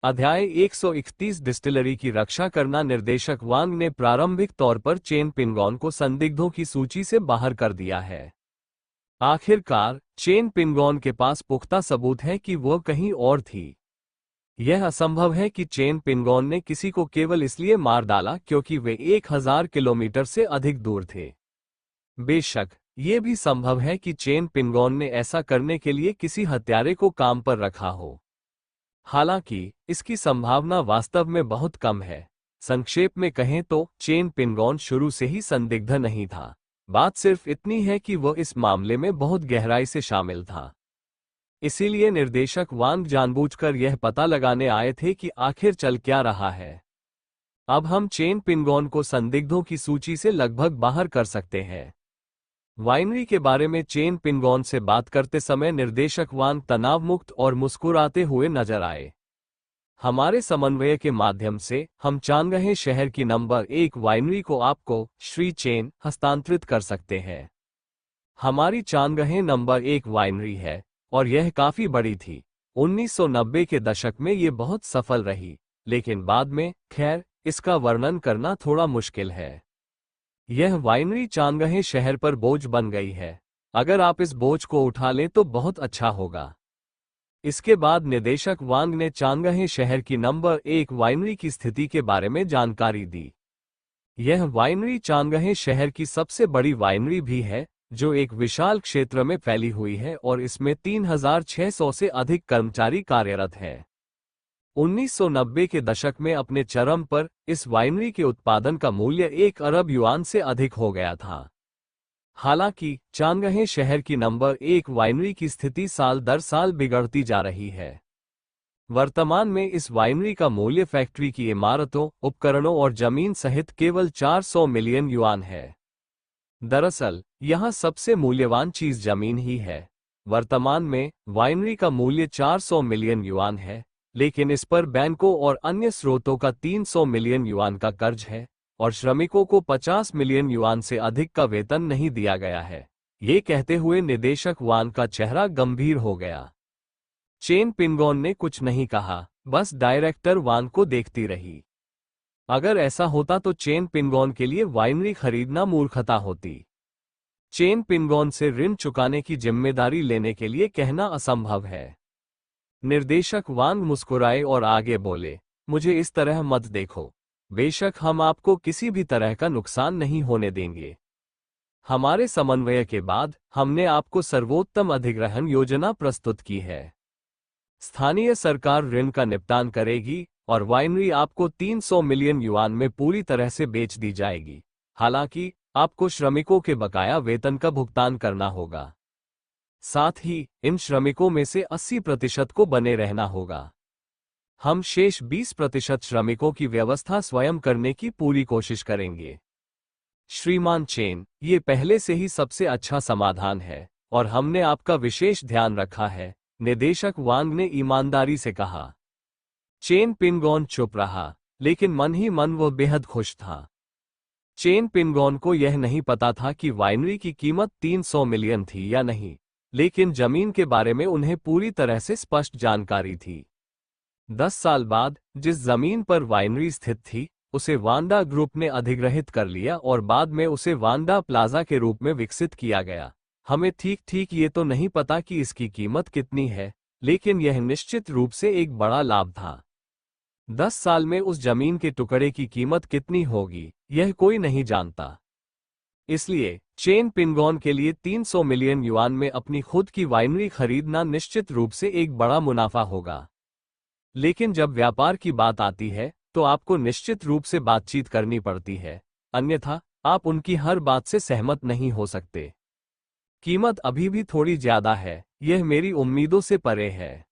अध्याय 131 डिस्टिलरी की रक्षा करना। निर्देशक वांग ने प्रारंभिक तौर पर चेन पिंगॉन को संदिग्धों की सूची से बाहर कर दिया है। आखिरकार चेन पिंगॉन के पास पुख्ता सबूत है कि वह कहीं और थी। यह असंभव है कि चेन पिंगॉन ने किसी को केवल इसलिए मार डाला क्योंकि वे 1000 किलोमीटर से अधिक दूर थे। बेशक यह भी संभव है कि चेन पिंगॉन ने ऐसा करने के लिए किसी हत्यारे को काम पर रखा हो। हालांकि इसकी संभावना वास्तव में बहुत कम है। संक्षेप में कहें तो चेन पिंगॉन शुरू से ही संदिग्ध नहीं था। बात सिर्फ इतनी है कि वह इस मामले में बहुत गहराई से शामिल था। इसीलिए निर्देशक वांग जानबूझकर यह पता लगाने आए थे कि आखिर चल क्या रहा है। अब हम चेन पिंगॉन को संदिग्धों की सूची से लगभग बाहर कर सकते हैं। वाइनरी के बारे में चेन पिंगॉन से बात करते समय निर्देशक वांग तनाव मुक्त और मुस्कुराते हुए नजर आए। हमारे समन्वय के माध्यम से हम चांगहे शहर की नंबर 1 वाइनरी को आपको श्री चेन हस्तांतरित कर सकते हैं। हमारी चांगहे नंबर 1 वाइनरी है और यह काफी बड़ी थी। 1990 के दशक में ये बहुत सफल रही, लेकिन बाद में, खैर, इसका वर्णन करना थोड़ा मुश्किल है। यह वाइनरी चांगहे शहर पर बोझ बन गई है। अगर आप इस बोझ को उठा लें तो बहुत अच्छा होगा। इसके बाद निदेशक वांग ने चांगहे शहर की नंबर 1 वाइनरी की स्थिति के बारे में जानकारी दी। यह वाइनरी चांगहे शहर की सबसे बड़ी वाइनरी भी है, जो एक विशाल क्षेत्र में फैली हुई है और इसमें 3600 से अधिक कर्मचारी कार्यरत हैं। 1990 के दशक में अपने चरम पर इस वाइनरी के उत्पादन का मूल्य 1 अरब युआन से अधिक हो गया था। हालांकि चांगहे शहर की नंबर 1 वाइनरी की स्थिति साल दर साल बिगड़ती जा रही है। वर्तमान में इस वाइनरी का मूल्य फैक्ट्री की इमारतों, उपकरणों और जमीन सहित केवल 400 मिलियन युआन है। दरअसल यहां सबसे मूल्यवान चीज जमीन ही है। वर्तमान में वाइनरी का मूल्य 400 मिलियन युआन है, लेकिन इस पर बैंकों और अन्य स्रोतों का 300 मिलियन युआन का कर्ज है और श्रमिकों को 50 मिलियन युआन से अधिक का वेतन नहीं दिया गया है। ये कहते हुए निदेशक वांग का चेहरा गंभीर हो गया। चेन पिंगॉन ने कुछ नहीं कहा, बस डायरेक्टर वांग को देखती रही। अगर ऐसा होता तो चेन पिंगॉन के लिए वाइनरी खरीदना मूर्खता होती। चेन पिंगॉन से ऋण चुकाने की जिम्मेदारी लेने के लिए कहना असंभव है। निर्देशक वांग मुस्कुराए और आगे बोले, मुझे इस तरह मत देखो। बेशक हम आपको किसी भी तरह का नुकसान नहीं होने देंगे। हमारे समन्वय के बाद हमने आपको सर्वोत्तम अधिग्रहण योजना प्रस्तुत की है। स्थानीय सरकार ऋण का निपटान करेगी और वाइनरी आपको 300 मिलियन युआन में पूरी तरह से बेच दी जाएगी। हालांकि आपको श्रमिकों के बकाया वेतन का भुगतान करना होगा। साथ ही इन श्रमिकों में से 80% को बने रहना होगा। हम शेष 20% श्रमिकों की व्यवस्था स्वयं करने की पूरी कोशिश करेंगे। श्रीमान चेन, ये पहले से ही सबसे अच्छा समाधान है और हमने आपका विशेष ध्यान रखा है, निदेशक वांग ने ईमानदारी से कहा। चेन पिंगॉन चुप रहा, लेकिन मन ही मन वह बेहद खुश था। चेन पिंगॉन को यह नहीं पता था कि वाइनरी की कीमत 300 मिलियन थी या नहीं, लेकिन जमीन के बारे में उन्हें पूरी तरह से स्पष्ट जानकारी थी। 10 साल बाद जिस जमीन पर वाइनरी स्थित थी, उसे वांडा ग्रुप ने अधिग्रहित कर लिया और बाद में उसे वांडा प्लाजा के रूप में विकसित किया गया। हमें ठीक ये तो नहीं पता कि इसकी कीमत कितनी है, लेकिन यह निश्चित रूप से एक बड़ा लाभ था। 10 साल में उस जमीन के टुकड़े की कीमत कितनी होगी, यह कोई नहीं जानता। इसलिए चेन पिंगॉन के लिए 300 मिलियन युआन में अपनी खुद की वाइनरी खरीदना निश्चित रूप से एक बड़ा मुनाफा होगा। लेकिन जब व्यापार की बात आती है तो आपको निश्चित रूप से बातचीत करनी पड़ती है, अन्यथा आप उनकी हर बात से सहमत नहीं हो सकते। कीमत अभी भी थोड़ी ज्यादा है, यह मेरी उम्मीदों से परे है।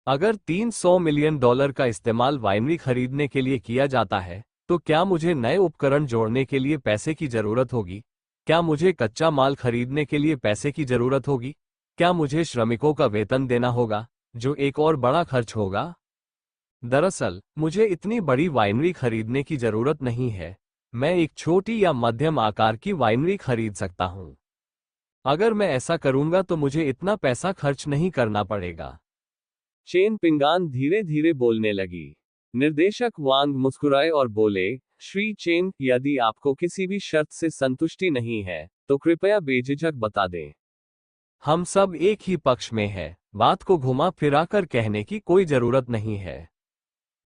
अगर 300 मिलियन डॉलर का इस्तेमाल वाइनरी खरीदने के लिए किया जाता है, तो क्या मुझे नए उपकरण जोड़ने के लिए पैसे की जरूरत होगी? क्या मुझे कच्चा माल खरीदने के लिए पैसे की जरूरत होगी? क्या मुझे श्रमिकों का वेतन देना होगा, जो एक और बड़ा खर्च होगा? दरअसल मुझे इतनी बड़ी वाइनरी खरीदने की जरूरत नहीं है। मैं एक छोटी या मध्यम आकार की वाइनरी खरीद सकता हूं। अगर मैं ऐसा करूंगा तो मुझे इतना पैसा खर्च नहीं करना पड़ेगा। चेन पिंगान धीरे धीरे बोलने लगी। निर्देशक वांग मुस्कुराए और बोले, श्री चेन, यदि आपको किसी भी शर्त से संतुष्टि नहीं है, तो कृपया बेझिझक बता दें। हम सब एक ही पक्ष में हैं, बात को घुमा फिराकर कहने की कोई जरूरत नहीं है।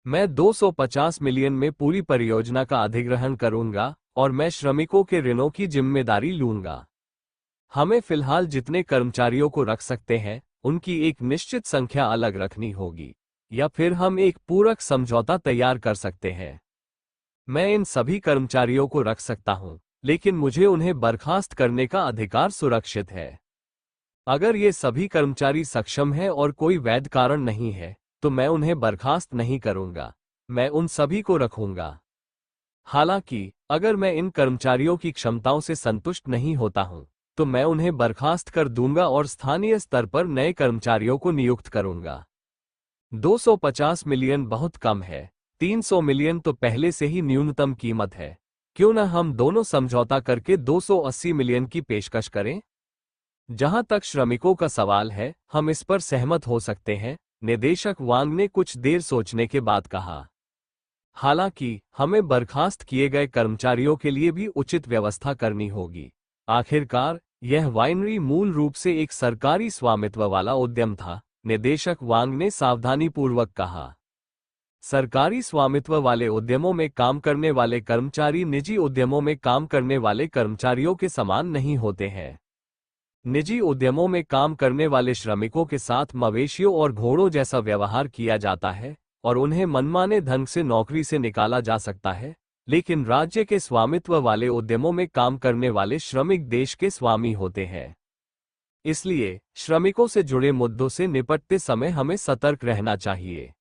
मैं 250 मिलियन में पूरी परियोजना का अधिग्रहण करूंगा और मैं श्रमिकों के ऋणों की जिम्मेदारी लूंगा। हमें फिलहाल जितने कर्मचारियों को रख सकते हैं, उनकी एक निश्चित संख्या अलग रखनी होगी, या फिर हम एक पूरक समझौता तैयार कर सकते हैं। मैं इन सभी कर्मचारियों को रख सकता हूं, लेकिन मुझे उन्हें बर्खास्त करने का अधिकार सुरक्षित है। अगर ये सभी कर्मचारी सक्षम हैं और कोई वैध कारण नहीं है, तो मैं उन्हें बर्खास्त नहीं करूंगा, मैं उन सभी को रखूंगा। हालांकि अगर मैं इन कर्मचारियों की क्षमताओं से संतुष्ट नहीं होता हूं, तो मैं उन्हें बर्खास्त कर दूंगा और स्थानीय स्तर पर नए कर्मचारियों को नियुक्त करूंगा। 250 मिलियन बहुत कम है, 300 मिलियन तो पहले से ही न्यूनतम कीमत है। क्यों न हम दोनों समझौता करके 280 मिलियन की पेशकश करें? जहां तक श्रमिकों का सवाल है, हम इस पर सहमत हो सकते हैं, निदेशक वांग ने कुछ देर सोचने के बाद कहा। हालांकि हमें बर्खास्त किए गए कर्मचारियों के लिए भी उचित व्यवस्था करनी होगी। आखिरकार यह वाइनरी मूल रूप से एक सरकारी स्वामित्व वाला उद्यम था, निदेशक वांग ने सावधानीपूर्वक कहा। सरकारी स्वामित्व वाले उद्यमों में काम करने वाले कर्मचारी निजी उद्यमों में काम करने वाले कर्मचारियों के समान नहीं होते हैं। निजी उद्यमों में काम करने वाले श्रमिकों के साथ मवेशियों और घोड़ों जैसा व्यवहार किया जाता है और उन्हें मनमाने ढंग से नौकरी से निकाला जा सकता है, लेकिन राज्य के स्वामित्व वाले उद्यमों में काम करने वाले श्रमिक देश के स्वामी होते हैं। इसलिए श्रमिकों से जुड़े मुद्दों से निपटते समय हमें सतर्क रहना चाहिए।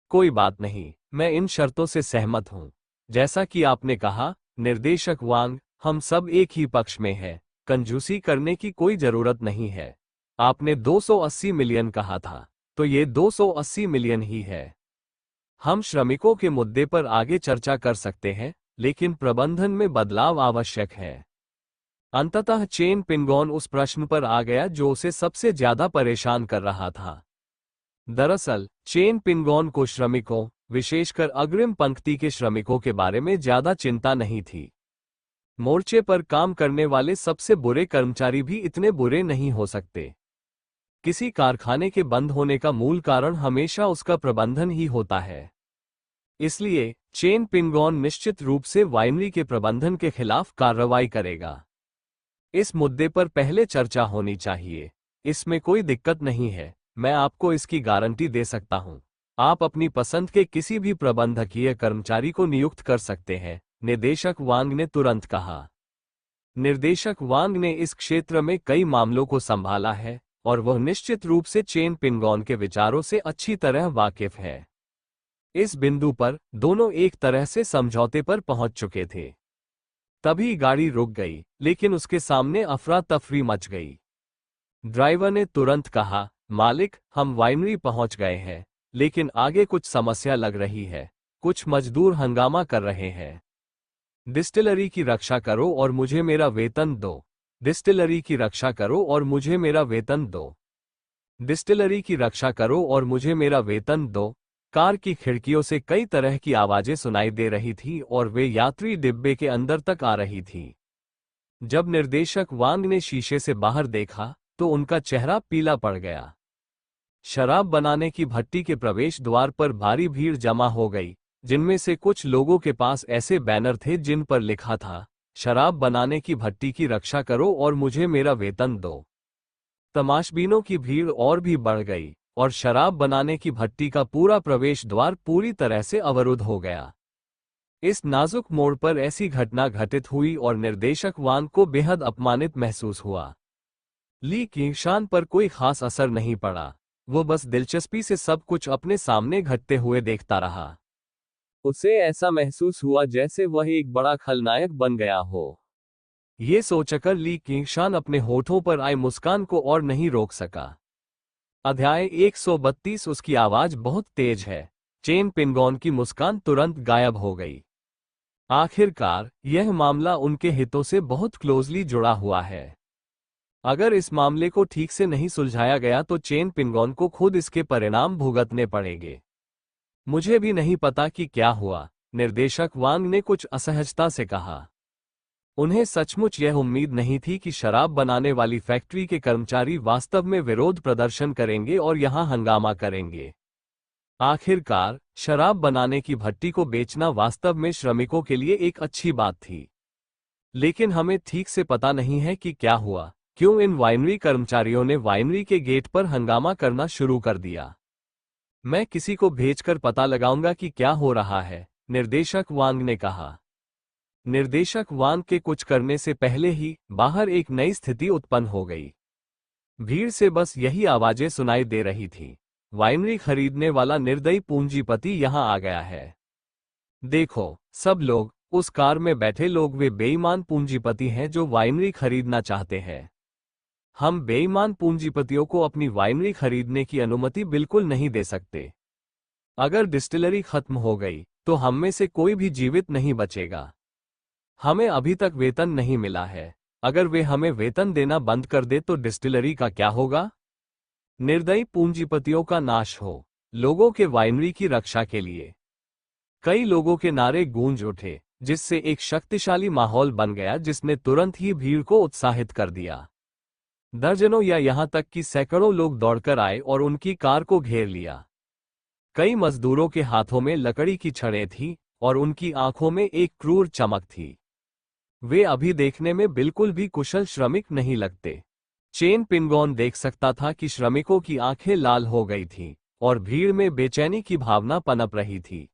कोई बात नहीं, मैं इन शर्तों से सहमत हूं। जैसा कि आपने कहा, निर्देशक वांग, हम सब एक ही पक्ष में हैं, कंजूसी करने की कोई जरूरत नहीं है। आपने 280 मिलियन कहा था, तो ये 280 मिलियन ही है। हम श्रमिकों के मुद्दे पर आगे चर्चा कर सकते हैं, लेकिन प्रबंधन में बदलाव आवश्यक है। अंततः चेन पिंगॉन उस प्रश्न पर आ गया जो उसे सबसे ज्यादा परेशान कर रहा था। दरअसल चेन पिंगॉन को श्रमिकों, विशेषकर अग्रिम पंक्ति के श्रमिकों के बारे में ज्यादा चिंता नहीं थी। मोर्चे पर काम करने वाले सबसे बुरे कर्मचारी भी इतने बुरे नहीं हो सकते। किसी कारखाने के बंद होने का मूल कारण हमेशा उसका प्रबंधन ही होता है। इसलिए चेन पिंगॉन निश्चित रूप से वाइनरी के प्रबंधन के खिलाफ कार्रवाई करेगा। इस मुद्दे पर पहले चर्चा होनी चाहिए। इसमें कोई दिक्कत नहीं है, मैं आपको इसकी गारंटी दे सकता हूं। आप अपनी पसंद के किसी भी प्रबंधकीय कर्मचारी को नियुक्त कर सकते हैं, निदेशक वांग ने तुरंत कहा। निर्देशक वांग ने इस क्षेत्र में कई मामलों को संभाला है और वह निश्चित रूप से चेन पिंगॉन के विचारों से अच्छी तरह वाकिफ है। इस बिंदु पर दोनों एक तरह से समझौते पर पहुंच चुके थे। तभी गाड़ी रुक गई, लेकिन उसके सामने अफरा तफरी मच गई। ड्राइवर ने तुरंत कहा, मालिक, हम वाइनरी पहुंच गए हैं, लेकिन आगे कुछ समस्या लग रही है। कुछ मजदूर हंगामा कर रहे हैं। डिस्टिलरी की रक्षा करो और मुझे मेरा वेतन दो। डिस्टिलरी की रक्षा करो और मुझे मेरा वेतन दो। डिस्टिलरी की रक्षा करो और मुझे मेरा वेतन दो। कार की खिड़कियों से कई तरह की आवाजें सुनाई दे रही थी और वे यात्री डिब्बे के अंदर तक आ रही थी। जब निर्देशक वांग ने शीशे से बाहर देखा, तो उनका चेहरा पीला पड़ गया। शराब बनाने की भट्टी के प्रवेश द्वार पर भारी भीड़ जमा हो गई, जिनमें से कुछ लोगों के पास ऐसे बैनर थे जिन पर लिखा था, शराब बनाने की भट्टी की रक्षा करो और मुझे मेरा वेतन दो। तमाशबीनों की भीड़ और भी बढ़ गई और शराब बनाने की भट्टी का पूरा प्रवेश द्वार पूरी तरह से अवरुद्ध हो गया। इस नाजुक मोड़ पर ऐसी घटना घटित हुई और निर्देशक वांग को बेहद अपमानित महसूस हुआ। ली कीशान पर कोई खास असर नहीं पड़ा। वो बस दिलचस्पी से सब कुछ अपने सामने घटते हुए देखता रहा। उसे ऐसा महसूस हुआ जैसे वह एक बड़ा खलनायक बन गया हो। ये सोचकर ली कीशान अपने होठों पर आई मुस्कान को और नहीं रोक सका। अध्याय 132। उसकी आवाज बहुत तेज है। चेन पिंगॉन की मुस्कान तुरंत गायब हो गई। आखिरकार यह मामला उनके हितों से बहुत क्लोजली जुड़ा हुआ है। अगर इस मामले को ठीक से नहीं सुलझाया गया तो चेन पिंगॉन को खुद इसके परिणाम भुगतने पड़ेंगे। मुझे भी नहीं पता कि क्या हुआ, निर्देशक वांग ने कुछ असहजता से कहा। उन्हें सचमुच यह उम्मीद नहीं थी कि शराब बनाने वाली फैक्ट्री के कर्मचारी वास्तव में विरोध प्रदर्शन करेंगे और यहां हंगामा करेंगे। आखिरकार, शराब बनाने की भट्टी को बेचना वास्तव में श्रमिकों के लिए एक अच्छी बात थी। लेकिन हमें ठीक से पता नहीं है कि क्या हुआ, क्यों इन वाइनरी कर्मचारियों ने वाइनरी के गेट पर हंगामा करना शुरू कर दिया। मैं किसी को भेजकर पता लगाऊंगा कि क्या हो रहा है, निर्देशक वांग ने कहा। निर्देशक वांग के कुछ करने से पहले ही बाहर एक नई स्थिति उत्पन्न हो गई। भीड़ से बस यही आवाजें सुनाई दे रही थी, वाइनरी खरीदने वाला निर्दयी पूंजीपति यहां आ गया है। देखो, सब लोग, उस कार में बैठे लोग वे बेईमान पूंजीपति हैं जो वाइनरी खरीदना चाहते हैं। हम बेईमान पूंजीपतियों को अपनी वाइनरी खरीदने की अनुमति बिल्कुल नहीं दे सकते। अगर डिस्टिलरी खत्म हो गई तो हम में से कोई भी जीवित नहीं बचेगा। हमें अभी तक वेतन नहीं मिला है। अगर वे हमें वेतन देना बंद कर दे तो डिस्टिलरी का क्या होगा? निर्दयी पूंजीपतियों का नाश हो, लोगों के वाइनरी की रक्षा के लिए। कई लोगों के नारे गूंज उठे, जिससे एक शक्तिशाली माहौल बन गया जिसने तुरंत ही भीड़ को उत्साहित कर दिया। दर्जनों या यहां तक कि सैकड़ों लोग दौड़कर आए और उनकी कार को घेर लिया। कई मजदूरों के हाथों में लकड़ी की छड़ें थीं और उनकी आंखों में एक क्रूर चमक थी। वे अभी देखने में बिल्कुल भी कुशल श्रमिक नहीं लगते। चेन पिंगॉन देख सकता था कि श्रमिकों की आंखें लाल हो गई थीं और भीड़ में बेचैनी की भावना पनप रही थी।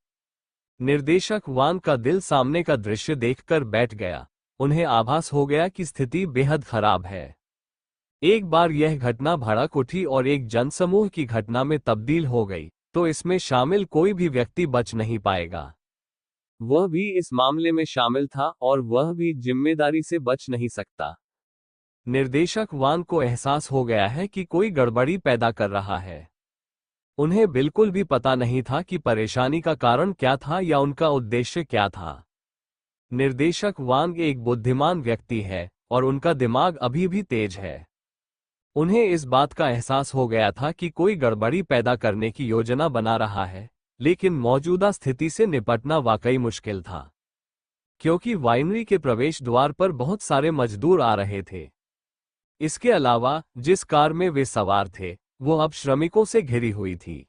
निर्देशक वांग का दिल सामने का दृश्य देखकर बैठ गया। उन्हें आभास हो गया कि स्थिति बेहद खराब है। एक बार यह घटना भड़क उठी और एक जनसमूह की घटना में तब्दील हो गई तो इसमें शामिल कोई भी व्यक्ति बच नहीं पाएगा। वह भी इस मामले में शामिल था और वह भी जिम्मेदारी से बच नहीं सकता। निर्देशक वांग को एहसास हो गया है कि कोई गड़बड़ी पैदा कर रहा है। उन्हें बिल्कुल भी पता नहीं था कि परेशानी का कारण क्या था या उनका उद्देश्य क्या था। निर्देशक वांग एक बुद्धिमान व्यक्ति है और उनका दिमाग अभी भी तेज है। उन्हें इस बात का एहसास हो गया था कि कोई गड़बड़ी पैदा करने की योजना बना रहा है, लेकिन मौजूदा स्थिति से निपटना वाकई मुश्किल था, क्योंकि वाइनरी के प्रवेश द्वार पर बहुत सारे मजदूर आ रहे थे। इसके अलावा जिस कार में वे सवार थे वो अब श्रमिकों से घिरी हुई थी।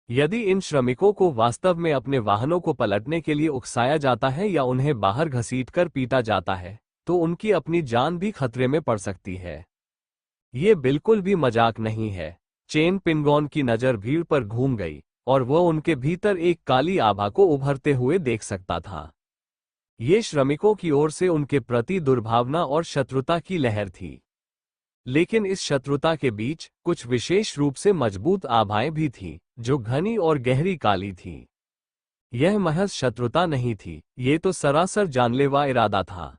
यदि इन श्रमिकों को वास्तव में अपने वाहनों को पलटने के लिए उकसाया जाता है या उन्हें बाहर घसीटकर पीटा जाता है तो उनकी अपनी जान भी खतरे में पड़ सकती है। ये बिल्कुल भी मजाक नहीं है। चेन पिंगॉन की नजर भीड़ पर घूम गई और वह उनके भीतर एक काली आभा को उभरते हुए देख सकता था। ये श्रमिकों की ओर से उनके प्रति दुर्भावना और शत्रुता की लहर थी। लेकिन इस शत्रुता के बीच कुछ विशेष रूप से मजबूत आभाएं भी थीं, जो घनी और गहरी काली थीं। यह महज शत्रुता नहीं थी, ये तो सरासर जानलेवा इरादा था।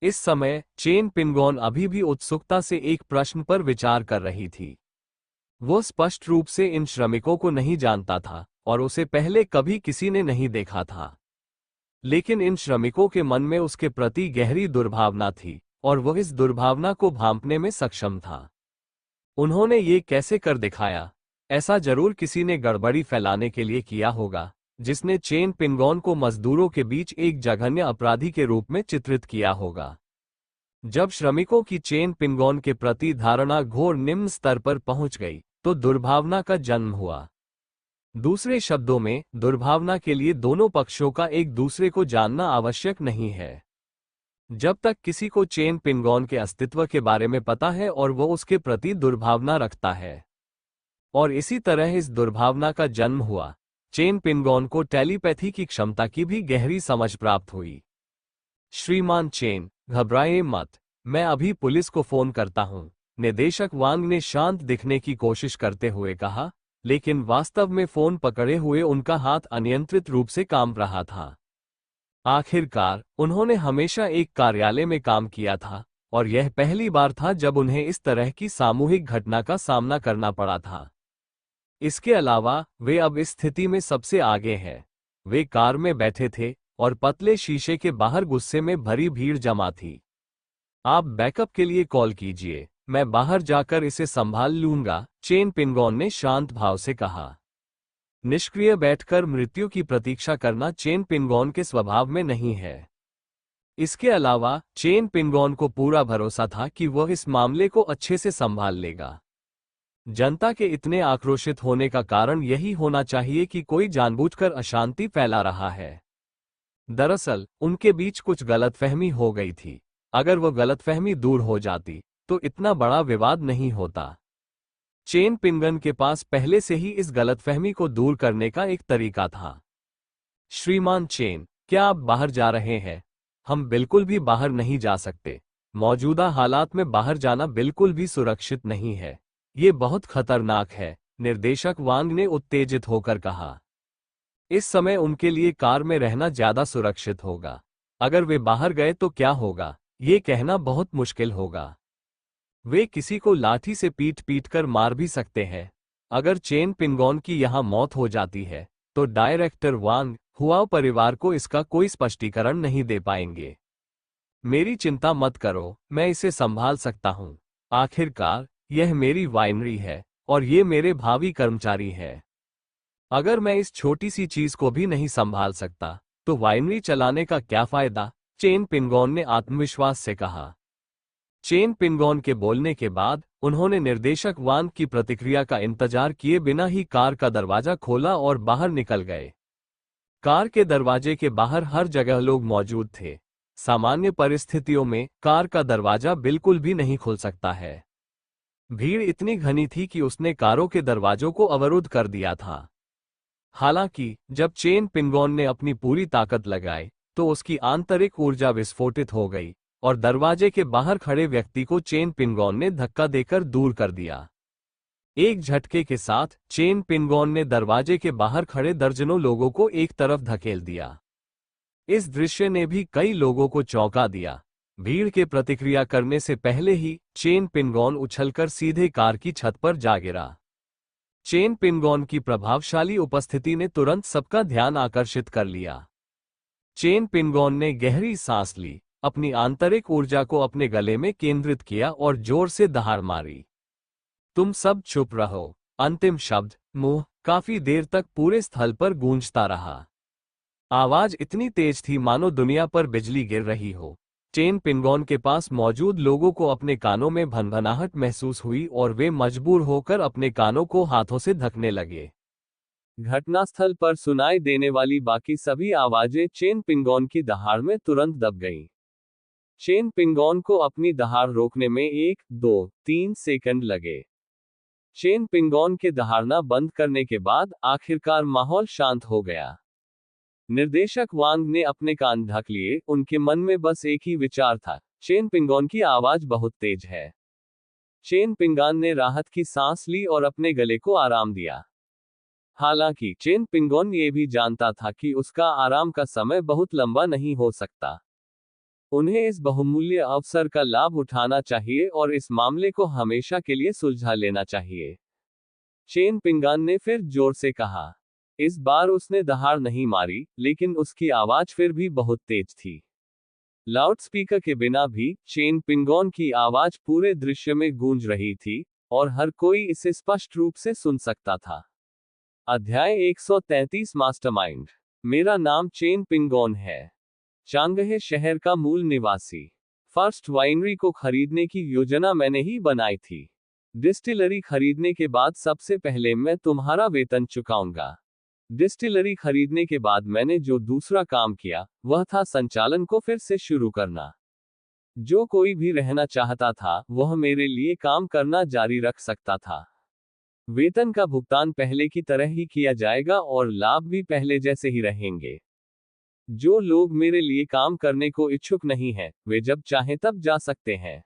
इस समय चेन पिंगॉन अभी भी उत्सुकता से एक प्रश्न पर विचार कर रही थी। वो स्पष्ट रूप से इन श्रमिकों को नहीं जानता था और उसे पहले कभी किसी ने नहीं देखा था। लेकिन इन श्रमिकों के मन में उसके प्रति गहरी दुर्भावना थी और वह इस दुर्भावना को भांपने में सक्षम था। उन्होंने ये कैसे कर दिखाया? ऐसा जरूर किसी ने गड़बड़ी फैलाने के लिए किया होगा, जिसने चेन पिंगॉन को मजदूरों के बीच एक जघन्य अपराधी के रूप में चित्रित किया होगा। जब श्रमिकों की चेन पिंगॉन के प्रति धारणा घोर निम्न स्तर पर पहुंच गई तो दुर्भावना का जन्म हुआ। दूसरे शब्दों में, दुर्भावना के लिए दोनों पक्षों का एक दूसरे को जानना आवश्यक नहीं है। जब तक किसी को चेन पिंगॉन के अस्तित्व के बारे में पता है और वह उसके प्रति दुर्भावना रखता है, और इसी तरह इस दुर्भावना का जन्म हुआ। चेन पिंगॉन को टेलीपैथी की क्षमता की भी गहरी समझ प्राप्त हुई। श्रीमान चेन, घबराएं मत, मैं अभी पुलिस को फोन करता हूं, निदेशक वांग ने शांत दिखने की कोशिश करते हुए कहा, लेकिन वास्तव में फोन पकड़े हुए उनका हाथ अनियंत्रित रूप से कांप रहा था। आखिरकार, उन्होंने हमेशा एक कार्यालय में काम किया था और यह पहली बार था जब उन्हें इस तरह की सामूहिक घटना का सामना करना पड़ा था। इसके अलावा वे अब इस स्थिति में सबसे आगे हैं। वे कार में बैठे थे और पतले शीशे के बाहर गुस्से में भरी भीड़ जमा थी। आप बैकअप के लिए कॉल कीजिए, मैं बाहर जाकर इसे संभाल लूंगा, चेन पिंगॉन ने शांत भाव से कहा। निष्क्रिय बैठकर मृत्यु की प्रतीक्षा करना चेन पिंगॉन के स्वभाव में नहीं है। इसके अलावा चेन पिंगॉन को पूरा भरोसा था कि वह इस मामले को अच्छे से संभाल लेगा। जनता के इतने आक्रोशित होने का कारण यही होना चाहिए कि कोई जानबूझकर अशांति फैला रहा है। दरअसल उनके बीच कुछ गलतफहमी हो गई थी। अगर वह गलतफहमी दूर हो जाती तो इतना बड़ा विवाद नहीं होता। चेन पिंगन के पास पहले से ही इस गलतफहमी को दूर करने का एक तरीका था। श्रीमान चेन, क्या आप बाहर जा रहे हैं? हम बिल्कुल भी बाहर नहीं जा सकते। मौजूदा हालात में बाहर जाना बिल्कुल भी सुरक्षित नहीं है। ये बहुत खतरनाक है, निर्देशक वांग ने उत्तेजित होकर कहा। इस समय उनके लिए कार में रहना ज्यादा सुरक्षित होगा। अगर वे बाहर गए तो क्या होगा, ये कहना बहुत मुश्किल होगा। वे किसी को लाठी से पीट पीट कर मार भी सकते हैं। अगर चेन पिंगॉन की यहां मौत हो जाती है तो डायरेक्टर वांग हुआओ परिवार को इसका कोई स्पष्टीकरण नहीं दे पाएंगे। मेरी चिंता मत करो, मैं इसे संभाल सकता हूं। आखिरकार यह मेरी वाइनरी है और ये मेरे भावी कर्मचारी हैं। अगर मैं इस छोटी सी चीज को भी नहीं संभाल सकता तो वाइनरी चलाने का क्या फायदा, चेन पिंगॉन ने आत्मविश्वास से कहा। चेन पिंगॉन के बोलने के बाद उन्होंने निर्देशक वांग की प्रतिक्रिया का इंतजार किए बिना ही कार का दरवाजा खोला और बाहर निकल गए। कार के दरवाजे के बाहर हर जगह लोग मौजूद थे। सामान्य परिस्थितियों में कार का दरवाजा बिल्कुल भी नहीं खुल सकता है। भीड़ इतनी घनी थी कि उसने कारों के दरवाजों को अवरुद्ध कर दिया था। हालांकि जब चेन पिंगॉन ने अपनी पूरी ताकत लगाई तो उसकी आंतरिक ऊर्जा विस्फोटित हो गई और दरवाजे के बाहर खड़े व्यक्ति को चेन पिंगॉन ने धक्का देकर दूर कर दिया। एक झटके के साथ चेन पिंगॉन ने दरवाजे के बाहर खड़े दर्जनों लोगों को एक तरफ धकेल दिया। इस दृश्य ने भी कई लोगों को चौंका दिया। भीड़ के प्रतिक्रिया करने से पहले ही चेन पिंगॉन उछलकर सीधे कार की छत पर जा गिरा। चेन पिंगॉन की प्रभावशाली उपस्थिति ने तुरंत सबका ध्यान आकर्षित कर लिया। चेन पिंगॉन ने गहरी सांस ली, अपनी आंतरिक ऊर्जा को अपने गले में केंद्रित किया और जोर से दहाड़ मारी। तुम सब चुप रहो। अंतिम शब्द मुंह काफी देर तक पूरे स्थल पर गूंजता रहा। आवाज इतनी तेज थी मानो दुनिया पर बिजली गिर रही हो। चेन पिंगॉन के पास मौजूद लोगों को अपने कानों में भनभनाहट महसूस हुई और वे मजबूर होकर अपने कानों को हाथों से ढकने लगे। घटनास्थल पर सुनाई देने वाली बाकी सभी आवाजें चेन पिंगॉन की दहाड़ में तुरंत दब गईं। चेन पिंगॉन को अपनी दहाड़ रोकने में 1, 2, 3 सेकंड लगे। चेन पिंगॉन के दहाड़ना बंद करने के बाद आखिरकार माहौल शांत हो गया। निर्देशक वांग ने अपने कान ढक लिए। उनके मन में बस एक ही विचार था, चेन पिंगॉन की आवाज बहुत तेज है। चेन पिंगॉन ने राहत की सांस ली और अपने गले को आराम दिया। हालांकि चेन पिंगॉन ये भी जानता था कि उसका आराम का समय बहुत लंबा नहीं हो सकता। उन्हें इस बहुमूल्य अवसर का लाभ उठाना चाहिए और इस मामले को हमेशा के लिए सुलझा लेना चाहिए। चेन पिंगॉन ने फिर जोर से कहा। इस बार उसने दहाड़ नहीं मारी, लेकिन उसकी आवाज फिर भी बहुत तेज थी। लाउडस्पीकर के बिना भी चेन पिंगॉन की आवाज पूरे दृश्य में गूंज रही थी और हर कोई इसे स्पष्ट रूप से सुन सकता था। अध्याय 133 मास्टरमाइंड। मेरा नाम चेन पिंगॉन है। चांगहे शहर का मूल निवासी। फर्स्ट वाइनरी को खरीदने की योजना मैंने ही बनाई थी। डिस्टिलरी खरीदने के बाद सबसे पहले मैं तुम्हारा वेतन चुकाऊंगा। डिस्टिलरी खरीदने के बाद मैंने जो दूसरा काम किया वह था संचालन को फिर से शुरू करना। जो कोई भी रहना चाहता था वह मेरे लिए काम करना जारी रख सकता था। वेतन का भुगतान पहले की तरह ही किया जाएगा और लाभ भी पहले जैसे ही रहेंगे। जो लोग मेरे लिए काम करने को इच्छुक नहीं हैं, वे जब चाहें तब जा सकते हैं।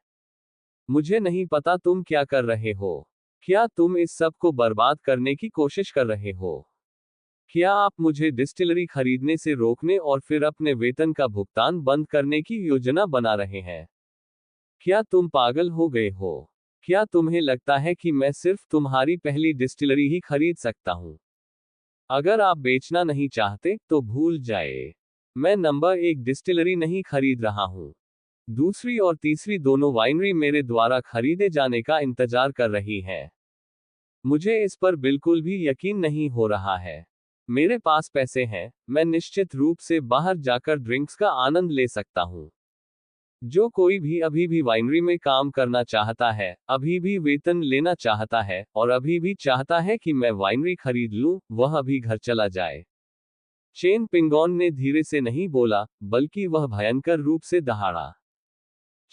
मुझे नहीं पता तुम क्या कर रहे हो। क्या तुम इस सब को बर्बाद करने की कोशिश कर रहे हो? क्या आप मुझे डिस्टिलरी खरीदने से रोकने और फिर अपने वेतन का भुगतान बंद करने की योजना बना रहे हैं? क्या तुम पागल हो गए हो? क्या तुम्हें लगता है कि मैं सिर्फ तुम्हारी पहली डिस्टिलरी ही खरीद सकता हूं? अगर आप बेचना नहीं चाहते तो भूल जाए। मैं नंबर 1 डिस्टिलरी नहीं खरीद रहा हूं। दूसरी और तीसरी दोनों वाइनरी मेरे द्वारा खरीदे जाने का इंतजार कर रही हैं। मुझे इस पर बिल्कुल भी यकीन नहीं हो रहा है। मेरे पास पैसे हैं, मैं निश्चित रूप से बाहर जाकर ड्रिंक्स का आनंद ले सकता हूँ। जो कोई भी अभी भी वाइनरी में काम करना चाहता है, अभी भी वेतन लेना चाहता है, और अभी भी चाहता है कि मैं वाइनरी खरीद लूं, वह अभी घर चला जाए। चेन पिंगॉन ने धीरे से नहीं बोला, बल्कि वह भयंकर रूप से दहाड़ा।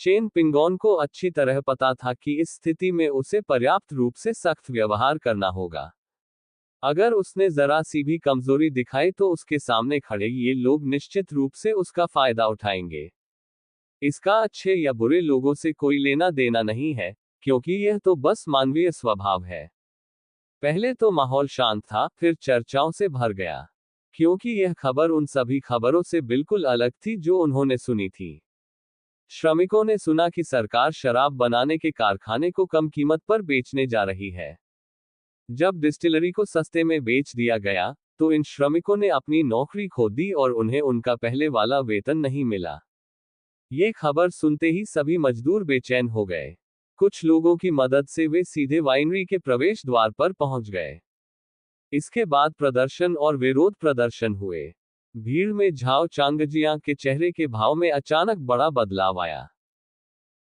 चेन पिंगॉन को अच्छी तरह पता था कि इस स्थिति में उसे पर्याप्त रूप से सख्त व्यवहार करना होगा। अगर उसने जरा सी भी कमजोरी दिखाई तो उसके सामने खड़े ये लोग निश्चित रूप से उसका फायदा उठाएंगे। इसका अच्छे या बुरे लोगों से कोई लेना देना नहीं है, क्योंकि यह तो बस मानवीय स्वभाव है। पहले तो माहौल शांत था, फिर चर्चाओं से भर गया, क्योंकि यह खबर उन सभी खबरों से बिल्कुल अलग थी जो उन्होंने सुनी थी। श्रमिकों ने सुना कि सरकार शराब बनाने के कारखाने को कम कीमत पर बेचने जा रही है। जब डिस्टिलरी को सस्ते में बेच दिया गया, तो इन श्रमिकों ने अपनी नौकरी खो दी और उन्हें उनका पहले वाला वेतन नहीं मिला। ये खबर सुनते ही सभी मजदूर बेचैन हो गए। कुछ लोगों की मदद से वे सीधे वाइनरी के प्रवेश द्वार पर पहुंच गए। इसके बाद प्रदर्शन और विरोध प्रदर्शन हुए। भीड़ में झाओ चांगजियांग के चेहरे के भाव में अचानक बड़ा बदलाव आया।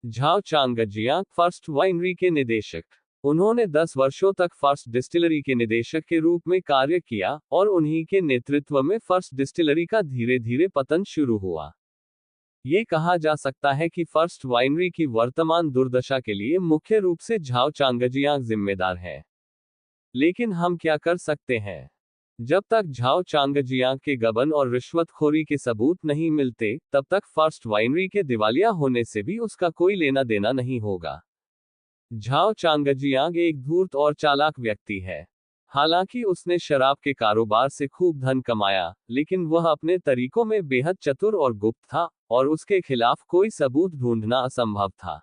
झाओ चांगजियांग फर्स्ट वाइनरी के निदेशक। उन्होंने 10 वर्षों तक फर्स्ट डिस्टिलरी के निदेशक के रूप में कार्य किया, और उन्हीं के नेतृत्व में फर्स्ट डिस्टिलरी का धीरे धीरे पतन शुरू हुआ। ये कहा जा सकता है कि फर्स्ट वाइनरी की वर्तमान दुर्दशा के लिए मुख्य रूप से झाओ चांगजियांग जिम्मेदार है। लेकिन हम क्या कर सकते हैं? जब तक झाओ चांगजियांग के गबन और रिश्वतखोरी के सबूत नहीं मिलते, तब तक फर्स्ट वाइनरी के दिवालिया होने से भी उसका कोई लेना देना नहीं होगा। झाओ चांगजियांग एक धूर्त और चालाक व्यक्ति है। हालांकि उसने शराब के कारोबार से खूब धन कमाया, लेकिन वह अपने तरीकों में बेहद चतुर और गुप्त था, और उसके खिलाफ कोई सबूत ढूंढना असंभव था।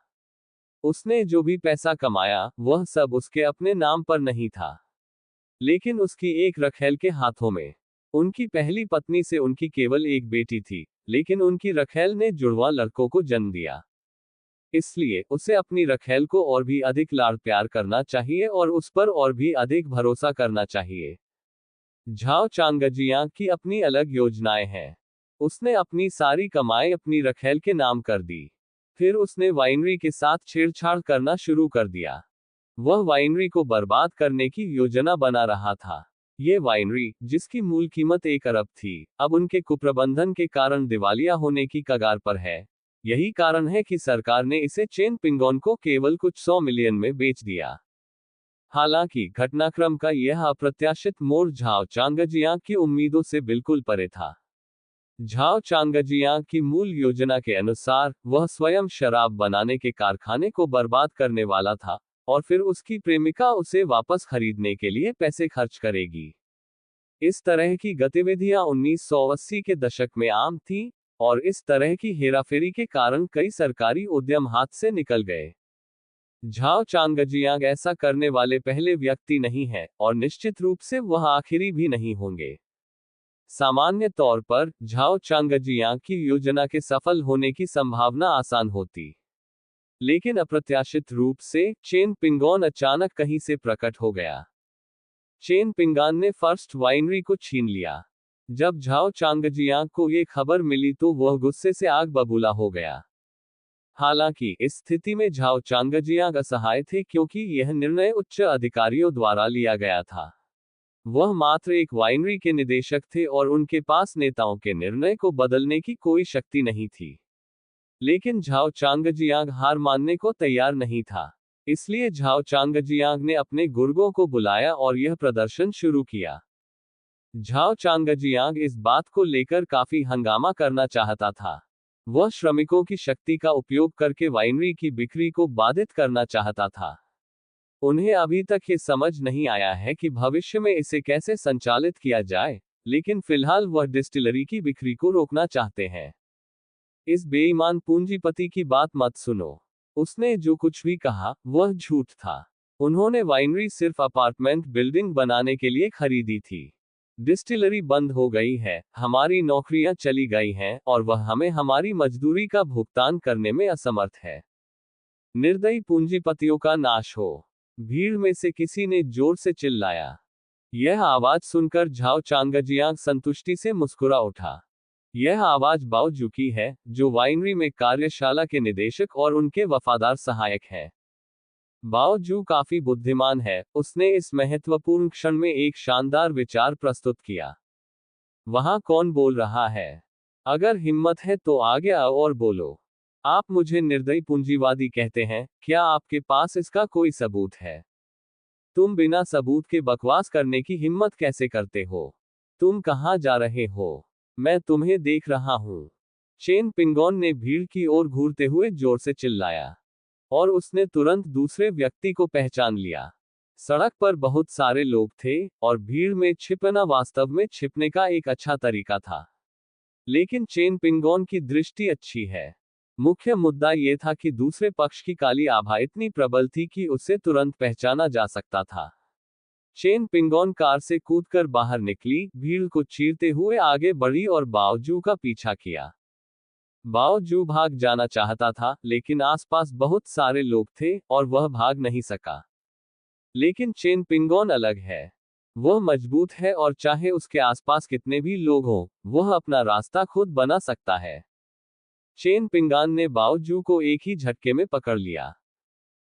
उसने जो भी पैसा कमाया, वह सब उसके अपने नाम पर नहीं था, लेकिन उसकी एक रखैल के हाथों में। उनकी पहली पत्नी से उनकी केवल एक बेटी थी, लेकिन उनकी रखैल ने जुड़वा लड़कों को जन्म दिया। इसलिए उसे अपनी रखैल को और भी अधिक लाड प्यार करना चाहिए और उस पर और भी अधिक भरोसा करना चाहिए। झाओ चांगजियांग की अपनी अलग योजनाएं हैं। उसने अपनी सारी कमाई अपनी रखैल के नाम कर दी। फिर उसने वाइनरी के साथ छेड़छाड़ करना शुरू कर दिया। वह वाइनरी को बर्बाद करने की योजना बना रहा था। ये वाइनरी, जिसकी मूल कीमत 1 अरब थी, अब उनके कुप्रबंधन के कारण दिवालिया होने की कगार पर है। यही कारण है कि सरकार ने इसे चेन पिंगॉन को केवल कुछ 100 मिलियन में बेच दिया। हालांकि घटनाक्रम का यह अप्रत्याशित मोड़ झाओ चांगजियांग की उम्मीदों से बिल्कुल परे था। झाओ चांगजियांग की मूल योजना के अनुसार वह स्वयं शराब बनाने के कारखाने को बर्बाद करने वाला था, और फिर उसकी प्रेमिका उसे वापस खरीदने के लिए पैसे खर्च करेगी। इस तरह की गतिविधियां 1980 के दशक में आम थीं, और इस तरह की हेराफेरी के कारण कई सरकारी उद्यम हाथ से निकल गए। झाओ चांगजियांग ऐसा करने वाले पहले व्यक्ति नहीं है, और निश्चित रूप से वह आखिरी भी नहीं होंगे। सामान्य तौर पर झाओ चांगजियांग की योजना के सफल होने की संभावना आसान होती, लेकिन अप्रत्याशित रूप से चेन पिंगॉन अचानक कहीं से प्रकट हो गया। चेन पिंगान ने फर्स्ट वाइनरी को छीन लिया। जब झाओ चांगजियांग को ये खबर मिली तो वह गुस्से से आग बबूला हो गया। हालांकि इस स्थिति में झाओ चांगजियांग असहाय थे, क्योंकि यह निर्णय उच्च अधिकारियों द्वारा लिया गया था। वह मात्र एक वाइनरी के निदेशक थे और उनके पास नेताओं के निर्णय को बदलने की कोई शक्ति नहीं थी। लेकिन झाओ चांगजियांग हार मानने को तैयार नहीं था। इसलिए झाओ चांगजियांग ने अपने गुर्गों को बुलाया और यह प्रदर्शन शुरू किया। झाओ चांगजियांग इस बात को लेकर काफी हंगामा करना चाहता था। वह श्रमिकों की शक्ति का उपयोग करके वाइनरी की बिक्री को बाधित करना चाहता था। उन्हें अभी तक ये समझ नहीं आया है कि भविष्य में इसे कैसे संचालित किया जाए, लेकिन फिलहाल वह डिस्टिलरी की बिक्री को रोकना चाहते हैं। इस बेईमान पूंजीपति की बात मत सुनो। उसने जो कुछ भी कहा वह झूठ था। उन्होंने वाइनरी सिर्फ अपार्टमेंट बिल्डिंग बनाने के लिए खरीदी थी। डिस्टिलरी बंद हो गई है, हमारी नौकरियां चली गई हैं और वह हमें हमारी मजदूरी का भुगतान करने में असमर्थ है। निर्दयी पूंजीपतियों का नाश हो। भीड़ में से किसी ने जोर से चिल्लाया। यह आवाज सुनकर झाओ चांगजियांग संतुष्टि से मुस्कुरा उठा। यह आवाज बाओ जू की है, जो वाइनरी में कार्यशाला के निदेशक और उनके वफादार सहायक हैं। बाओ जू काफी बुद्धिमान है, उसने इस महत्वपूर्ण क्षण में एक शानदार विचार प्रस्तुत किया। वहां कौन बोल रहा है? अगर हिम्मत है तो आगे आओ और बोलो। आप मुझे निर्दयी पूंजीवादी कहते हैं, क्या आपके पास इसका कोई सबूत है? तुम बिना सबूत के बकवास करने की हिम्मत कैसे करते हो? तुम कहां जा रहे हो? मैं तुम्हें देख रहा हूं। चेन पिंगोन ने भीड़ की ओर घूरते हुए जोर से चिल्लाया। और उसने तुरंत दूसरे व्यक्ति को पहचान लिया। सड़क पर बहुत सारे लोग थे, और भीड़ में छिपना वास्तव में छिपने का एक अच्छा तरीका था। लेकिन चेन पिंगोन की दृष्टि अच्छी है। मुख्य मुद्दा यह था कि दूसरे पक्ष की काली आभा इतनी प्रबल थी कि उसे तुरंत पहचाना जा सकता था। चेन पिंगोन कार से कूदकर बाहर निकली, भीड़ को चीरते हुए आगे बढ़ी और बाओ जू का पीछा किया। बाओ जू भाग जाना चाहता था, लेकिन आसपास बहुत सारे लोग थे और वह भाग नहीं सका। लेकिन चेन पिंगोन अलग है। वह मजबूत है और चाहे उसके आसपास कितने भी लोग हों, वह अपना रास्ता खुद बना सकता है। चेन पिंगान ने बाओ जू को एक ही झटके में पकड़ लिया।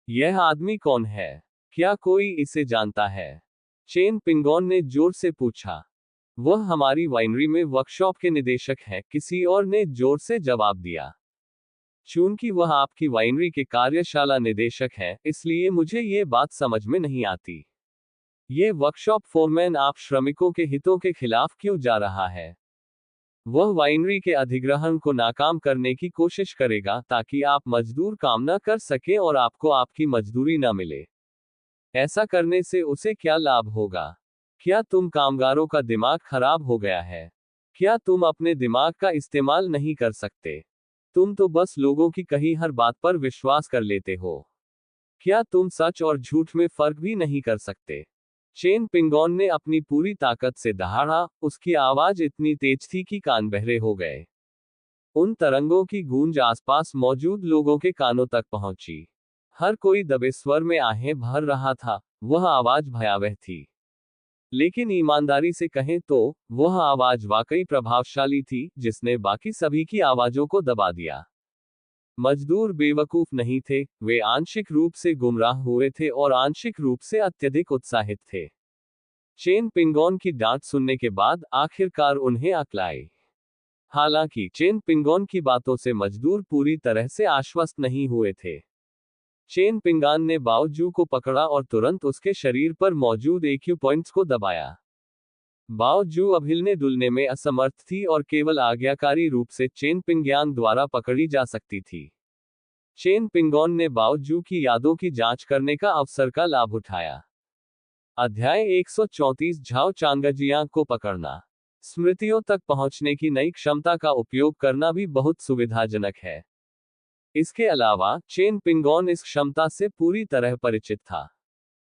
यह आदमी कौन है? क्या कोई इसे जानता है? चेन पिंगोन ने जोर से पूछा। वह हमारी वाइनरी में वर्कशॉप के निदेशक हैं, किसी और ने जोर से जवाब दिया। चूंकि वह आपकी वाइनरी के कार्यशाला निदेशक हैं, इसलिए मुझे ये बात समझ में नहीं आती। ये वर्कशॉप फोरमैन आप श्रमिकों के हितों के खिलाफ क्यों जा रहा है? वह वाइनरी के अधिग्रहण को नाकाम करने की कोशिश करेगा ताकि आप मजदूर काम न कर सकें और आपको आपकी मजदूरी न मिले। ऐसा करने से उसे क्या लाभ होगा? क्या तुम कामगारों का दिमाग खराब हो गया है? क्या तुम अपने दिमाग का इस्तेमाल नहीं कर सकते? तुम तो बस लोगों की कही हर बात पर विश्वास कर लेते हो। क्या तुम सच और झूठ में फर्क भी नहीं कर सकते? चेन पिंगोन ने अपनी पूरी ताकत से दहाड़ा, उसकी आवाज इतनी तेज थी कि कान बहरे हो गए। उन तरंगों की गूंज आसपास मौजूद लोगों के कानों तक पहुंची। हर कोई दबे स्वर में आहें भर रहा था। वह आवाज भयावह थी। लेकिन ईमानदारी से कहें तो, वह आवाज वाकई प्रभावशाली थी, जिसने बाकी सभी की आवाजों को दबा दिया। मजदूर बेवकूफ नहीं थे, वे आंशिक रूप से गुमराह हुए थे और आंशिक रूप से अत्यधिक उत्साहित थे। चेन पिंगोन की डांट सुनने के बाद आखिरकार उन्हें अक्ल आई। हालांकि चेन पिंगोन की बातों से मजदूर पूरी तरह से आश्वस्त नहीं हुए थे। चेन पिंगान ने बाओ जू को पकड़ा और तुरंत उसके शरीर पर मौजूद एक्यू पॉइंट्स को दबाया। बाओ जू अब हिलने डुलने में असमर्थ थी और केवल आज्ञाकारी रूप से चेन पिंग्यांग द्वारा पकड़ी जा सकती थी। चेन पिंगोन ने बाओ जू की यादों की जांच करने का अवसर का लाभ उठाया। अध्याय 134 झाओ चांगजियांग को पकड़ना। स्मृतियों तक पहुंचने की नई क्षमता का उपयोग करना भी बहुत सुविधाजनक है। इसके अलावा चेन पिंगोन इस क्षमता से पूरी तरह परिचित था।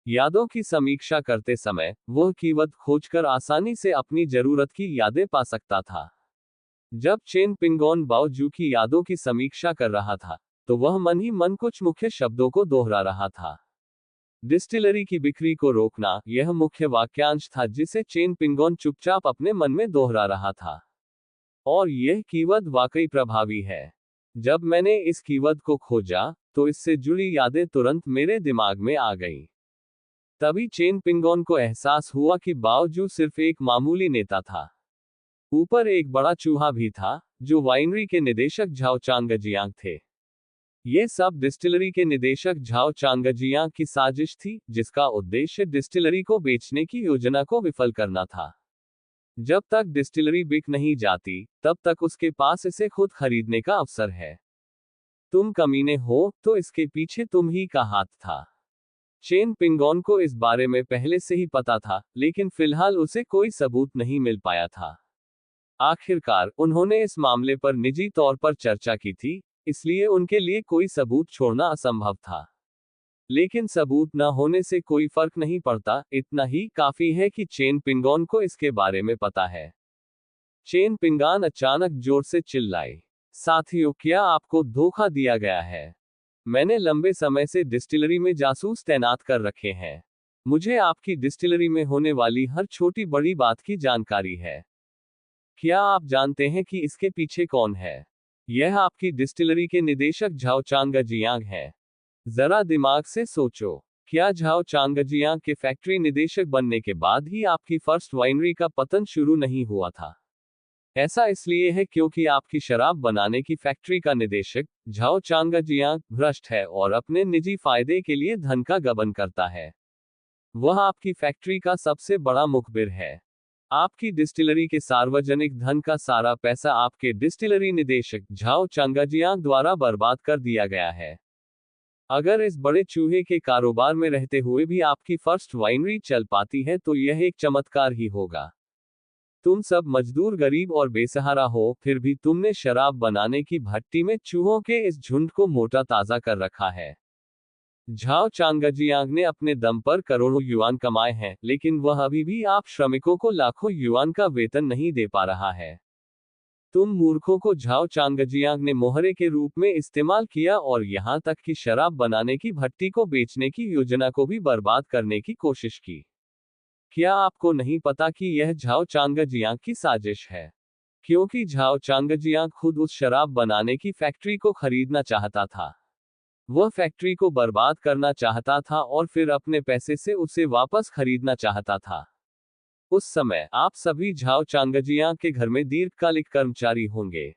यादों की समीक्षा करते समय वह कीवर्ड खोजकर आसानी से अपनी जरूरत की यादें पा सकता था। जब चेन पिंगोन बाओ जू की यादों की समीक्षा कर रहा था, तो वह मन ही मन कुछ मुख्य शब्दों को दोहरा रहा था। डिस्टिलरी की बिक्री को रोकना, यह मुख्य वाक्यांश था जिसे चेन पिंगोन चुपचाप अपने मन में दोहरा रहा था। और यह कीवर्ड वाकई प्रभावी है। जब मैंने इस कीवर्ड को खोजा, तो इससे जुड़ी यादें तुरंत मेरे दिमाग में आ गईं। तभी चेन पिंगोन को एहसास हुआ कि बाओ जू सिर्फ एक मामूली नेता था। ऊपर एक बड़ा चूहा भी था, जो वाइनरी के निदेशक झाओ चांगजियांग थे। ये सब डिस्टिलरी के निदेशक झाओ चांगजियांग की साजिश थी, जिसका उद्देश्य डिस्टिलरी को बेचने की योजना को विफल करना था। जब तक डिस्टिलरी बिक नहीं जाती, तब तक उसके पास इसे खुद खरीदने का अवसर है। तुम कमीने हो, तो इसके पीछे तुम ही का हाथ था। चेन पिंगोन को इस बारे में पहले से ही पता था, लेकिन फिलहाल उसे कोई सबूत नहीं मिल पाया था। आखिरकार उन्होंने इस मामले पर निजी तौर पर चर्चा की थी, इसलिए उनके लिए कोई सबूत छोड़ना असंभव था। लेकिन सबूत न होने से कोई फर्क नहीं पड़ता, इतना ही काफी है कि चेन पिंगॉन को इसके बारे में पता है। चेन पिंगान अचानक जोर से चिल्लाई, साथियों, क्या आपको धोखा दिया गया है? मैंने लंबे समय से डिस्टिलरी में जासूस तैनात कर रखे हैं। मुझे आपकी डिस्टिलरी में होने वाली हर छोटी बड़ी बात की जानकारी है। क्या आप जानते हैं कि इसके पीछे कौन है? यह आपकी डिस्टिलरी के निदेशक झाओ चांगजियांग हैं। जरा दिमाग से सोचो, क्या झाओ चांगजियांग के फैक्ट्री निदेशक बनने के बाद ही आपकी फर्स्ट वाइनरी का पतन शुरू नहीं हुआ था? ऐसा इसलिए है क्योंकि आपकी शराब बनाने की फैक्ट्री का निदेशक झाओ चांगजियांग भ्रष्ट है और अपने निजी फायदे के लिए धन का गबन करता है। वह आपकी फैक्ट्री का सबसे बड़ा मुखबिर है। आपकी डिस्टिलरी के सार्वजनिक धन का सारा पैसा आपके डिस्टिलरी निदेशक झाओ चांगजियांग द्वारा बर्बाद कर दिया गया है। अगर इस बड़े चूहे के कारोबार में रहते हुए भी आपकी फर्स्ट वाइनरी चल पाती है तो यह एक चमत्कार ही होगा। तुम सब मजदूर गरीब और बेसहारा हो, फिर भी तुमने शराब बनाने की भट्टी में चूहों के इस झुंड को मोटा ताजा कर रखा है। झाओ चांगजियांग ने अपने दम पर करोड़ों युआन कमाए हैं, लेकिन वह अभी भी आप श्रमिकों को लाखों युआन का वेतन नहीं दे पा रहा है। तुम मूर्खों को झाओ चांगजियांग ने मोहरे के रूप में इस्तेमाल किया और यहां तक कि शराब बनाने की भट्टी को बेचने की योजना को भी बर्बाद करने की कोशिश की। क्या आपको नहीं पता कि यह झाओ चांगजियांग की साजिश है? क्योंकि झाओ चांगजियांग खुद उस शराब बनाने की फैक्ट्री को खरीदना चाहता था। वह फैक्ट्री को बर्बाद करना चाहता था और फिर अपने पैसे से उसे वापस खरीदना चाहता था। उस समय आप सभी झाओ चांगजियांग के घर में दीर्घकालिक कर्मचारी होंगे।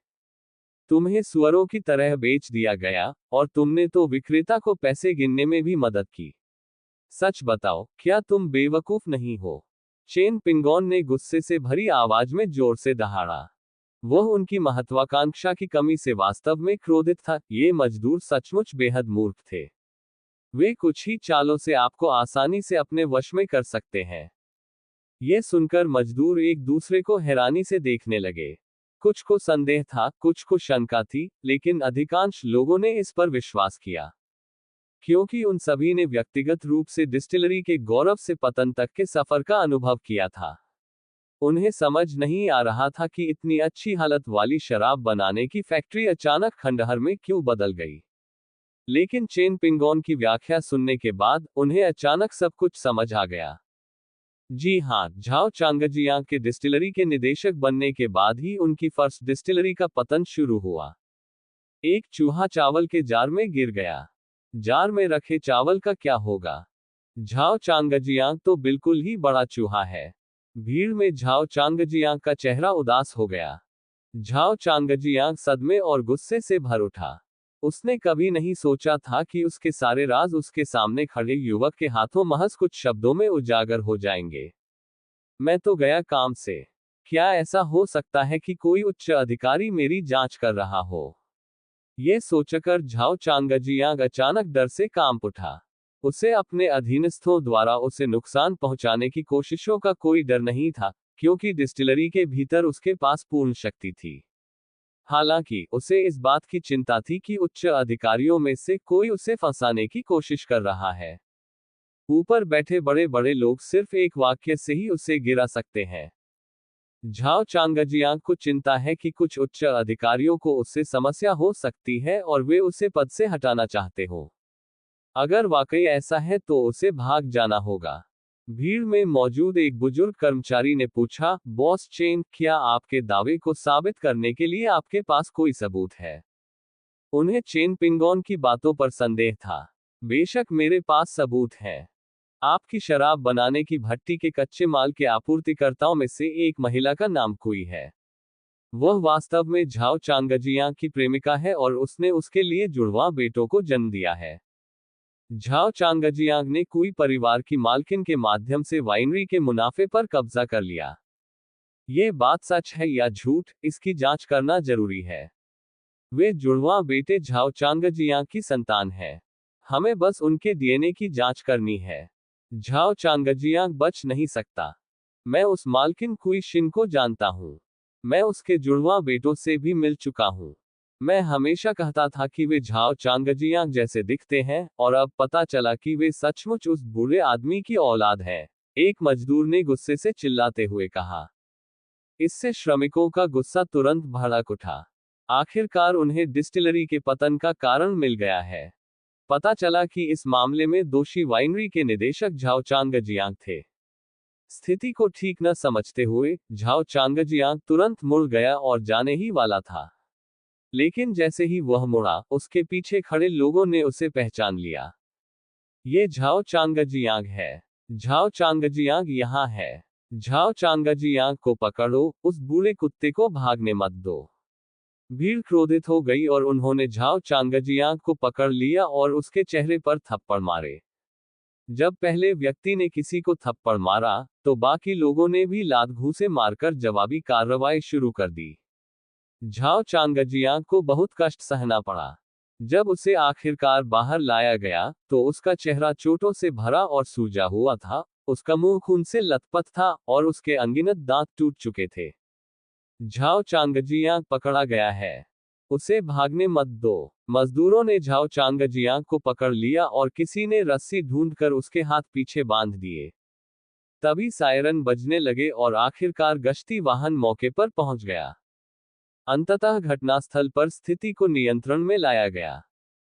तुम्हें सुअरों की तरह बेच दिया गया और तुमने तो विक्रेता को पैसे गिनने में भी मदद की। सच बताओ, क्या तुम बेवकूफ नहीं हो? चेन पिंगॉन ने गुस्से से भरी आवाज में जोर से दहाड़ा। वह उनकी महत्वाकांक्षा की कमी से वास्तव में क्रोधित था। ये मजदूर सचमुच बेहद मूर्ख थे। वे कुछ ही चालों से आपको आसानी से अपने वश में कर सकते हैं। यह सुनकर मजदूर एक दूसरे को हैरानी से देखने लगे। कुछ को संदेह था, कुछ को शंका थी, लेकिन अधिकांश लोगों ने इस पर विश्वास किया, क्योंकि उन सभी ने व्यक्तिगत रूप से डिस्टिलरी के गौरव से पतन तक के सफर का अनुभव किया था। उन्हें समझ नहीं आ रहा था कि इतनी अच्छी हालत वाली शराब बनाने की फैक्ट्री अचानक खंडहर में क्यों बदल गई। लेकिन चेन पिंगॉन की व्याख्या सुनने के बाद उन्हें अचानक सब कुछ समझ आ गया। जी हाँ, झाओ चांगजियांग के डिस्टिलरी के निदेशक बनने के बाद ही उनकी फर्स्ट डिस्टिलरी का पतन शुरू हुआ। एक चूहा चावल के जार में गिर गया। जार में रखे चावल का क्या होगा? झाओ चांगजियांग तो बिल्कुल ही बड़ा चूहा है। भीड़ में झाओ चांगजियांग का चेहरा उदास हो गया। झाओ चांगजियांग सदमे और गुस्से से भर उठा। उसने कभी नहीं सोचा था कि उसके सारे राज उसके सामने खड़े युवक के हाथों महज कुछ शब्दों में उजागर हो जाएंगे। मैं तो गया काम से। क्या ऐसा हो सकता है कि कोई उच्च अधिकारी मेरी जांच कर रहा हो? यह सोचकर झाओ चांगजियांग अचानक डर से कांप उठा। उसे अपने अधीनस्थों द्वारा उसे नुकसान पहुंचाने की कोशिशों का कोई डर नहीं था, क्योंकि डिस्टिलरी के भीतर उसके पास पूर्ण शक्ति थी। हालांकि उसे इस बात की चिंता थी कि उच्च अधिकारियों में से कोई उसे फंसाने की कोशिश कर रहा है। ऊपर बैठे बड़े बड़े लोग सिर्फ एक वाक्य से ही उसे गिरा सकते हैं। झाओ चांगजियांग को चिंता है कि कुछ उच्च अधिकारियों को उससे समस्या हो सकती है और वे उसे पद से हटाना चाहते हो। अगर वाकई ऐसा है तो उसे भाग जाना होगा। भीड़ में मौजूद एक बुजुर्ग कर्मचारी ने पूछा, बॉस चेन, क्या आपके दावे को साबित करने के लिए आपके पास कोई सबूत है? उन्हें चेन पिंगॉन की बातों पर संदेह था। बेशक मेरे पास सबूत है। आपकी शराब बनाने की भट्टी के कच्चे माल के आपूर्तिकर्ताओं में से एक महिला का नाम कुई है। वह वास्तव में झाओ चांगजियांग की प्रेमिका है और उसने उसके लिए जुड़वा बेटों को जन्म दिया है। झाओ चांगजियांग ने कुई परिवार की मालकिन के माध्यम से वाइनरी के मुनाफे पर कब्जा कर लिया। ये बात सच है या झूठ, इसकी जांच करना जरूरी है। वे जुड़वा बेटे झाओ चांगजियांग की संतान है। हमें बस उनके डीएनए की जांच करनी है। झाओ चांगजियांग बच नहीं सकता। मैं उस मालकिन कुई शिन को जानता हूं। मैं उसके जुड़वा बेटों से भी मिल चुका हूं। मैं हमेशा कहता था कि वे झाओ चांगजियांग जैसे दिखते हैं, और अब पता चला कि वे सचमुच उस बूढ़े आदमी की औलाद हैं, एक मजदूर ने गुस्से से चिल्लाते हुए कहा। इससे श्रमिकों का गुस्सा तुरंत भड़क उठा। आखिरकार उन्हें डिस्टिलरी के पतन का कारण मिल गया है। पता चला कि इस मामले में दोषी वाइनरी के निदेशक झाओ चांगजियांग थे। स्थिति को ठीक न समझते हुए झाओ चांगजियांग तुरंत मुड़ गया और जाने ही वाला था। लेकिन जैसे ही वह मुड़ा, उसके पीछे खड़े लोगों ने उसे पहचान लिया। ये झाओ चांगजियांग है। झाओ चांगजियांग यहाँ है। झाओ चांगजियांग को पकड़ो, उस बूढ़े कुत्ते को भागने मत दो। भीड़ क्रोधित हो गई और उन्होंने झाओ चांगजियांग को पकड़ लिया और उसके चेहरे पर थप्पड़ मारे। जब पहले व्यक्ति ने किसी को थप्पड़ मारा, तो बाकी लोगों ने भी लात घूंसे मारकर जवाबी कार्रवाई शुरू कर दी। झाओ चांगजियांग को बहुत कष्ट सहना पड़ा। जब उसे आखिरकार बाहर लाया गया, तो उसका चेहरा चोटों से भरा और सूजा हुआ था, उसका मुंह खून से लथपथ था और उसके अनगिनत दांत टूट चुके थे। झाओ चांगजियांग पकड़ा गया है। उसे भागने मत दो। मजदूरों ने झाओ चांगजियांग को पकड़ लिया और किसी ने रस्सी ढूंढकर उसके हाथ पीछे बांध दिए। तभी सायरन बजने लगे और आखिरकार गश्ती वाहन मौके पर पहुंच गया। अंततः घटनास्थल पर स्थिति को नियंत्रण में लाया गया।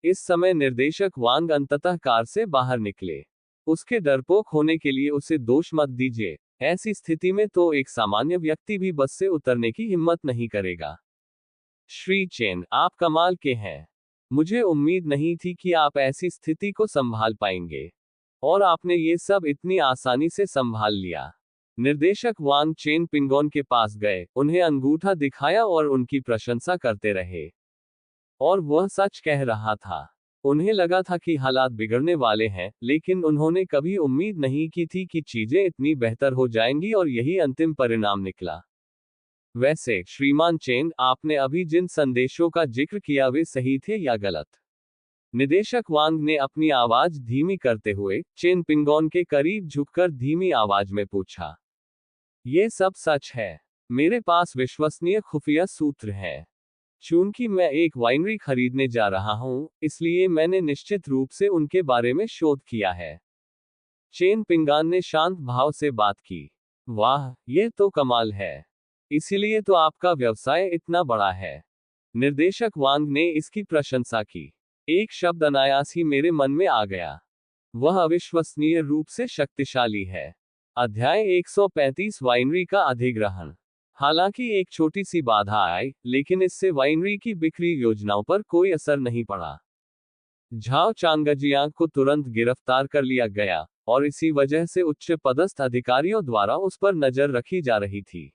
इस समय निर्देशक वांग अंततः कार से बाहर निकले। उसके डरपोक होने के लिए उसे दोष मत दीजिए। ऐसी स्थिति में तो एक सामान्य व्यक्ति भी बस से उतरने की हिम्मत नहीं करेगा। श्री चेन, आप कमाल के हैं। मुझे उम्मीद नहीं थी कि आप ऐसी स्थिति को संभाल पाएंगे। और आपने ये सब इतनी आसानी से संभाल लिया। निर्देशक वांग चेन पिंगोन के पास गए, उन्हें अंगूठा दिखाया और उनकी प्रशंसा करते रहे। और वह सच कह रहा था। उन्हें लगा था कि हालात बिगड़ने वाले हैं, लेकिन उन्होंने कभी उम्मीद नहीं की थी कि चीजें इतनी बेहतर हो जाएंगी और यही अंतिम परिणाम निकला। वैसे श्रीमान चेन, आपने अभी जिन संदेशों का जिक्र किया वे सही थे या गलत? निदेशक वांग ने अपनी आवाज धीमी करते हुए चेन पिंगोन के करीब झुककर धीमी आवाज में पूछा। ये सब सच है। मेरे पास विश्वसनीय खुफिया सूत्र हैं। चूंकि मैं एक वाइनरी खरीदने जा रहा हूं, इसलिए मैंने निश्चित रूप से उनके बारे में शोध किया है। चेन पिंगान ने शांत भाव से बात की। वाह, यह तो कमाल है। इसीलिए तो आपका व्यवसाय इतना बड़ा है। निर्देशक वांग ने इसकी प्रशंसा की। एक शब्द अनायास ही मेरे मन में आ गया। वह अविश्वसनीय रूप से शक्तिशाली है। अध्याय 135 वाइनरी का अधिग्रहण। हालांकि एक छोटी सी बाधा आई, लेकिन इससे वाइनरी की बिक्री योजनाओं पर कोई असर नहीं पड़ा। झाओ चांगजियांग को तुरंत गिरफ्तार कर लिया गया, और इसी वजह से उच्च पदस्थ अधिकारियों द्वारा उस पर नजर रखी जा रही थी।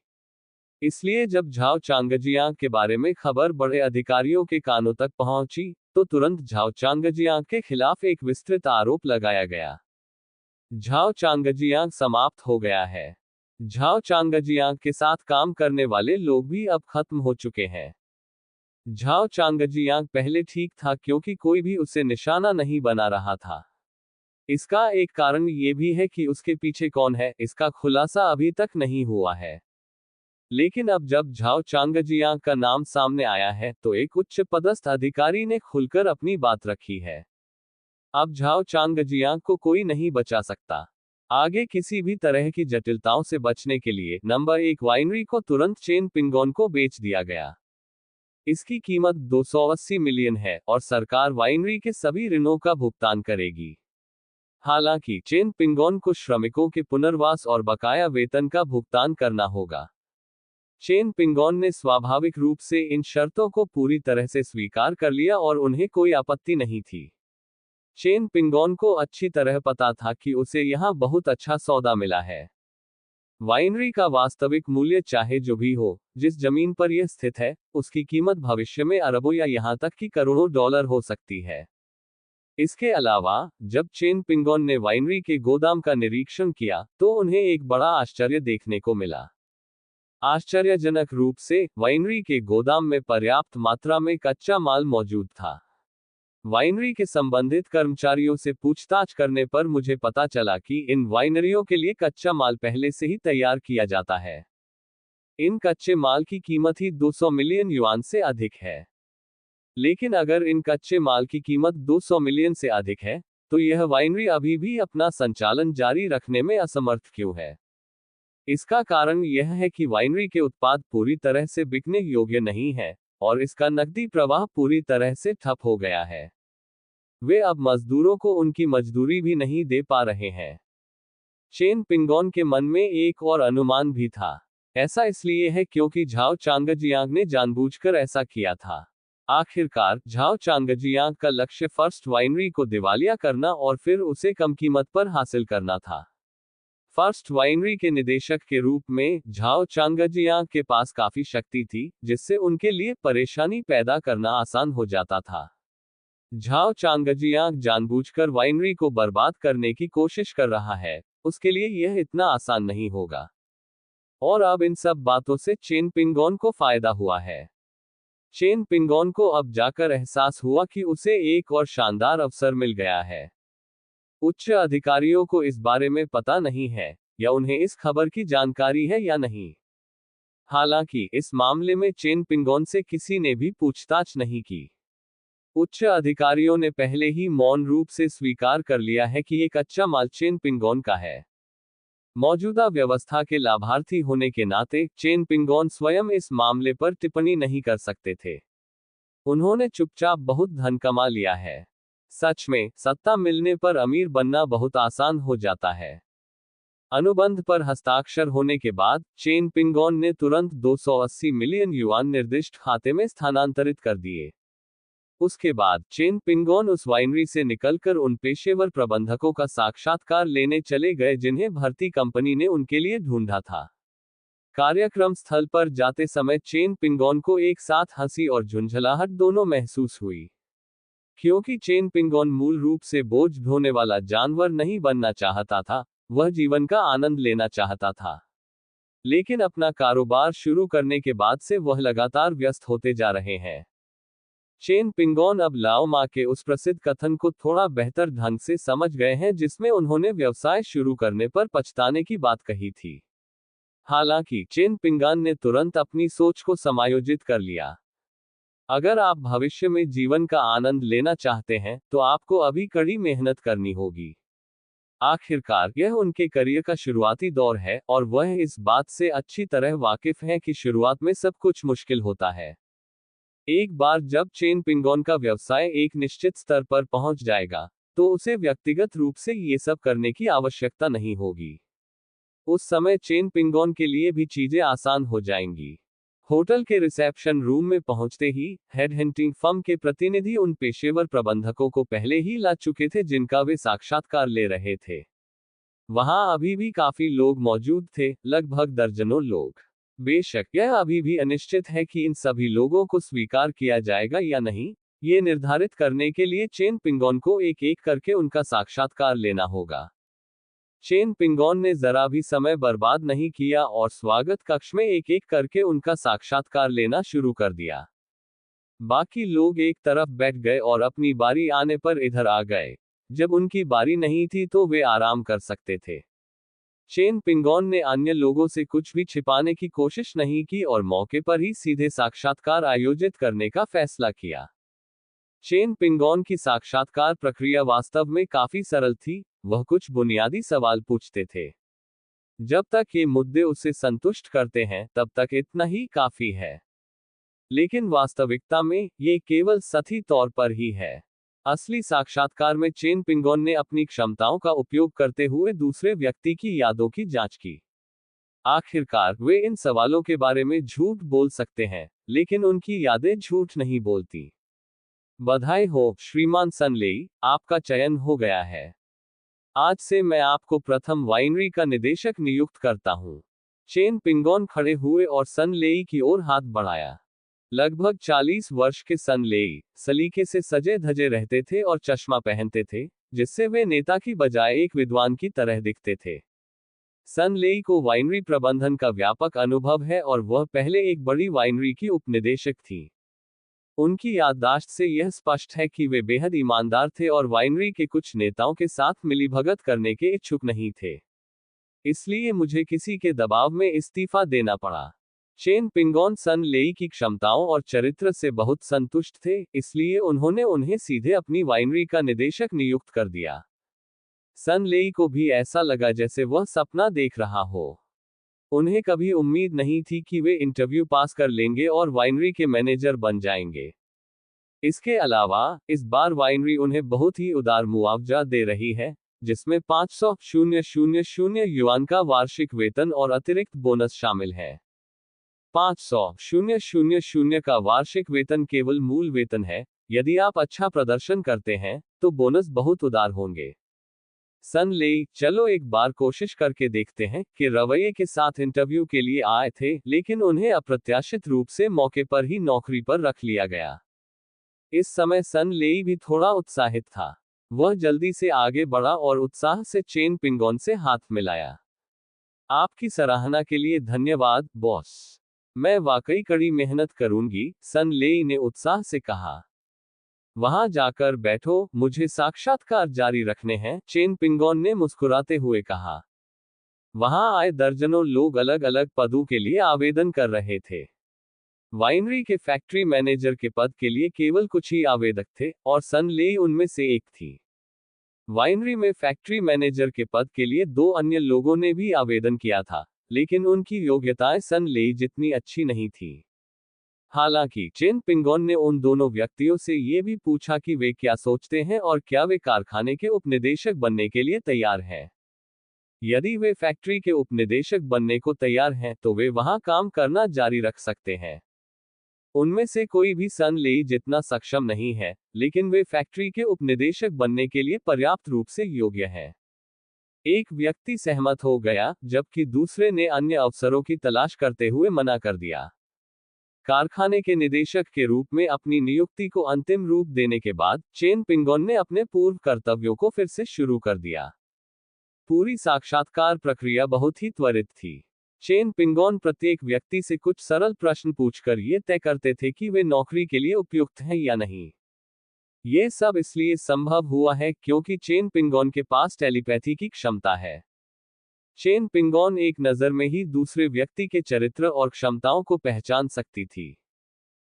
इसलिए जब झाओ चांगजियांग के बारे में खबर बड़े अधिकारियों के कानों तक पहुंची, तो तुरंत झाओ चांगजियांग के खिलाफ एक विस्तृत आरोप लगाया गया। झाओ चांगजियांग समाप्त हो गया है। झाओ चांगजियांग के साथ काम करने वाले लोग भी अब खत्म हो चुके हैं। झाओ चांगजियांग पहले ठीक था क्योंकि कोई भी उसे निशाना नहीं बना रहा था। इसका एक कारण ये भी है कि उसके पीछे कौन है, इसका खुलासा अभी तक नहीं हुआ है। लेकिन अब जब झाओ चांगजियांग का नाम सामने आया है, तो एक उच्च पदस्थ अधिकारी ने खुलकर अपनी बात रखी है। अब झाओ चांगजियांग को कोई नहीं बचा सकता। आगे किसी भी तरह की जटिलताओं से बचने के लिए नंबर 1 वाइनरी को तुरंत चेन पिंगोन को बेच दिया गया। इसकी कीमत 280 मिलियन है और सरकार वाइनरी के सभी ऋणों का भुगतान करेगी। हालांकि चेन पिंगोन को श्रमिकों के पुनर्वास और बकाया वेतन का भुगतान करना होगा। चेन पिंगोन ने स्वाभाविक रूप से इन शर्तों को पूरी तरह से स्वीकार कर लिया और उन्हें कोई आपत्ति नहीं थी। चेन पिंगोन को अच्छी तरह पता था कि उसे यहां बहुत अच्छा सौदा मिला है। वाइनरी का वास्तविक मूल्य चाहे जो भी हो, जिस जमीन पर यह स्थित है, उसकी कीमत भविष्य में अरबों या यहां तक कि करोड़ों डॉलर हो सकती है। इसके अलावा, जब चेन पिंगोन ने वाइनरी के गोदाम का निरीक्षण किया, तो उन्हें एक बड़ा आश्चर्य देखने को मिला। आश्चर्यजनक रूप से, वाइनरी के गोदाम में पर्याप्त मात्रा में कच्चा माल मौजूद था। वाइनरी के संबंधित कर्मचारियों से पूछताछ करने पर मुझे पता चला कि इन वाइनरियों के लिए कच्चा माल पहले से ही तैयार किया जाता है। इन कच्चे माल की कीमत ही 200 मिलियन युआन से अधिक है। लेकिन अगर इन कच्चे माल की कीमत 200 मिलियन से अधिक है, तो यह वाइनरी अभी भी अपना संचालन जारी रखने में असमर्थ क्यों है? इसका कारण यह है कि वाइनरी के उत्पाद पूरी तरह से बिकने योग्य नहीं है, और इसका नकदी प्रवाह पूरी तरह से ठप हो गया है। वे अब मजदूरों को उनकी मजदूरी भी नहीं दे पा रहे हैं। चेन पिंगोन के मन में एक और अनुमान भी था। ऐसा इसलिए है क्योंकि झाओ चांगजियांग ने जानबूझकर ऐसा किया था। आखिरकार झाओ चांगजियांग का लक्ष्य फर्स्ट वाइनरी को दिवालिया करना और फिर उसे कम कीमत पर हासिल करना था। फर्स्ट वाइनरी के निदेशक के रूप में झाओ चांगजियांग के पास काफी शक्ति थी, जिससे उनके लिए परेशानी पैदा करना आसान हो जाता था। झाओ चांगजियांग जानबूझकर वाइनरी को बर्बाद करने की कोशिश कर रहा है, उसके लिए यह इतना आसान नहीं होगा। और अब इन सब बातों से चेन पिंगोन को फायदा हुआ है। चेन पिंगोन को अब जाकर एहसास हुआ कि उसे एक और शानदार अवसर मिल गया है। उच्च अधिकारियों को इस बारे में पता नहीं है, या उन्हें इस खबर की जानकारी है या नहीं। हालांकि इस मामले में चेन पिंगोन से किसी ने भी पूछताछ नहीं की। उच्च अधिकारियों ने पहले ही मौन रूप से स्वीकार कर लिया है कि ये कच्चा माल चेन पिंगोन का है। मौजूदा व्यवस्था के लाभार्थी होने के नाते चेन पिंगोन स्वयं इस मामले पर टिप्पणी नहीं कर सकते थे। उन्होंने चुपचाप बहुत धन कमा लिया है। सच में, सत्ता मिलने पर अमीर बनना बहुत आसान हो जाता है। अनुबंध पर हस्ताक्षर होने के बाद चेन पिंगोन ने तुरंत 280 मिलियन युआन निर्दिष्ट खाते में स्थानांतरित कर दिए। उसके बाद चेन पिंगोन उस वाइनरी से निकलकर उन पेशेवर प्रबंधकों का साक्षात्कार लेने चले गए जिन्हें भर्ती कंपनी ने उनके लिए ढूंढा था। कार्यक्रम स्थल पर जाते समय चेन पिंगोन को एक साथ हंसी और झुंझलाहट दोनों महसूस हुई। क्योंकि चेन पिंगोन मूल रूप से बोझ ढोने वाला जानवर नहीं बनना चाहता था, वह जीवन का आनंद लेना चाहता था। लेकिन अपना कारोबार शुरू करने के बाद से वह लगातार व्यस्त होते जा रहे हैं। चेन पिंगोन अब लाओ मा के उस प्रसिद्ध कथन को थोड़ा बेहतर ढंग से समझ गए हैं जिसमें उन्होंने व्यवसाय शुरू करने पर पछताने की बात कही थी। हालांकि चेन पिंगोन ने तुरंत अपनी सोच को समायोजित कर लिया। अगर आप भविष्य में जीवन का आनंद लेना चाहते हैं, तो आपको अभी कड़ी मेहनत करनी होगी। आखिरकार यह उनके करियर का शुरुआती दौर है, और वह इस बात से अच्छी तरह वाकिफ हैं कि शुरुआत में सब कुछ मुश्किल होता है। एक बार जब चेन पिंगोन का व्यवसाय एक निश्चित स्तर पर पहुंच जाएगा, तो उसे व्यक्तिगत रूप से ये सब करने की आवश्यकता नहीं होगी। उस समय चेन पिंगोन के लिए भी चीजें आसान हो जाएंगी। होटल के रिसेप्शन रूम में पहुंचते ही हेडहंटिंग फर्म के प्रतिनिधि उन पेशेवर प्रबंधकों को पहले ही ला चुके थे जिनका वे साक्षात्कार ले रहे थे। वहां अभी भी काफी लोग मौजूद थे, लगभग दर्जनों लोग। बेशक यह अभी भी अनिश्चित है कि इन सभी लोगों को स्वीकार किया जाएगा या नहीं। ये निर्धारित करने के लिए चेन पिंगोन को एक एक करके उनका साक्षात्कार लेना होगा। चेन पिंगोन ने जरा भी समय बर्बाद नहीं किया और स्वागत कक्ष में एक एक करके उनका साक्षात्कार लेना शुरू कर दिया। बाकी लोग एक तरफ बैठ गए और अपनी बारी आने पर इधर आ गए। जब उनकी बारी नहीं थी तो वे आराम कर सकते थे। चेन पिंगोन ने अन्य लोगों से कुछ भी छिपाने की कोशिश नहीं की और मौके पर ही सीधे साक्षात्कार आयोजित करने का फैसला किया। चेन पिंगोन की साक्षात्कार प्रक्रिया वास्तव में काफी सरल थी। वह कुछ बुनियादी सवाल पूछते थे। जब तक ये मुद्दे उसे संतुष्ट करते हैं, तब तक इतना ही काफी है। लेकिन वास्तविकता में ये केवल सतही तौर पर ही है। असली साक्षात्कार में चेन पिंगोन ने अपनी क्षमताओं का उपयोग करते हुए दूसरे व्यक्ति की यादों की जांच की। आखिरकार वे इन सवालों के बारे में झूठ बोल सकते हैं, लेकिन उनकी यादें झूठ नहीं बोलती। बधाई हो श्रीमान सन लेई, आपका चयन हो गया है। आज से मैं आपको प्रथम वाइनरी का निदेशक नियुक्त करता हूं। चेन पिंगोन खड़े हुए और सन लेई की ओर हाथ बढ़ाया। लगभग 40 वर्ष के सन लेई सलीके से सजे धजे रहते थे और चश्मा पहनते थे, जिससे वे नेता की बजाय एक विद्वान की तरह दिखते थे। सन लेई को वाइनरी प्रबंधन का व्यापक अनुभव है और वह पहले एक बड़ी वाइनरी की उपनिदेशक थी। उनकी याददाश्त से यह स्पष्ट है कि वे बेहद ईमानदार थे और वाइनरी के कुछ नेताओं के साथ मिलीभगत करने के इच्छुक नहीं थे। इसलिए मुझे किसी के दबाव में इस्तीफा देना पड़ा। चेन पिंगॉन सन लेई की क्षमताओं और चरित्र से बहुत संतुष्ट थे, इसलिए उन्होंने उन्हें सीधे अपनी वाइनरी का निदेशक नियुक्त कर दिया। सन लेई को भी ऐसा लगा जैसे वह सपना देख रहा हो। उन्हें कभी उम्मीद नहीं थी कि वे इंटरव्यू पास कर लेंगे और वाइनरी के मैनेजर बन जाएंगे। इसके अलावा इस बार वाइनरी उन्हें बहुत ही उदार मुआवजा दे रही है, जिसमें 500,000 युआन का वार्षिक वेतन और अतिरिक्त बोनस शामिल है। 500,000 का वार्षिक वेतन केवल मूल वेतन है, यदि आप अच्छा प्रदर्शन करते हैं तो बोनस बहुत उदार होंगे। सन लेई, चलो एक बार कोशिश करके देखते हैं, कि रवैये के साथ इंटरव्यू के लिए आए थे, लेकिन उन्हें अप्रत्याशित रूप से मौके पर ही नौकरी पर रख लिया गया। इस समय सन लेई भी थोड़ा उत्साहित था। वह जल्दी से आगे बढ़ा और उत्साह से चेन पिंगॉन से हाथ मिलाया। आपकी सराहना के लिए धन्यवाद, बॉस। मैं वाकई कड़ी मेहनत करूंगी, सन लेई ने उत्साह से कहा। वहां जाकर बैठो, मुझे साक्षात्कार जारी रखने हैं, चेन पिंगॉन ने मुस्कुराते हुए कहा। वहां आए दर्जनों लोग अलग अलग पदों के लिए आवेदन कर रहे थे। वाइनरी के फैक्ट्री मैनेजर के पद के लिए केवल कुछ ही आवेदक थे, और सन लेई उनमें से एक थी। वाइनरी में फैक्ट्री मैनेजर के पद के लिए 2 अन्य लोगों ने भी आवेदन किया था, लेकिन उनकी योग्यताएं सन लेई जितनी अच्छी नहीं थी। हालांकि चेन पिंगॉन ने उन दोनों व्यक्तियों से ये भी पूछा कि वे क्या सोचते हैं और क्या वे कारखाने के उपनिदेशक बनने के लिए तैयार हैं। यदि वे फैक्ट्री के उपनिदेशक बनने को तैयार हैं तो वे वहां काम करना जारी रख सकते हैं। उनमें से कोई भी सन लेई जितना सक्षम नहीं है, लेकिन वे फैक्ट्री के उपनिदेशक बनने के लिए पर्याप्त रूप से योग्य हैं। एक व्यक्ति सहमत हो गया, जबकि दूसरे ने अन्य अवसरों की तलाश करते हुए मना कर दिया। कारखाने के निदेशक के रूप में अपनी नियुक्ति को अंतिम रूप देने के बाद चेन पिंगॉन ने अपने पूर्व कर्तव्यों को फिर से शुरू कर दिया। पूरी साक्षात्कार प्रक्रिया बहुत ही त्वरित थी। चेन पिंगॉन प्रत्येक व्यक्ति से कुछ सरल प्रश्न पूछकर ये तय करते थे कि वे नौकरी के लिए उपयुक्त हैं या नहीं। ये सब इसलिए संभव हुआ है क्योंकि चेन पिंगॉन के पास टेलीपैथी की क्षमता है। चेन पिंगॉन एक नजर में ही दूसरे व्यक्ति के चरित्र और क्षमताओं को पहचान सकती थी।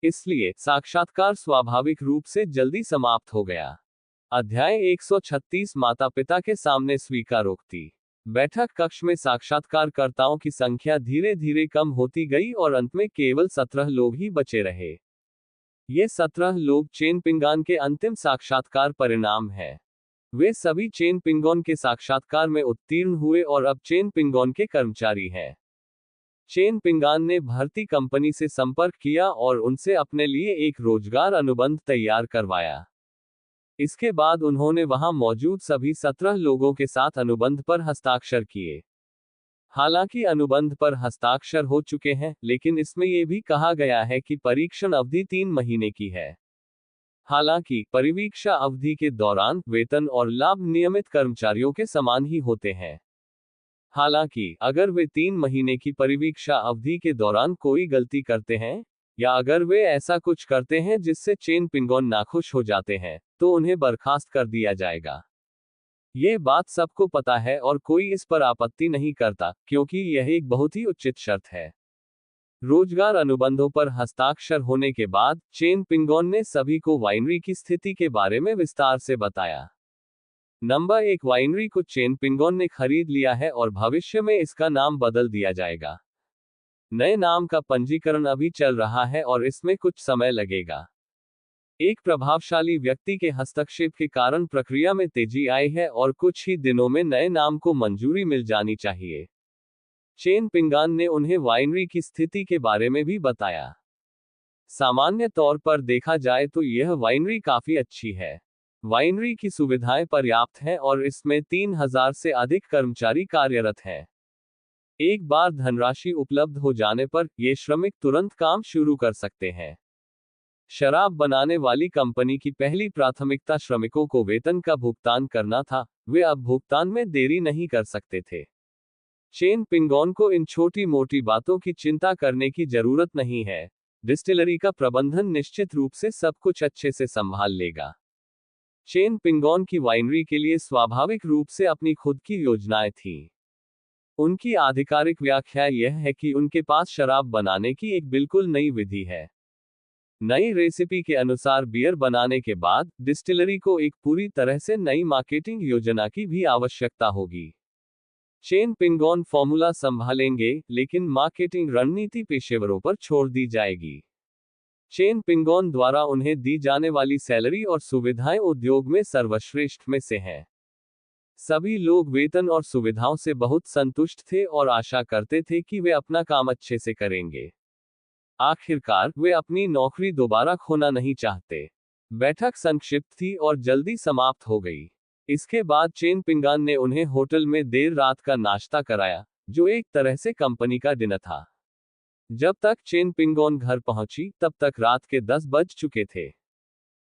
इसलिए साक्षात्कार स्वाभाविक रूप से जल्दी समाप्त हो गया। अध्याय 136 माता पिता के सामने स्वीकारोक्ति। बैठक कक्ष में साक्षात्कारकर्ताओं की संख्या धीरे धीरे कम होती गई और अंत में केवल 17 लोग ही बचे रहे। ये 17 लोग चेन पिंगॉन के अंतिम साक्षात्कार परिणाम हैं। वे सभी चेन पिंगॉन के साक्षात्कार में उत्तीर्ण हुए और अब चेन पिंगॉन के कर्मचारी हैं। चेन पिंगॉन ने भर्ती कंपनी से संपर्क किया और उनसे अपने लिए एक रोजगार अनुबंध तैयार करवाया। इसके बाद उन्होंने वहां मौजूद सभी 17 लोगों के साथ अनुबंध पर हस्ताक्षर किए। हालांकि अनुबंध पर हस्ताक्षर हो चुके हैं, लेकिन इसमें यह भी कहा गया है कि परीक्षण अवधि 3 महीने की है। हालांकि परिवीक्षा अवधि के दौरान वेतन और लाभ नियमित कर्मचारियों के समान ही होते हैं। हालांकि अगर वे 3 महीने की परिवीक्षा अवधि के दौरान कोई गलती करते हैं, या अगर वे ऐसा कुछ करते हैं जिससे चेन पिंगॉन नाखुश हो जाते हैं, तो उन्हें बर्खास्त कर दिया जाएगा। ये बात सबको पता है और कोई इस पर आपत्ति नहीं करता, क्योंकि यह एक बहुत ही उचित शर्त है। रोजगार अनुबंधों पर हस्ताक्षर होने के बाद चेन पिंगॉन ने सभी को वाइनरी की स्थिति के बारे में विस्तार से बताया। नंबर 1, वाइनरी को चेन पिंगॉन ने खरीद लिया है और भविष्य में इसका नाम बदल दिया जाएगा। नए नाम का पंजीकरण अभी चल रहा है और इसमें कुछ समय लगेगा। एक प्रभावशाली व्यक्ति के हस्तक्षेप के कारण प्रक्रिया में तेजी आई है और कुछ ही दिनों में नए नाम को मंजूरी मिल जानी चाहिए। चेन पिंगॉन ने उन्हें वाइनरी की स्थिति के बारे में भी बताया। सामान्य तौर पर देखा जाए तो यह वाइनरी काफी अच्छी है। वाइनरी की सुविधाएं पर्याप्त हैं और इसमें 3000 से अधिक कर्मचारी कार्यरत हैं। एक बार धनराशि उपलब्ध हो जाने पर ये श्रमिक तुरंत काम शुरू कर सकते हैं। शराब बनाने वाली कंपनी की पहली प्राथमिकता श्रमिकों को वेतन का भुगतान करना था। वे अब भुगतान में देरी नहीं कर सकते थे। चेन पिंगॉन को इन छोटी मोटी बातों की चिंता करने की जरूरत नहीं है। डिस्टिलरी का प्रबंधन निश्चित रूप से सब कुछ अच्छे से संभाल लेगा। चेन पिंगॉन की वाइनरी के लिए स्वाभाविक रूप से अपनी खुद की योजनाएं थीं। उनकी आधिकारिक व्याख्या यह है कि उनके पास शराब बनाने की एक बिल्कुल नई विधि है। नई रेसिपी के अनुसार बियर बनाने के बाद डिस्टिलरी को एक पूरी तरह से नई मार्केटिंग योजना की भी आवश्यकता होगी। चेन पिंगॉन फॉर्मूला संभालेंगे, लेकिन मार्केटिंग रणनीति पेशेवरों पर छोड़ दी जाएगी। चेन पिंगॉन द्वारा उन्हें दी जाने वाली सैलरी और सुविधाएं उद्योग में सर्वश्रेष्ठ में से हैं। सभी लोग वेतन और सुविधाओं से बहुत संतुष्ट थे और आशा करते थे कि वे अपना काम अच्छे से करेंगे। आखिरकार वे अपनी नौकरी दोबारा खोना नहीं चाहते। बैठक संक्षिप्त थी और जल्दी समाप्त हो गई। इसके बाद चेन पिंगॉन ने उन्हें होटल में देर रात का नाश्ता कराया, जो एक तरह से कंपनी का डिनर था। जब तक चेन पिंगॉन घर पहुंची तब तक रात के 10 बज चुके थे।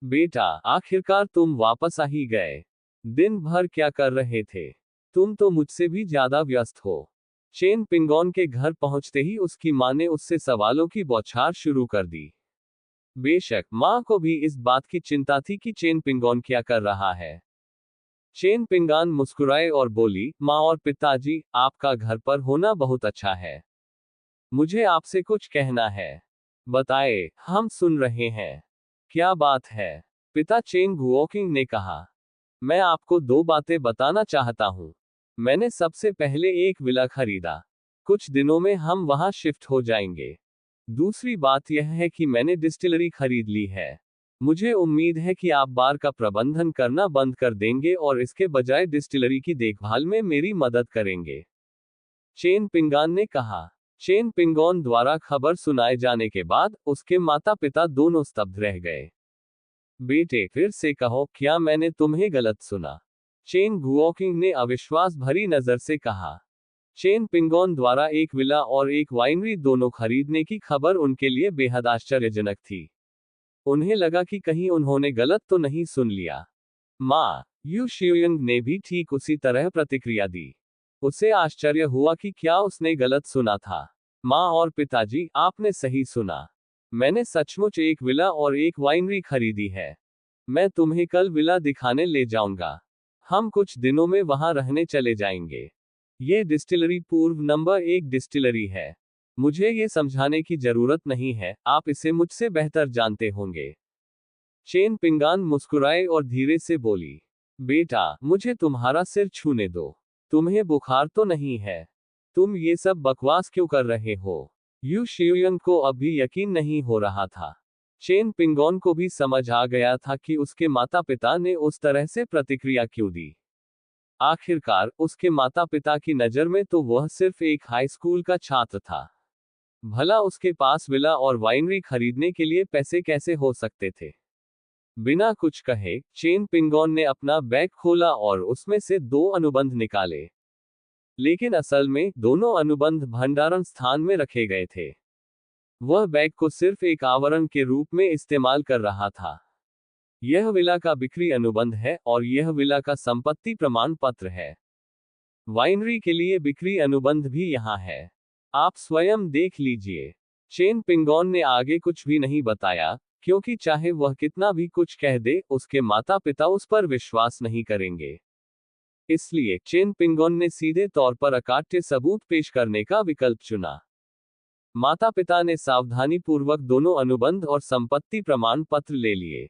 बेटा, आखिरकार तुम वापस आ ही गए। दिन भर क्या कर रहे थे? तुम तो मुझसे भी ज्यादा व्यस्त हो। चेन पिंगॉन के घर पहुंचते ही उसकी मां ने उससे सवालों की बौछार शुरू कर दी। बेशक मां को भी इस बात की चिंता थी कि चेन पिंगॉन क्या कर रहा है। चेन पिंगॉन मुस्कुराए और बोली, मां और पिताजी, आपका घर पर होना बहुत अच्छा है। मुझे आपसे कुछ कहना है। बताए, हम सुन रहे हैं। क्या बात है? पिता चेन गुओकिंग ने कहा। मैं आपको 2 बातें बताना चाहता हूं। मैंने सबसे पहले एक विला खरीदा। कुछ दिनों में हम वहां शिफ्ट हो जाएंगे। दूसरी बात यह है कि मैंने डिस्टिलरी खरीद ली है। मुझे उम्मीद है कि आप बार का प्रबंधन करना बंद कर देंगे और इसके बजाय डिस्टिलरी की देखभाल में मेरी मदद करेंगे। चेन पिंगॉन ने कहा। चेन पिंगॉन द्वारा खबर सुनाए जाने के बाद उसके माता पिता दोनों स्तब्ध रह गए। बेटे, फिर से कहो, क्या मैंने तुम्हें गलत सुना? चेन गुओकिंग ने अविश्वास भरी नजर से कहा। चेन पिंगॉन द्वारा एक विला और एक वाइनरी दोनों खरीदने की खबर उनके लिए बेहद आश्चर्यजनक थी। उन्हें लगा कि कहीं उन्होंने गलत तो नहीं सुन लिया। मां यू शियुंग ने भी ठीक उसी तरह प्रतिक्रिया दी। उसे आश्चर्य हुआ कि क्या उसने गलत सुना था। मां और पिताजी, आपने सही सुना। मैंने सचमुच एक विला और एक वाइनरी खरीदी है। मैं तुम्हें कल विला दिखाने ले जाऊंगा। हम कुछ दिनों में वहां रहने चले जाएंगे। ये डिस्टिलरी पूर्व नंबर 1 डिस्टिलरी है। मुझे ये समझाने की जरूरत नहीं है, आप इसे मुझसे बेहतर जानते होंगे। चेन पिंगॉन मुस्कुराए और धीरे से बोली, बेटा, मुझे तुम्हारा सिर छूने दो। तुम्हें बुखार तो नहीं है? तुम ये सब बकवास क्यों कर रहे हो? यू शियुंग को अभी यकीन नहीं हो रहा था। चेन पिंगॉन को भी समझ आ गया था कि उसके माता पिता ने उस तरह से प्रतिक्रिया क्यों दी। आखिरकार उसके माता पिता की नज़र में तो वह सिर्फ एक हाई स्कूल का छात्र था। भला उसके पास विला और वाइनरी खरीदने के लिए पैसे कैसे हो सकते थे? बिना कुछ कहे चेन पिंगॉन ने अपना बैग खोला और उसमें से 2 अनुबंध निकाले। लेकिन असल में दोनों अनुबंध भंडारण स्थान में रखे गए थे। वह बैग को सिर्फ एक आवरण के रूप में इस्तेमाल कर रहा था। यह विला का बिक्री अनुबंध है और यह विला का संपत्ति प्रमाण पत्र है। वाइनरी के लिए बिक्री अनुबंध भी यहाँ है। आप स्वयं देख लीजिए। चेन पिंगॉन ने आगे कुछ भी नहीं बताया, क्योंकि चाहे वह कितना भी कुछ कह दे, उसके माता पिता उस पर विश्वास नहीं करेंगे। इसलिए चेन पिंगॉन ने सीधे तौर पर अकाट्य सबूत पेश करने का विकल्प चुना। माता पिता ने सावधानीपूर्वक दोनों अनुबंध और संपत्ति प्रमाण पत्र ले लिए।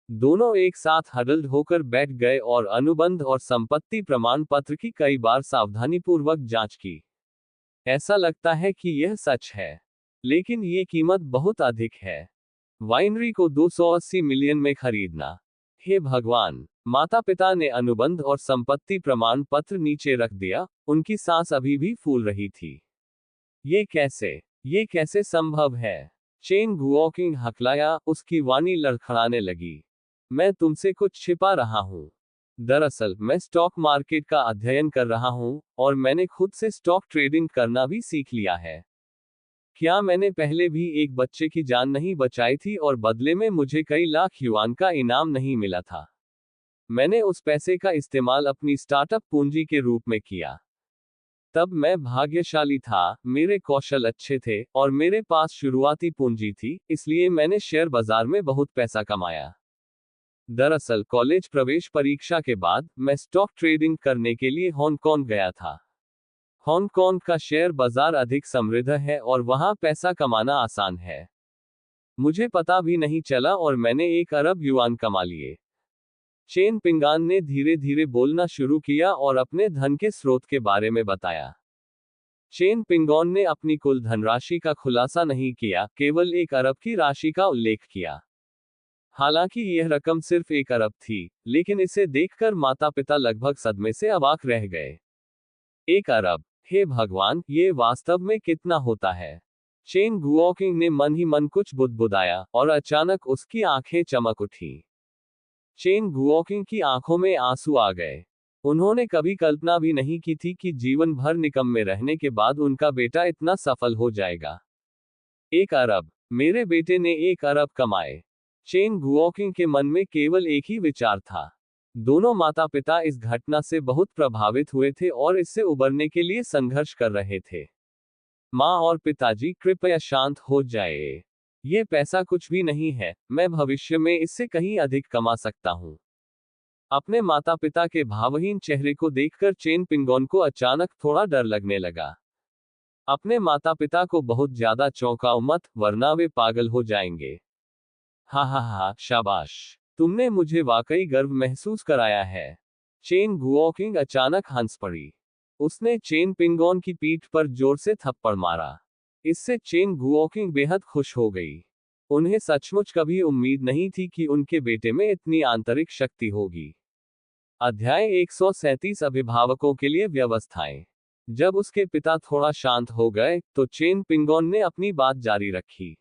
दोनों एक साथ हडल्ड होकर बैठ गए और अनुबंध और संपत्ति प्रमाण पत्र की कई बार सावधानीपूर्वक जांच की। ऐसा लगता है कि यह सच है, लेकिन ये कीमत बहुत अधिक है। वाइनरी को 280 मिलियन में खरीदना। हे भगवान! माता पिता ने अनुबंध और संपत्ति प्रमाण पत्र नीचे रख दिया। उनकी सांस अभी भी फूल रही थी। ये कैसे संभव है? चेन गुओकिंग हकलाया, उसकी वाणी लड़खड़ाने लगी। मैं तुमसे कुछ छिपा रहा हूं। दरअसल मैं स्टॉक मार्केट का अध्ययन कर रहा हूं, और मैंने खुद से स्टॉक ट्रेडिंग करना भी सीख लिया है। क्या मैंने पहले भी एक बच्चे की जान नहीं बचाई थी और बदले में मुझे कई लाख युआन का इनाम नहीं मिला था? मैंने उस पैसे का इस्तेमाल अपनी स्टार्टअप पूंजी के रूप में किया। तब मैं भाग्यशाली था, मेरे कौशल अच्छे थे, और मेरे पास शुरुआती पूंजी थी, इसलिए मैंने शेयर बाजार में बहुत पैसा कमाया। दरअसल कॉलेज प्रवेश परीक्षा के बाद मैं स्टॉक ट्रेडिंग करने के लिए हांगकांग गया था। हांगकांग का शेयर बाजार अधिक समृद्ध है और वहां पैसा कमाना आसान है। मुझे पता भी नहीं चला और मैंने 1 अरब युआन कमा लिए। चेन पिंगान ने धीरे धीरे बोलना शुरू किया और अपने धन के स्रोत के बारे में बताया। चेन पिंगॉन ने अपनी कुल धनराशि का खुलासा नहीं किया, केवल 1 अरब की राशि का उल्लेख किया। हालांकि यह रकम सिर्फ 1 अरब थी, लेकिन इसे देखकर माता पिता लगभग सदमे से अवाक रह गए। 1 अरब, हे भगवान, ये वास्तव में कितना होता है? चेन गुओकिंग ने मन ही मन कुछ बुदबुदाया और अचानक उसकी आंखें चमक उठी। चेन गुओकिंग की आंखों में आंसू आ गए। उन्होंने कभी कल्पना भी नहीं की थी कि जीवन भर निकम्मे रहने के बाद उनका बेटा इतना सफल हो जाएगा। 1 अरब, मेरे बेटे ने 1 अरब कमाए। चेन गुओकिंग के मन में केवल एक ही विचार था। दोनों माता पिता इस घटना से बहुत प्रभावित हुए थे और इससे उबरने के लिए संघर्ष कर रहे थे। माँ और पिताजी, कृपया शांत हो जाए। ये पैसा कुछ भी नहीं है, मैं भविष्य में इससे कहीं अधिक कमा सकता हूँ। अपने माता पिता के भावहीन चेहरे को देखकर चेन पिंगॉन को अचानक थोड़ा डर लगने लगा। अपने माता पिता को बहुत ज्यादा चौंकाओ मत, वरना वे पागल हो जाएंगे। हा हा हा, शाबाश, तुमने मुझे वाकई गर्व महसूस कराया है। चेन गुओकिंग अचानक हंस पड़ी। उसने चेन पिंगॉन की पीठ पर जोर से थप्पड़ मारा। इससे चेन गुओकिंग बेहद खुश हो गई। उन्हें सचमुच कभी उम्मीद नहीं थी कि उनके बेटे में इतनी आंतरिक शक्ति होगी। अध्याय 137 अभिभावकों के लिए व्यवस्थाएं। जब उसके पिता थोड़ा शांत हो गए, तो चेन पिंगॉन ने अपनी बात जारी रखी।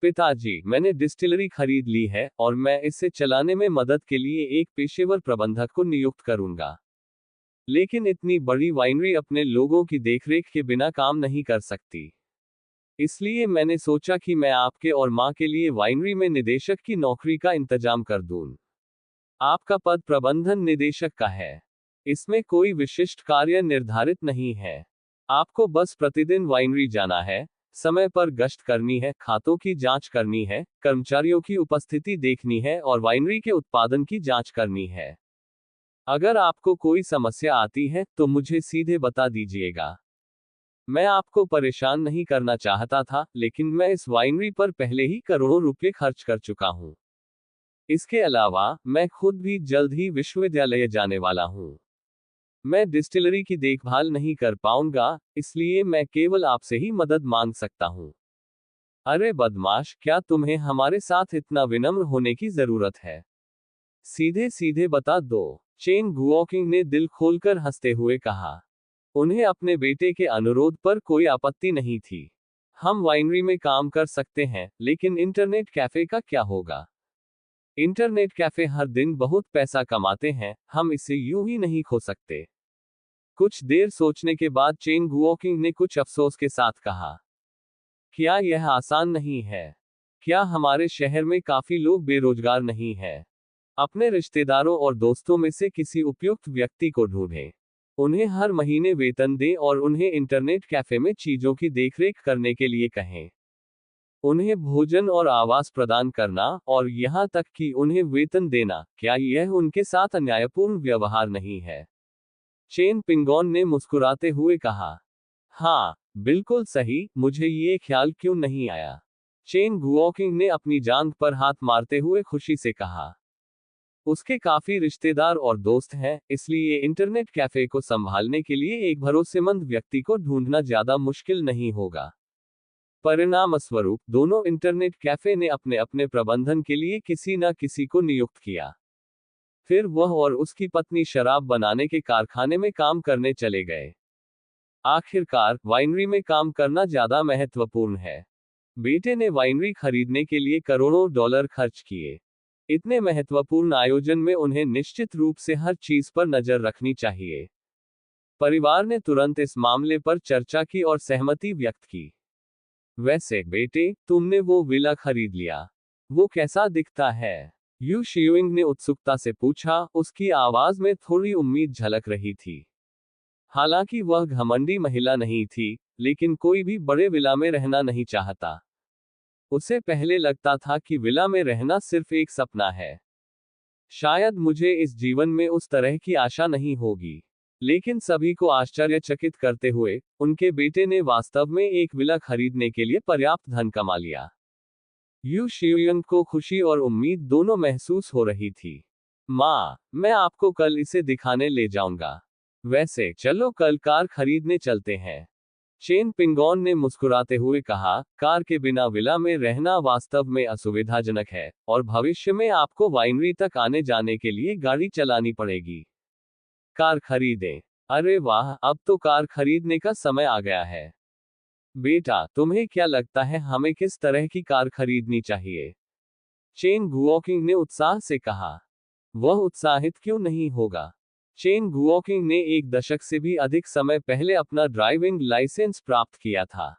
पिताजी, मैंने डिस्टिलरी खरीद ली है और मैं इसे चलाने में मदद के लिए एक पेशेवर प्रबंधक को नियुक्त करूंगा। लेकिन इतनी बड़ी वाइनरी अपने लोगों की देखरेख के बिना काम नहीं कर सकती। इसलिए मैंने सोचा कि मैं आपके और माँ के लिए वाइनरी में निदेशक की नौकरी का इंतजाम कर दूं। आपका पद प्रबंधन निदेशक का है। इसमें कोई विशिष्ट कार्य निर्धारित नहीं है। आपको बस प्रतिदिन वाइनरी जाना है, समय पर गश्त करनी है, खातों की जांच करनी है, कर्मचारियों की उपस्थिति देखनी है और वाइनरी के उत्पादन की जांच करनी है। अगर आपको कोई समस्या आती है तो मुझे सीधे बता दीजिएगा। मैं आपको परेशान नहीं करना चाहता था, लेकिन मैं इस वाइनरी पर पहले ही करोड़ों रुपए खर्च कर चुका हूं। इसके अलावा मैं खुद भी जल्द ही विश्वविद्यालय जाने वाला हूं। मैं डिस्टिलरी की देखभाल नहीं कर पाऊंगा, इसलिए मैं केवल आपसे ही मदद मांग सकता हूं। अरे बदमाश, क्या तुम्हें हमारे साथ इतना विनम्र होने की जरूरत है? सीधे सीधे बता दो। चेन गुओकिंग ने दिल खोलकर हंसते हुए कहा। उन्हें अपने बेटे के अनुरोध पर कोई आपत्ति नहीं थी। हम वाइनरी में काम कर सकते हैं, लेकिन इंटरनेट कैफे का क्या होगा? इंटरनेट कैफे हर दिन बहुत पैसा कमाते हैं, हम इसे यूं ही नहीं खो सकते। कुछ देर सोचने के बाद चेन गुओकिंग ने कुछ अफसोस के साथ कहा, क्या यह आसान नहीं है? क्या हमारे शहर में काफी लोग बेरोजगार नहीं हैं? अपने रिश्तेदारों और दोस्तों में से किसी उपयुक्त व्यक्ति को ढूंढें। उन्हें हर महीने वेतन दें और उन्हें इंटरनेट कैफे में चीजों की देखरेख करने के लिए कहें। उन्हें भोजन और आवास प्रदान करना, और यहां तक कि उन्हें वेतन देना, क्या यह उनके साथ अन्यायपूर्ण व्यवहार नहीं है? चेन पिंगॉन ने मुस्कुराते हुए कहा, हाँ, बिल्कुल सही, मुझे ये ख्याल क्यों नहीं आया? चेन गुओकिंग ने अपनी जांघ पर हाथ मारते हुए खुशी से कहा। उसके काफी रिश्तेदार और दोस्त हैं, इसलिए इंटरनेट कैफे को संभालने के लिए एक भरोसेमंद व्यक्ति को ढूंढना ज्यादा मुश्किल नहीं होगा। परिणामस्वरूप दोनों इंटरनेट कैफे ने अपने अपने प्रबंधन के लिए किसी न किसी को नियुक्त किया। फिर वह और उसकी पत्नी शराब बनाने के कारखाने में काम करने चले गए। आखिरकार वाइनरी में काम करना ज्यादा महत्वपूर्ण है। बेटे ने वाइनरी खरीदने के लिए करोड़ों डॉलर खर्च किए। इतने महत्वपूर्ण आयोजन में उन्हें निश्चित रूप से हर चीज पर नजर रखनी चाहिए। परिवार ने तुरंत इस मामले पर चर्चा की और सहमति व्यक्त की। वैसे बेटे, तुमने वो विला खरीद लिया, वो कैसा दिखता है? यू शियुइंग ने उत्सुकता से पूछा, उसकी आवाज में थोड़ी उम्मीद झलक रही थी। हालांकि वह घमंडी महिला नहीं थी, लेकिन कोई भी बड़े विला में रहना नहीं चाहता। उसे पहले लगता था कि विला में रहना सिर्फ एक सपना है। शायद मुझे इस जीवन में उस तरह की आशा नहीं होगी। लेकिन सभी को आश्चर्यचकित करते हुए उनके बेटे ने वास्तव में एक विला खरीदने के लिए पर्याप्त धन कमा लिया। यू शियुयंग को खुशी और उम्मीद दोनों महसूस हो रही थी। माँ, मैं आपको कल इसे दिखाने ले जाऊंगा। वैसे चलो कल कार खरीदने चलते हैं। चेन पिंगॉन ने मुस्कुराते हुए कहा, कार के बिना विला में रहना वास्तव में असुविधाजनक है, और भविष्य में आपको वाइनरी तक आने जाने के लिए गाड़ी चलानी पड़ेगी। कार खरीदें। अरे वाह, अब तो कार खरीदने का समय आ गया है। बेटा, तुम्हें क्या लगता है हमें किस तरह की कार खरीदनी चाहिए? चेन गुओकिंग ने उत्साह से कहा। वह उत्साहित क्यों नहीं होगा? चेन गुओकिंग ने 1 दशक से भी अधिक समय पहले अपना ड्राइविंग लाइसेंस प्राप्त किया था।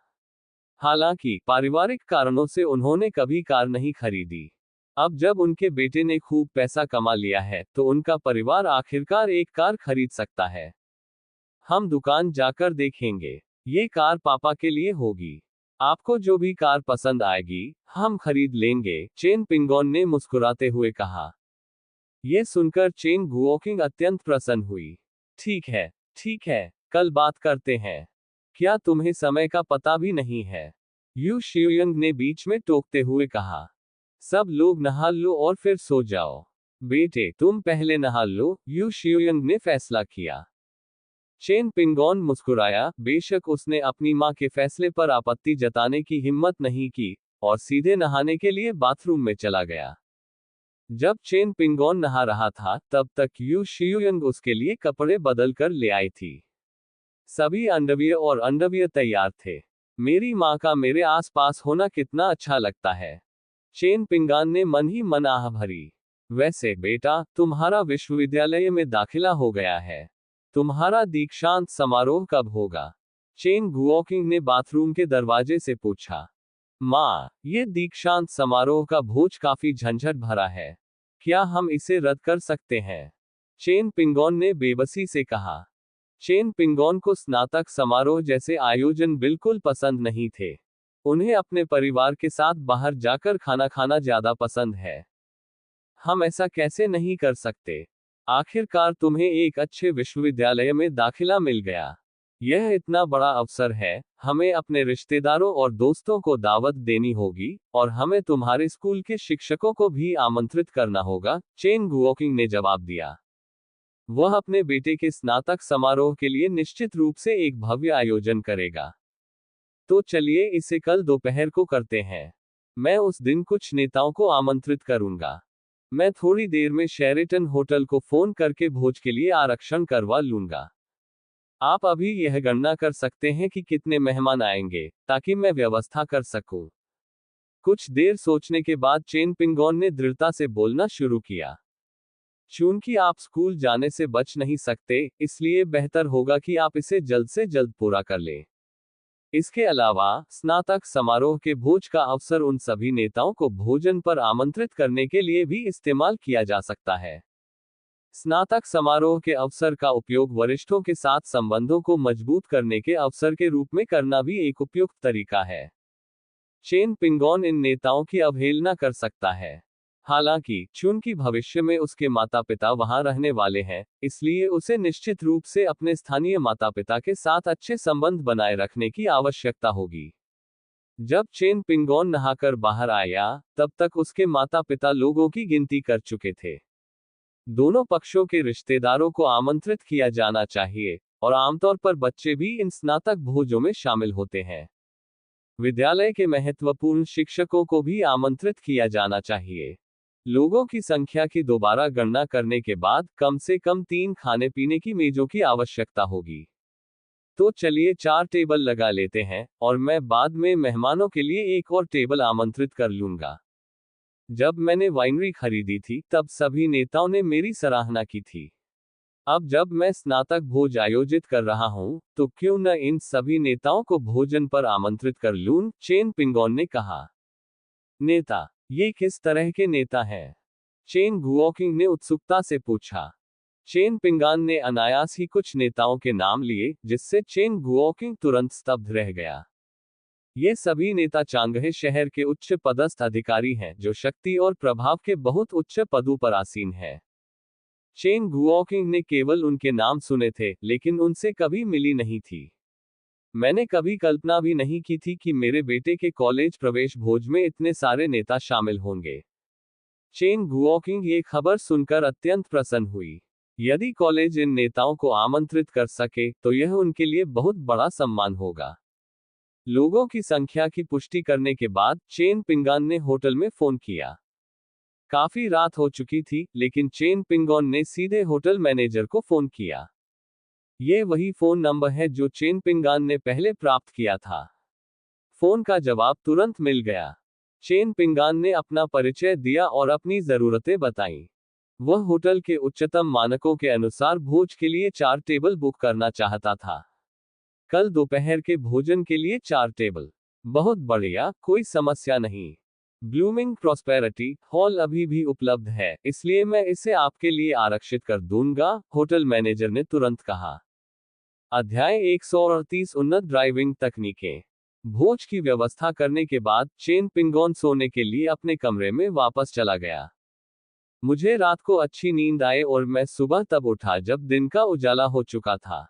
हालांकि पारिवारिक कारणों से उन्होंने कभी कार नहीं खरीदी। अब जब उनके बेटे ने खूब पैसा कमा लिया है तो उनका परिवार आखिरकार एक कार खरीद सकता है। हम दुकान जाकर देखेंगे। ये कार पापा के लिए होगी। आपको जो भी कार पसंद आएगी, हम खरीद लेंगे, चेन पिंगॉन ने मुस्कुराते हुए कहा। यह सुनकर चेन गुओकिंग अत्यंत प्रसन्न हुई। ठीक है, कल बात करते हैं। क्या तुम्हें समय का पता भी नहीं है? यू शियुयंग ने बीच में टोकते हुए कहा। सब लोग नहा लो और फिर सो जाओ। बेटे, तुम पहले नहा लो, यू शियुयंग ने फैसला किया। चेन पिंगॉन मुस्कुराया, बेशक उसने अपनी मां के फैसले पर आपत्ति जताने की हिम्मत नहीं की, और सीधे नहाने के लिए बाथरूम में चला गया। जब चेन पिंगॉन नहा रहा था तब तक यू शियुयंग उसके लिए कपड़े बदल कर ले आई थी। सभी अंडरवियर और अंडरवियर तैयार थे। मेरी माँ का मेरे आसपास होना कितना अच्छा लगता है, चेन पिंगॉन ने मन ही मन आह भरी। वैसे बेटा, तुम्हारा विश्वविद्यालय में दाखिला हो गया है। तुम्हारा दीक्षांत समारोह कब होगा? चेन गुओकिंग ने बाथरूम के दरवाजे से पूछा। माँ, ये दीक्षांत समारोह का भोज काफी झंझट भरा है। क्या हम इसे रद्द कर सकते हैं? चेन पिंगॉन ने बेबसी से कहा। चेन पिंगॉन को स्नातक समारोह जैसे आयोजन बिल्कुल पसंद नहीं थे। उन्हें अपने परिवार के साथ बाहर जाकर खाना खाना ज्यादा पसंद है। हम ऐसा कैसे नहीं कर सकते? आखिरकार तुम्हें एक अच्छे विश्वविद्यालय में दाखिला मिल गया। यह इतना बड़ा अवसर है, हमें अपने रिश्तेदारों और दोस्तों को दावत देनी होगी, और हमें तुम्हारे स्कूल के शिक्षकों को भी आमंत्रित करना होगा, चेन गुओकिंग ने जवाब दिया। वह अपने बेटे के स्नातक समारोह के लिए निश्चित रूप से एक भव्य आयोजन करेगा। तो चलिए इसे कल दोपहर को करते हैं। मैं उस दिन कुछ नेताओं को आमंत्रित करूंगा। मैं थोड़ी देर में शेरेटन होटल को फोन करके भोज के लिए आरक्षण करवा लूंगा। आप अभी यह गणना कर सकते हैं कि कितने मेहमान आएंगे, ताकि मैं व्यवस्था कर सकूं। कुछ देर सोचने के बाद चेन पिंगॉन ने दृढ़ता से बोलना शुरू किया। चूंकि आप स्कूल जाने से बच नहीं सकते, इसलिए बेहतर होगा कि आप इसे जल्द से जल्द पूरा कर लें। इसके अलावा स्नातक समारोह के भोज का अवसर उन सभी नेताओं को भोजन पर आमंत्रित करने के लिए भी इस्तेमाल किया जा सकता है। स्नातक समारोह के अवसर का उपयोग वरिष्ठों के साथ संबंधों को मजबूत करने के अवसर के रूप में करना भी एक उपयुक्त तरीका है। चेन पिंगॉन इन नेताओं की अवहेलना कर सकता है। हालांकि चूंकि भविष्य में उसके माता पिता वहां रहने वाले हैं, इसलिए उसे निश्चित रूप से अपने स्थानीय माता पिता के साथ अच्छे संबंध बनाए रखने की आवश्यकता होगी। जब चेन पिंगॉन नहाकर बाहर आया, तब तक उसके माता पिता लोगों की गिनती कर चुके थे। दोनों पक्षों के रिश्तेदारों को आमंत्रित किया जाना चाहिए, और आमतौर पर बच्चे भी इन स्नातक भोजों में शामिल होते हैं। विद्यालय के महत्वपूर्ण शिक्षकों को भी आमंत्रित किया जाना चाहिए। लोगों की संख्या की दोबारा गणना करने के बाद कम से कम 3 खाने पीने की मेजों की आवश्यकता होगी। तो चलिए 4 टेबल लगा लेते हैं, और मैं बाद में मेहमानों के लिए एक और टेबल आमंत्रित कर लूंगा। जब मैंने वाइनरी खरीदी थी तब सभी नेताओं ने मेरी सराहना की थी। अब जब मैं स्नातक भोज आयोजित कर रहा हूं, तो क्यों न इन सभी नेताओं को भोजन पर आमंत्रित कर लूं, चेन पिंगॉन ने कहा। नेता? ये किस तरह के नेता हैं? चेन गुओकिंग ने उत्सुकता से पूछा। चेन पिंगॉन ने अनायास ही कुछ नेताओं के नाम लिए, जिससे चेन गुओकिंग तुरंत स्तब्ध रह गया। ये सभी नेता चांगहे शहर के उच्च पदस्थ अधिकारी हैं, जो शक्ति और प्रभाव के बहुत उच्च पदों पर आसीन हैं। चेन गुओकिंग ने केवल उनके नाम सुने थे, लेकिन उनसे कभी मिली नहीं थी। मैंने कभी कल्पना भी नहीं की थी कि मेरे बेटे के कॉलेज प्रवेश भोज में इतने सारे नेता शामिल होंगे। चेन गुओकिंग ये खबर सुनकर अत्यंत प्रसन्न हुई। यदि कॉलेज इन नेताओं को आमंत्रित कर सके, तो यह उनके लिए बहुत बड़ा सम्मान होगा। लोगों की संख्या की पुष्टि करने के बाद चेन पिंगान ने होटल में फोन किया। काफी रात हो चुकी थी, लेकिन चेन पिंगॉन ने सीधे होटल मैनेजर को फोन किया। ये वही फोन नंबर है जो चेन पिंगान ने पहले प्राप्त किया था। फोन का जवाब तुरंत मिल गया। चेन पिंगान ने अपना परिचय दिया और अपनी जरूरतें बताईं। वह होटल के उच्चतम मानकों के अनुसार भोज के लिए 4 टेबल बुक करना चाहता था। कल दोपहर के भोजन के लिए 4 टेबल। बहुत बढ़िया, कोई समस्या नहीं। ब्लूमिंग प्रॉस्पेरिटी हॉल अभी भी उपलब्ध है, इसलिए मैं इसे आपके लिए आरक्षित कर दूंगा, होटल मैनेजर ने तुरंत कहा। अध्याय 138 उन्नत ड्राइविंग तकनीकें। भोज की व्यवस्था करने के बाद चेन पिंगॉन सोने के लिए अपने कमरे में वापस चला गया। मुझे रात को अच्छी नींद आए और मैं सुबह तब उठा जब दिन का उजाला हो चुका था।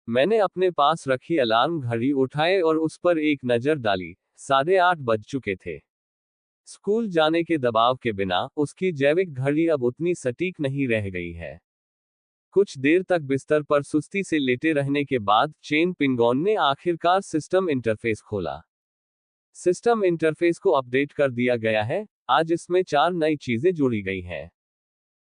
मैंने अपने पास रखी अलार्म घड़ी उठाए और उस पर एक नजर डाली। 8:30 बज चुके थे। स्कूल जाने के दबाव के बिना उसकी जैविक घड़ी अब उतनी सटीक नहीं रह गई है। कुछ देर तक बिस्तर पर सुस्ती से लेटे रहने के बाद चेन पिंगॉन ने आखिरकार सिस्टम इंटरफेस खोला। सिस्टम इंटरफेस को अपडेट कर दिया गया है। आज इसमें 4 नई चीजें जुड़ी गई हैं।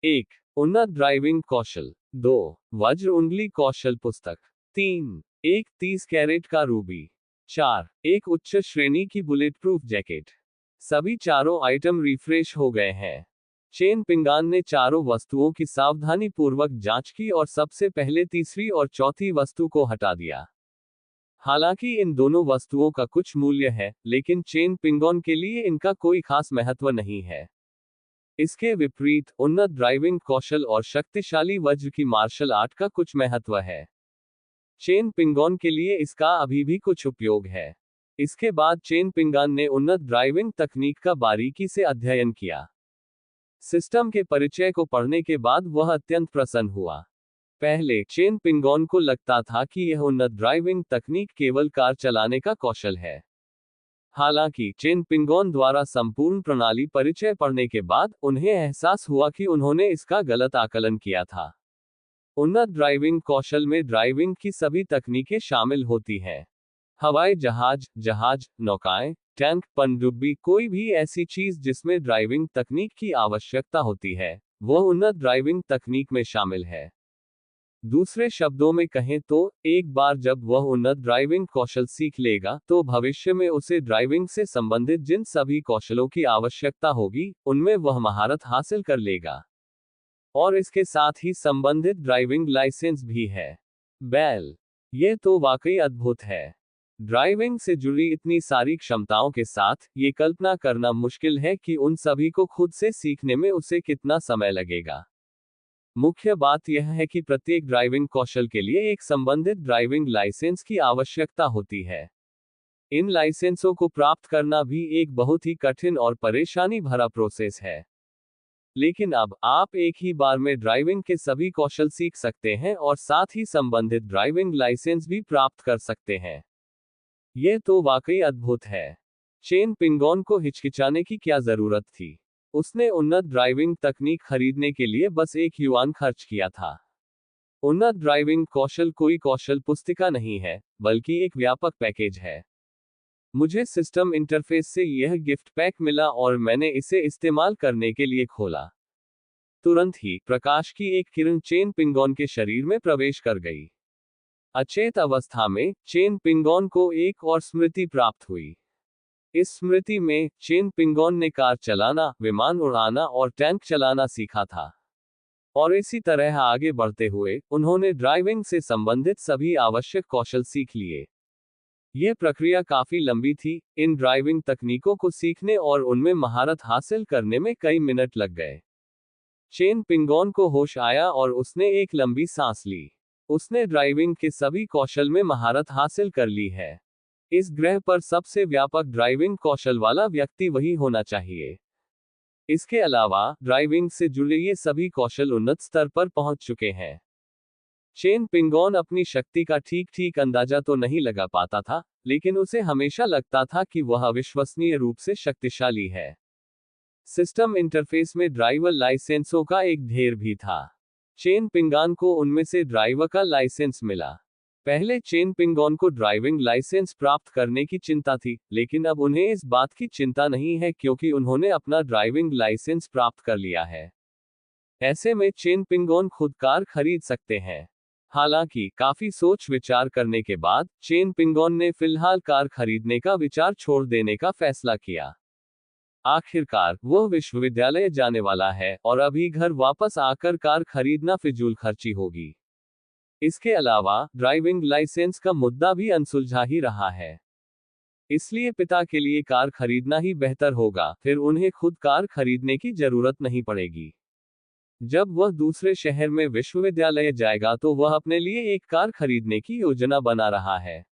1. उन्नत ड्राइविंग कौशल। 2. वज्र उंगली कौशल पुस्तक। 3. एक 30 कैरेट का रूबी। 4. एक उच्च श्रेणी की बुलेट प्रूफ जैकेट। सभी चारों आइटम रिफ्रेश हो गए हैं। चेन पिंगान ने चारों वस्तुओं की सावधानी पूर्वक जांच की और सबसे पहले तीसरी और चौथी वस्तु को हटा दिया। हालांकि इन दोनों वस्तुओं का कुछ मूल्य है, लेकिन चेन पिंगॉन के लिए इनका कोई खास महत्व नहीं है। इसके विपरीत उन्नत ड्राइविंग कौशल और शक्तिशाली वज्र की मार्शल आर्ट का कुछ महत्व है। चेन पिंगॉन के लिए इसका अभी भी कुछ उपयोग है। इसके बाद चेन पिंगान ने उन्नत ड्राइविंग तकनीक का बारीकी से अध्ययन किया। सिस्टम के परिचय को पढ़ने के बाद वह अत्यंत प्रसन्न हुआ। पहले चेन पिंगॉन को लगता था कि यह उन्नत ड्राइविंग तकनीक केवल कार चलाने का कौशल है। हालांकि चेन पिंगॉन द्वारा संपूर्ण प्रणाली परिचय पढ़ने के बाद उन्हें एहसास हुआ कि उन्होंने इसका गलत आकलन किया था। उन्नत ड्राइविंग कौशल में ड्राइविंग की सभी तकनीकें शामिल होती हैं। हवाई जहाज, नौकाएं, टैंक, पनडुब्बी, कोई भी ऐसी चीज जिसमें ड्राइविंग तकनीक की आवश्यकता होती है, वह उन्नत ड्राइविंग तकनीक में शामिल है। दूसरे शब्दों में कहें तो, एक बार जब वह उन्नत ड्राइविंग कौशल सीख लेगा, तो भविष्य में उसे ड्राइविंग से संबंधित जिन सभी कौशलों की आवश्यकता होगी, उनमें वह महारत हासिल कर लेगा। और इसके साथ ही संबंधित ड्राइविंग लाइसेंस भी है। बेल, यह तो वाकई अद्भुत है। ड्राइविंग से जुड़ी इतनी सारी क्षमताओं के साथ, ये कल्पना करना मुश्किल है कि उन सभी को खुद से सीखने में उसे कितना समय लगेगा। मुख्य बात यह है कि प्रत्येक ड्राइविंग कौशल के लिए एक संबंधित ड्राइविंग लाइसेंस की आवश्यकता होती है। इन लाइसेंसों को प्राप्त करना भी एक बहुत ही कठिन और परेशानी भरा प्रोसेस है। लेकिन अब आप एक ही बार में ड्राइविंग के सभी कौशल सीख सकते हैं और साथ ही संबंधित ड्राइविंग लाइसेंस भी प्राप्त कर सकते हैं। यह तो वाकई अद्भुत है। चेन पिंगॉन को हिचकिचाने की क्या जरूरत थी? उसने उन्नत ड्राइविंग तकनीक खरीदने के लिए बस 1 युआन खर्च किया था। उन्नत ड्राइविंग कौशल कोई कौशल पुस्तिका नहीं है, बल्कि एक व्यापक पैकेज है। मुझे सिस्टम इंटरफेस से यह गिफ्ट पैक मिला और मैंने इसे इस्तेमाल करने के लिए खोला। तुरंत ही प्रकाश की एक किरण चेन पिंगॉन के शरीर में प्रवेश कर गई। अचेत अवस्था में चेन पिंगॉन को एक और स्मृति प्राप्त हुई। इस स्मृति में चेन पिंगॉन ने कार चलाना, विमान उड़ाना और टैंक चलाना सीखा था। और इसी तरह आगे बढ़ते हुए उन्होंने ड्राइविंग से संबंधित सभी आवश्यक कौशल सीख लिए। यह प्रक्रिया काफी लंबी थी। इन ड्राइविंग तकनीकों को सीखने और उनमें महारत हासिल करने में कई मिनट लग गए। चेन पिंगॉन को होश आया और उसने एक लंबी सांस ली। उसने ड्राइविंग के सभी कौशल में महारत हासिल कर ली है। इस ग्रह पर सबसे व्यापक ड्राइविंग कौशल वाला व्यक्ति वही होना चाहिए। इसके अलावा ड्राइविंग से जुड़े ये सभी कौशल उन्नत स्तर पर पहुंच चुके हैं। चेन पिंगॉन अपनी शक्ति का ठीक ठीक अंदाजा तो नहीं लगा पाता था, लेकिन उसे हमेशा लगता था कि वह अविश्वसनीय रूप से शक्तिशाली है। सिस्टम इंटरफेस में ड्राइवर लाइसेंसों का एक ढेर भी था। चेन पिंगान को उनमें से ड्राइवर का लाइसेंस मिला। पहले चेन पिंगॉन को ड्राइविंग लाइसेंस प्राप्त करने की चिंता थी, लेकिन अब उन्हें इस बात की चिंता नहीं है क्योंकि उन्होंने अपना ड्राइविंग लाइसेंस प्राप्त कर लिया है। ऐसे में चेन पिंगॉन खुद कार खरीद सकते हैं। हालांकि काफी सोच विचार करने के बाद चेन पिंगॉन ने फिलहाल कार खरीदने का विचार छोड़ देने का फैसला किया। आखिरकार वह विश्वविद्यालय जाने वाला है और अभी घर वापस आकर कार खरीदना फिजूल खर्ची होगी। इसके अलावा ड्राइविंग लाइसेंस का मुद्दा भी अनसुलझा ही रहा है। इसलिए पिता के लिए कार खरीदना ही बेहतर होगा, फिर उन्हें खुद कार खरीदने की जरूरत नहीं पड़ेगी। जब वह दूसरे शहर में विश्वविद्यालय जाएगा तो वह अपने लिए एक कार खरीदने की योजना बना रहा है।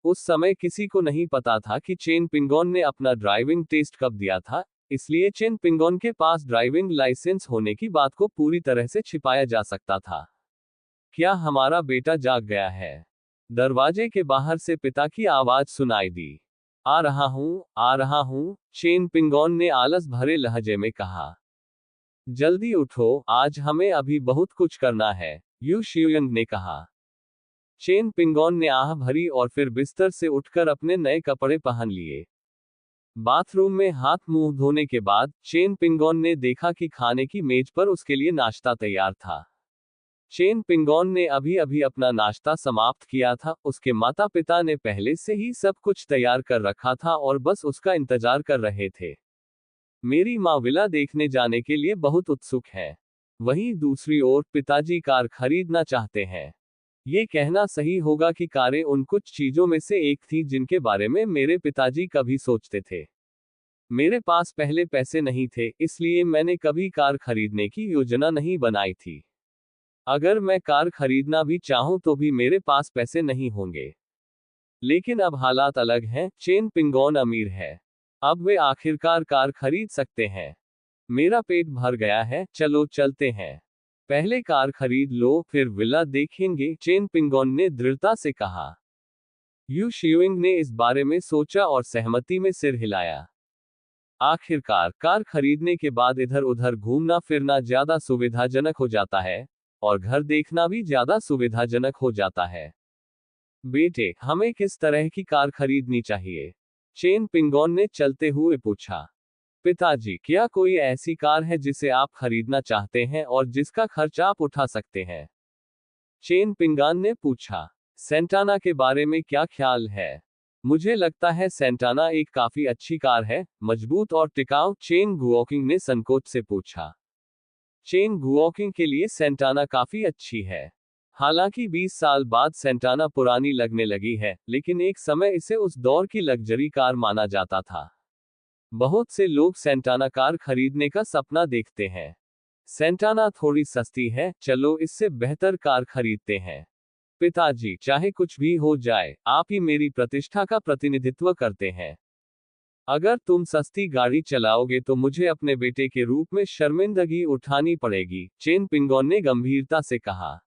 उस समय किसी को नहीं पता था कि चेन पिंगॉन ने अपना ड्राइविंग टेस्ट कब दिया था, इसलिए चेन पिंगॉन के पास ड्राइविंग लाइसेंस होने की बात को पूरी तरह से छिपाया जा सकता था। क्या हमारा बेटा जाग गया है? दरवाजे के बाहर से पिता की आवाज सुनाई दी। आ रहा हूं, चेन पिंगॉन ने आलस भरे लहजे में कहा। जल्दी उठो, आज हमें अभी बहुत कुछ करना है, यू शियुयंग ने कहा। चेन पिंगॉन ने आह भरी और फिर बिस्तर से उठकर अपने नए कपड़े पहन लिए। बाथरूम में हाथ मुंह धोने के बाद चेन पिंगॉन ने देखा कि खाने की मेज पर उसके लिए नाश्ता तैयार था। चेन पिंगॉन ने अभी अभी अपना नाश्ता समाप्त किया था। उसके माता पिता ने पहले से ही सब कुछ तैयार कर रखा था और बस उसका इंतजार कर रहे थे। मेरी माँ विला देखने जाने के लिए बहुत उत्सुक है। वहीं दूसरी ओर पिताजी कार खरीदना चाहते हैं। ये कहना सही होगा कि कारें उन कुछ चीजों में से एक थी जिनके बारे में मेरे पिताजी कभी सोचते थे। मेरे पास पहले पैसे नहीं थे, इसलिए मैंने कभी कार खरीदने की योजना नहीं बनाई थी। अगर मैं कार खरीदना भी चाहूं तो भी मेरे पास पैसे नहीं होंगे। लेकिन अब हालात अलग हैं, चेन पिंगॉन अमीर है। अब वे आखिरकार कार खरीद सकते हैं। मेरा पेट भर गया है, चलो चलते हैं। पहले कार खरीद लो, फिर विला देखेंगे, चेन पिंगॉन ने दृढ़ता से कहा। यू शियुइंग ने इस बारे में सोचा और सहमति में सिर हिलाया। आखिरकार कार खरीदने के बाद इधर उधर घूमना फिरना ज्यादा सुविधाजनक हो जाता है और घर देखना भी ज्यादा सुविधाजनक हो जाता है। बेटे, हमें किस तरह की कार खरीदनी चाहिए? चेन पिंगॉन ने चलते हुए पूछा। पिताजी, क्या कोई ऐसी कार है जिसे आप खरीदना चाहते हैं और जिसका खर्च आप उठा सकते हैं? चेन पिंगान ने पूछा। सेंटाना के बारे में क्या ख्याल है? मुझे लगता है सेंटाना एक काफी अच्छी कार है, मजबूत और टिकाऊ, चेन गुओकिंग ने संकोच से पूछा। चेन गुओकिंग के लिए सेंटाना काफी अच्छी है। हालांकि 20 साल बाद सेंटाना पुरानी लगने लगी है, लेकिन एक समय इसे उस दौर की लग्जरी कार माना जाता था। बहुत से लोग सेंटाना कार खरीदने का सपना देखते हैं। सेंटाना थोड़ी सस्ती है, चलो इससे बेहतर कार खरीदते हैं। पिताजी, चाहे कुछ भी हो जाए, आप ही मेरी प्रतिष्ठा का प्रतिनिधित्व करते हैं। अगर तुम सस्ती गाड़ी चलाओगे तो मुझे अपने बेटे के रूप में शर्मिंदगी उठानी पड़ेगी, चेन पिंगॉन ने गंभीरता से कहा।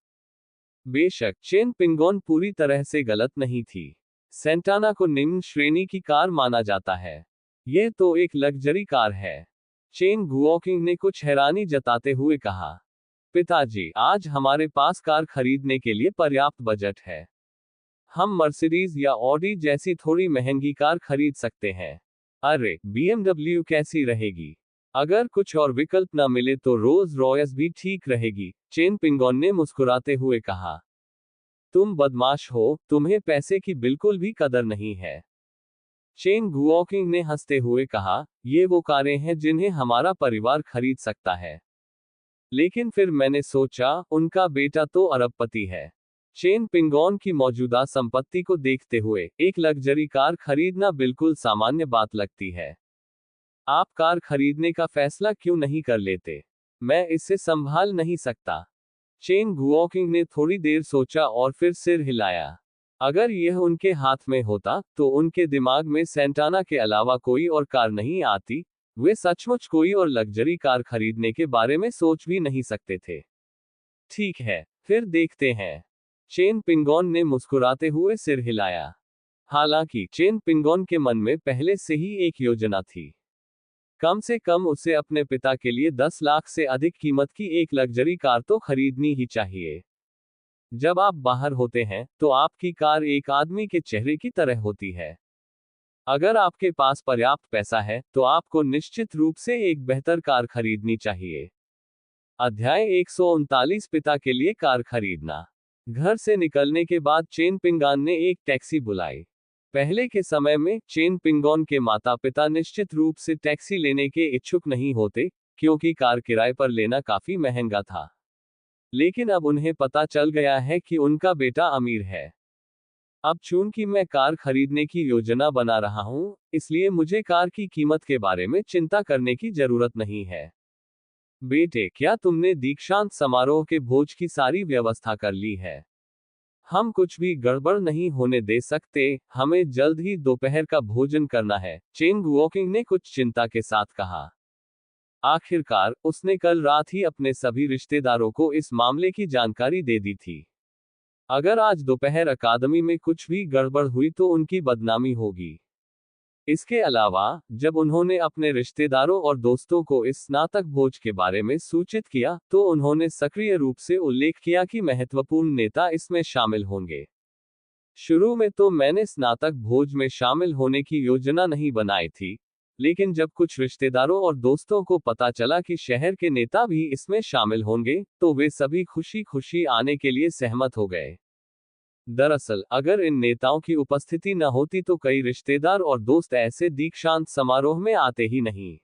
बेशक, चेन पिंगॉन पूरी तरह से गलत नहीं थी। सेंटाना को निम्न श्रेणी की कार माना जाता है। यह तो एक लग्जरी कार है। चेन गुओकिंग ने कुछ हैरानी जताते हुए कहा। पिताजी, आज हमारे पास कार खरीदने के लिए पर्याप्त बजट है। हम मर्सिडीज या ऑडी जैसी थोड़ी महंगी कार खरीद सकते हैं। अरे, BMW कैसी रहेगी? अगर कुछ और विकल्प न मिले तो रोल्स रॉयस भी ठीक रहेगी, चेन पिंगॉन ने मुस्कुराते हुए कहा। तुम बदमाश हो, तुम्हें पैसे की बिल्कुल भी कदर नहीं है। चेन गुओकिंग ने हंसते हुए कहा, ये वो कारें हैं जिन्हें हमारा परिवार खरीद सकता है। लेकिन फिर मैंने सोचा, उनका बेटा तो अरबपति है। चेन पिंगॉन की मौजूदा संपत्ति को देखते हुए एक लग्जरी कार खरीदना बिल्कुल सामान्य बात लगती है। आप कार खरीदने का फैसला क्यों नहीं कर लेते? मैं इसे संभाल नहीं सकता। चेन गुओकिंग ने थोड़ी देर सोचा और फिर सिर हिलाया। अगर यह उनके हाथ में होता तो उनके दिमाग में सेंटाना के अलावा कोई और कार नहीं आती। वे सचमुच कोई और लग्जरी कार खरीदने के बारे में सोच भी नहीं सकते थे। ठीक है, फिर देखते हैं। चेन पिंगोन ने मुस्कुराते हुए सिर हिलाया। हालांकि चेन पिंगोन के मन में पहले से ही एक योजना थी। कम से कम उसे अपने पिता के लिए 10 लाख से अधिक कीमत की एक लग्जरी कार तो खरीदनी ही चाहिए। जब आप बाहर होते हैं तो आपकी कार एक आदमी के चेहरे की तरह होती है। अगर आपके पास पर्याप्त पैसा है तो आपको निश्चित रूप से एक बेहतर कार खरीदनी चाहिए। अध्याय 139 पिता के लिए कार खरीदना। घर से निकलने के बाद चेन पिंगान ने एक टैक्सी बुलाई। पहले के समय में चेन पिंगोन के माता पिता निश्चित रूप से टैक्सी लेने के इच्छुक नहीं होते, क्योंकि कार किराए पर लेना काफी महंगा था। लेकिन अब उन्हें पता चल गया है कि उनका बेटा अमीर है। अब चूंकि मैं कार खरीदने की योजना बना रहा हूं, इसलिए मुझे कार की कीमत के बारे में चिंता करने की जरूरत नहीं है। बेटे, क्या तुमने दीक्षांत समारोह के भोज की सारी व्यवस्था कर ली है? हम कुछ भी गड़बड़ नहीं होने दे सकते, हमें जल्द ही दोपहर का भोजन करना है, चेंग वॉकिंग ने कुछ चिंता के साथ कहा। आखिरकार, उसने कल रात ही अपने सभी रिश्तेदारों को इस मामले की जानकारी दे दी थी। अगर आज दोपहर अकादमी में कुछ भी गड़बड़ हुई तो उनकी बदनामी होगी। इसके अलावा, जब उन्होंने अपने रिश्तेदारों और दोस्तों को इस स्नातक भोज के बारे में सूचित किया, तो उन्होंने सक्रिय रूप से उल्लेख किया कि महत्वपूर्ण नेता इसमें शामिल होंगे। शुरू में तो मैंने स्नातक भोज में शामिल होने की योजना नहीं बनाई थी, लेकिन जब कुछ रिश्तेदारों और दोस्तों को पता चला कि शहर के नेता भी इसमें शामिल होंगे, तो वे सभी खुशी खुशी आने के लिए सहमत हो गए। दरअसल, अगर इन नेताओं की उपस्थिति न होती तो कई रिश्तेदार और दोस्त ऐसे दीक्षांत समारोह में आते ही नहीं।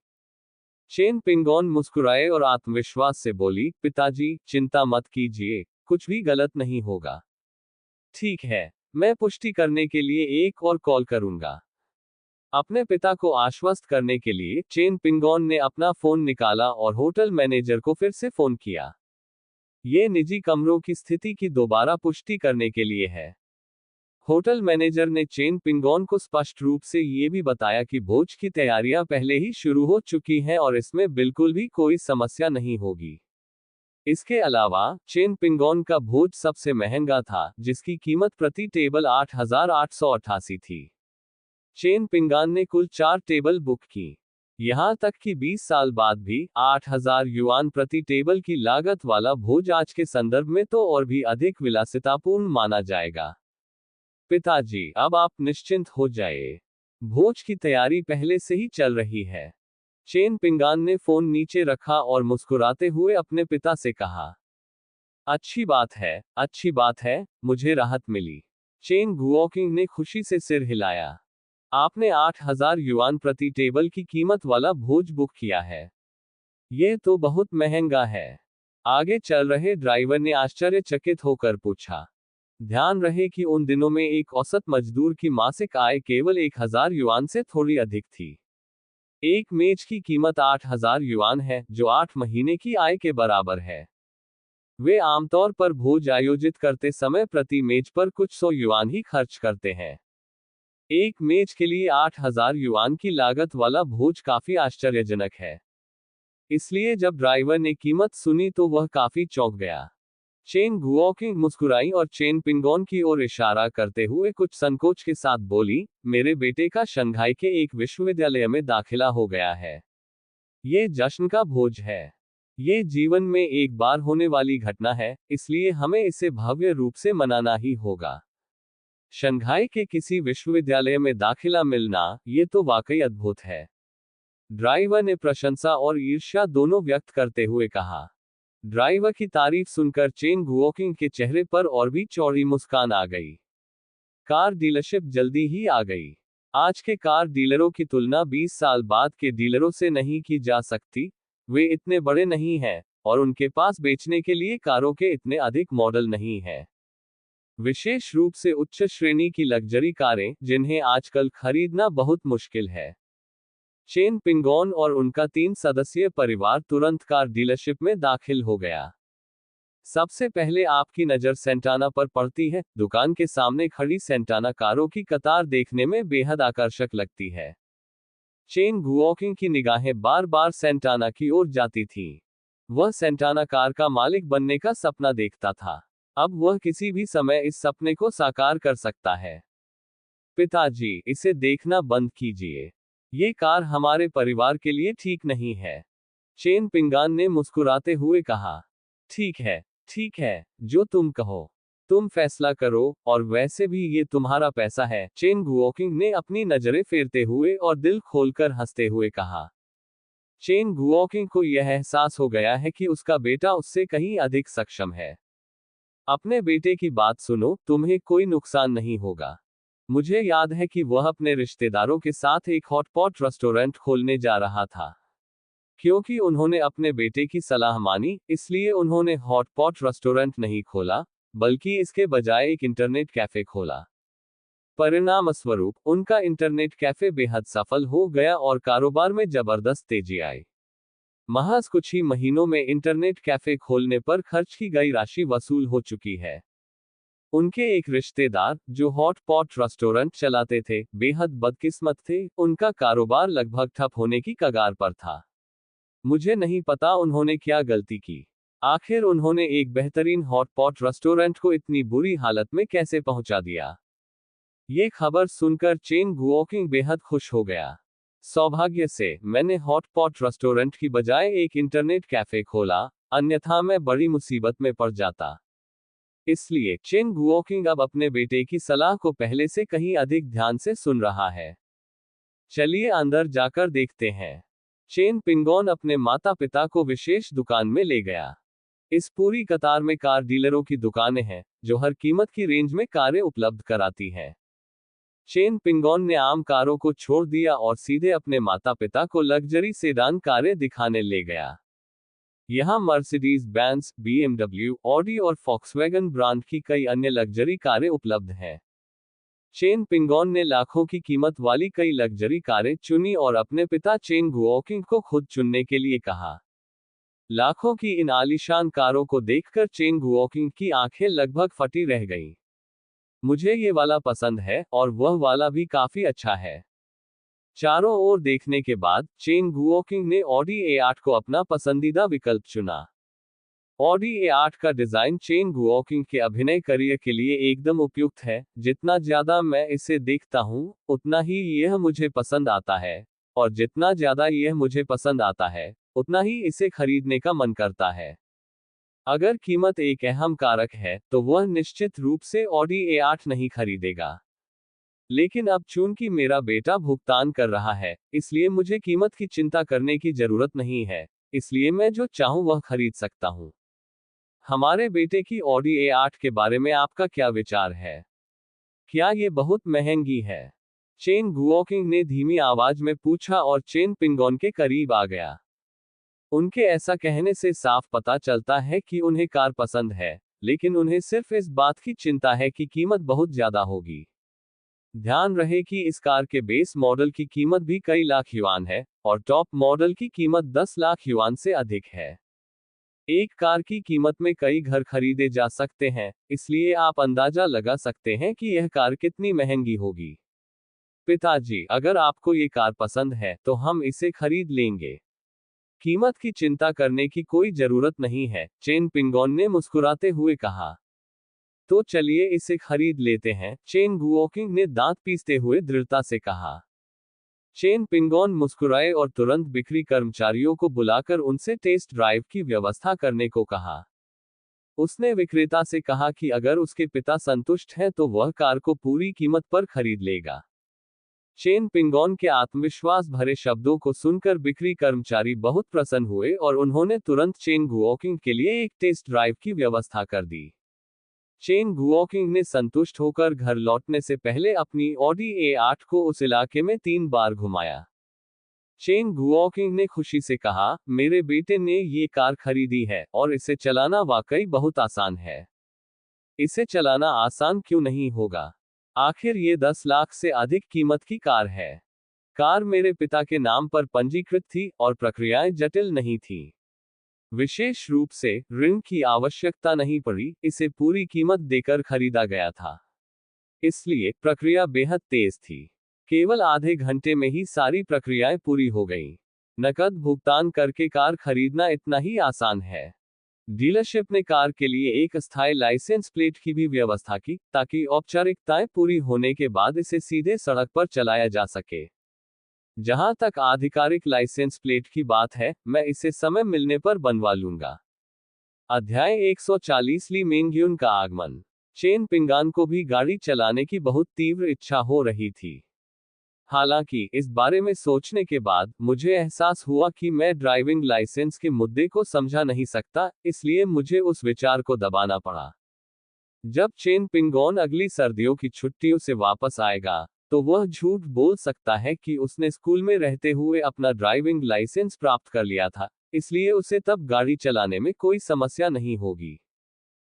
चेन पिंगोन मुस्कुराए और आत्मविश्वास से बोली, पिताजी, चिंता मत कीजिए, कुछ भी गलत नहीं होगा। ठीक है, मैं पुष्टि करने के लिए एक और कॉल करूंगा। अपने पिता को आश्वस्त करने के लिए चेन पिंगोन ने अपना फोन निकाला और होटल मैनेजर को फिर से फोन किया। ये निजी कमरों की स्थिति की दोबारा पुष्टि करने के लिए है। होटल मैनेजर ने चेन पिंगोन को स्पष्ट रूप से ये भी बताया कि भोज की तैयारियां पहले ही शुरू हो चुकी हैं और इसमें बिल्कुल भी कोई समस्या नहीं होगी। इसके अलावा, चेन पिंगोन का भोज सबसे महंगा था, जिसकी कीमत प्रति टेबल 8,888 थी। चेन पिंगान ने कुल 4 टेबल बुक की। यहां तक कि 20 साल बाद भी 8,000 युआन प्रति टेबल की लागत वाला भोज आज के संदर्भ में तो और भी अधिक विलासितापूर्ण माना जाएगा। पिताजी, अब आप निश्चिंत हो जाइए। भोज की तैयारी पहले से ही चल रही है। चेन पिंगान ने फोन नीचे रखा और मुस्कुराते हुए अपने पिता से कहा। अच्छी बात है, मुझे राहत मिली। चेन गुओकिंग ने खुशी से सिर हिलाया। आपने 8,000 युआन प्रति टेबल की कीमत वाला भोज बुक किया है। यह तो बहुत महंगा है। आगे चल रहे ड्राइवर ने आश्चर्यचकित होकर पूछा। ध्यान रहे कि उन दिनों में एक औसत मजदूर की मासिक आय केवल 1,000 युआन से थोड़ी अधिक थी। एक मेज की कीमत 8,000 युआन है, जो 8 महीने की आय के बराबर है। वे आमतौर पर भोज आयोजित करते समय प्रति मेज पर कुछ 100 युआन ही खर्च करते हैं। एक मेज के लिए 8,000 युआन की लागत वाला भोज काफी आश्चर्यजनक है। इसलिए जब ड्राइवर ने कीमत सुनी तो वह काफी चौंक गया। चेन गुओकिंग मुस्कुराई और चेन पिंगोन की ओर इशारा करते हुए कुछ संकोच के साथ बोली, मेरे बेटे का शंघाई के एक विश्वविद्यालय में दाखिला हो गया है। ये जश्न का भोज है। ये जीवन में एक बार होने वाली घटना है, इसलिए हमें इसे भव्य रूप से मनाना ही होगा। शंघाई के किसी विश्वविद्यालय में दाखिला मिलना, ये तो वाकई अद्भुत है। ड्राइवर ने प्रशंसा और ईर्ष्या दोनों व्यक्त करते हुए कहा। ड्राइवर की तारीफ सुनकर चेन गुओकिंग के चेहरे पर और भी चौड़ी मुस्कान आ गई। कार डीलरशिप जल्दी ही आ गई। आज के कार डीलरों की तुलना 20 साल बाद के डीलरों से नहीं की जा सकती। वे इतने बड़े नहीं हैं, और उनके पास बेचने के लिए कारों के इतने अधिक मॉडल नहीं हैं। विशेष रूप से उच्च श्रेणी की लग्जरी कारें, जिन्हें आजकल खरीदना बहुत मुश्किल है। चेन पिंगोन और उनका 3 सदस्यीय परिवार तुरंत कार डीलरशिप में दाखिल हो गया। सबसे पहले आपकी नज़र सेंटाना पर पड़ती है। दुकान के सामने खड़ी सेंटाना कारों की कतार देखने में बेहद आकर्षक लगती है। चेन गुओकिंग की निगाहें बार बार सेंटाना की ओर जाती थीं। वह सेंटाना कार का मालिक बनने का सपना देखता था। अब वह किसी भी समय इस सपने को साकार कर सकता है। पिताजी, इसे देखना बंद कीजिए। ये कार हमारे परिवार के लिए ठीक नहीं है। चेन पिंगान ने मुस्कुराते हुए कहा। ठीक है, जो तुम कहो। तुम फैसला करो, और वैसे भी ये तुम्हारा पैसा है। चेन गुओकिंग ने अपनी नजरें फेरते हुए और दिल खोलकर हंसते हुए कहा। चेन गुओकिंग को यह एहसास हो गया है कि उसका बेटा उससे कहीं अधिक सक्षम है। अपने बेटे की बात सुनो, तुम्हें कोई नुकसान नहीं होगा। मुझे याद है कि वह अपने रिश्तेदारों के साथ एक हॉटपॉट रेस्टोरेंट खोलने जा रहा था। क्योंकि उन्होंने अपने बेटे की सलाह मानी, इसलिए उन्होंने हॉटपॉट रेस्टोरेंट नहीं खोला, बल्कि इसके बजाय एक इंटरनेट कैफे खोला। परिणामस्वरूप उनका इंटरनेट कैफे बेहद सफल हो गया और कारोबार में जबरदस्त तेजी आई। महज कुछ ही महीनों में इंटरनेट कैफे खोलने पर खर्च की गई राशि वसूल हो चुकी है। उनके एक रिश्तेदार, जो हॉट पॉट रेस्टोरेंट चलाते थे, बेहद बदकिस्मत थे। उनका कारोबार लगभग ठप होने की कगार पर था। मुझे नहीं पता उन्होंने क्या गलती की। आखिर उन्होंने एक बेहतरीन हॉट पॉट रेस्टोरेंट को इतनी बुरी हालत में कैसे पहुंचा दिया। ये खबर सुनकर चेन गुओकिंग बेहद खुश हो गया। सौभाग्य से मैंने हॉट पॉट रेस्टोरेंट की बजाय एक इंटरनेट कैफे खोला, अन्यथा मैं बड़ी मुसीबत में पड़ जाता। इसलिए चेन गुओकिंग अब अपने बेटे की सलाह को पहले से कहीं अधिक ध्यान से सुन रहा है। चलिए अंदर जाकर देखते हैं। चेन पिंगोन अपने माता पिता को विशेष दुकान में ले गया। इस पूरी कतार में कार डीलरों की दुकानें हैं, जो हर कीमत की रेंज में कारें उपलब्ध कराती हैं। चेन पिंगोन ने आम कारों को छोड़ दिया और सीधे अपने माता पिता को लग्जरी सेडान कारें दिखाने ले गया। यहाँ मर्सिडीज बेंज, BMW, ऑडी और फॉक्सवैगन ब्रांड की कई अन्य लग्जरी कारें उपलब्ध हैं। चेन पिंगोन ने लाखों की कीमत वाली कई लग्जरी कारें चुनी और अपने पिता चेन गुओकिंग को खुद चुनने के लिए कहा। लाखों की इन आलीशान कारों को देखकर चेन गुओकिंग की आंखें लगभग फटी रह गईं। मुझे ये वाला पसंद है, और वह वाला भी काफी अच्छा है। चारों ओर देखने के बाद चेन गुओकिंग ने ऑडी A8 को अपना पसंदीदा विकल्प चुना। ऑडी A8 का डिजाइन चेन गुओकिंग के अभिनय करियर के लिए एकदम उपयुक्त है। जितना ज्यादा मैं इसे देखता हूँ, उतना ही यह मुझे पसंद आता है, और जितना ज्यादा यह मुझे पसंद आता है, उतना ही इसे खरीदने का मन करता है। अगर कीमत एक अहम कारक है, तो वह निश्चित रूप से ऑडी A8 नहीं खरीदेगा। लेकिन अब चूंकि मेरा बेटा भुगतान कर रहा है, इसलिए मुझे कीमत की चिंता करने की जरूरत नहीं है, इसलिए मैं जो चाहूं वह खरीद सकता हूं। हमारे बेटे की ऑडी A8 के बारे में आपका क्या विचार है? क्या ये बहुत महंगी है? चेन गुओकिंग ने धीमी आवाज में पूछा और चेन पिंगोन के करीब आ गया। उनके ऐसा कहने से साफ पता चलता है कि उन्हें कार पसंद है, लेकिन उन्हें सिर्फ इस बात की चिंता है कि कीमत बहुत ज्यादा होगी। ध्यान रहे कि इस कार के बेस मॉडल की कीमत भी कई लाख युआन है, और टॉप मॉडल की कीमत 10 लाख युआन से अधिक है। एक कार की कीमत में कई घर खरीदे जा सकते हैं, इसलिए आप अंदाजा लगा सकते हैं कि यह कार कितनी महंगी होगी। पिताजी, अगर आपको ये कार पसंद है, तो हम इसे खरीद लेंगे। कीमत की चिंता करने की कोई जरूरत नहीं है, चेन पिंगोन ने मुस्कुराते हुए कहा। तो चलिए इसे खरीद लेते हैं, चेन गुओकिंग ने दांत पीसते हुए दृढ़ता से कहा। चेन पिंगोन मुस्कुराए और तुरंत बिक्री कर्मचारियों को बुलाकर उनसे टेस्ट ड्राइव की व्यवस्था करने को कहा। उसने विक्रेता से कहा कि अगर उसके पिता संतुष्ट हैं तो वह कार को पूरी कीमत पर खरीद लेगा। चेन पिंगोन के आत्मविश्वास भरे शब्दों को सुनकर बिक्री कर्मचारी बहुत प्रसन्न हुए और उन्होंने तुरंत चेन गुओकिंग के लिए एक टेस्ट ड्राइव की व्यवस्था कर दी। चेन गुओकिंग ने संतुष्ट होकर घर लौटने से पहले अपनी ऑडी A8 को उस इलाके में 3 बार घुमाया। चेन गुओकिंग ने खुशी से कहा, मेरे बेटे ने ये कार खरीदी है, और इसे चलाना वाकई बहुत आसान है। इसे चलाना आसान क्यों नहीं होगा? आखिर ये 10 लाख से अधिक कीमत की कार है। कार मेरे पिता के नाम पर पंजीकृत थी, और प्रक्रियाएं जटिल नहीं थी। विशेष रूप से ऋण की आवश्यकता नहीं पड़ी, इसे पूरी कीमत देकर खरीदा गया था। इसलिए प्रक्रिया बेहद तेज थी। केवल आधे घंटे में ही सारी प्रक्रियाएं पूरी हो गईं। नकद भुगतान करके कार खरीदना इतना ही आसान है। डीलरशिप ने कार के लिए एक अस्थायी लाइसेंस प्लेट की भी व्यवस्था की, ताकि औपचारिकताएं पूरी होने के बाद इसे सीधे सड़क पर चलाया जा सके। जहां तक आधिकारिक लाइसेंस प्लेट की बात है, मैं इसे समय मिलने पर बनवा लूंगा। अध्याय 140 ली मेंग्युन का आगमन। चेन पिंगान को भी गाड़ी चलाने की बहुत तीव्र इच्छा हो रही थी। हालांकि इस बारे में सोचने के बाद मुझे एहसास हुआ कि मैं ड्राइविंग लाइसेंस के मुद्दे को समझा नहीं सकता, इसलिए मुझे उस विचार को दबाना पड़ा। जब चेन पिंगोन अगली सर्दियों की छुट्टियों से वापस आएगा, तो वह झूठ बोल सकता है कि उसने स्कूल में रहते हुए अपना ड्राइविंग लाइसेंस प्राप्त कर लिया था, इसलिए उसे तब गाड़ी चलाने में कोई समस्या नहीं होगी।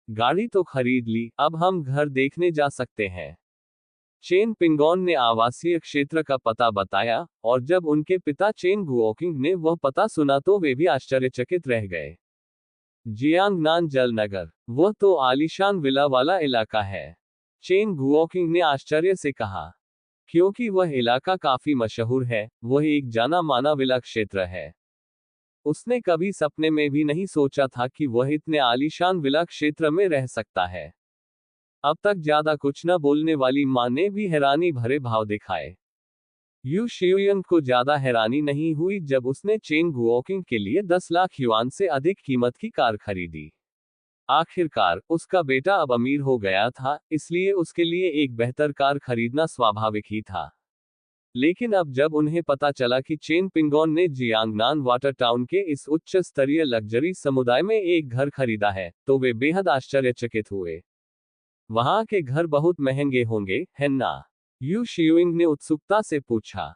गाड़ी तो खरीद ली, अब हम घर देखने जा सकते हैं। चेन पिंगोन ने आवासीय क्षेत्र का पता बताया, और जब उनके पिता चेन गुओकिंग ने वह पता सुना तो वे भी आश्चर्यचकित रह गए। जियांगनान जल नगर, वह तो आलीशान विला वाला इलाका है, चेन गुओकिंग ने आश्चर्य से कहा। क्योंकि वह इलाका काफी मशहूर है, वह एक जाना माना विला क्षेत्र है। उसने कभी सपने में भी नहीं सोचा था कि वह इतने आलीशान विला क्षेत्र में रह सकता है। अब तक ज्यादा कुछ न बोलने वाली मां ने भी हैरानी भरे भाव दिखाए। यू शियुयन को ज्यादा हैरानी नहीं हुई जब उसने चेन गुओकिंग के लिए 10 लाख युआन से अधिक कीमत की कार खरीदी। आखिरकार उसका बेटा अब अमीर हो गया था, इसलिए उसके लिए एक बेहतर कार खरीदना स्वाभाविक ही था। लेकिन अब जब उन्हें पता चला कि चेन पिंगोन ने जियांगनान वाटर टाउन के इस उच्च स्तरीय लग्जरी समुदाय में एक घर खरीदा है, तो वे बेहद आश्चर्यचकित हुए। वहां के घर बहुत महंगे होंगे, है ना? यू शियुइंग ने उत्सुकता से पूछा।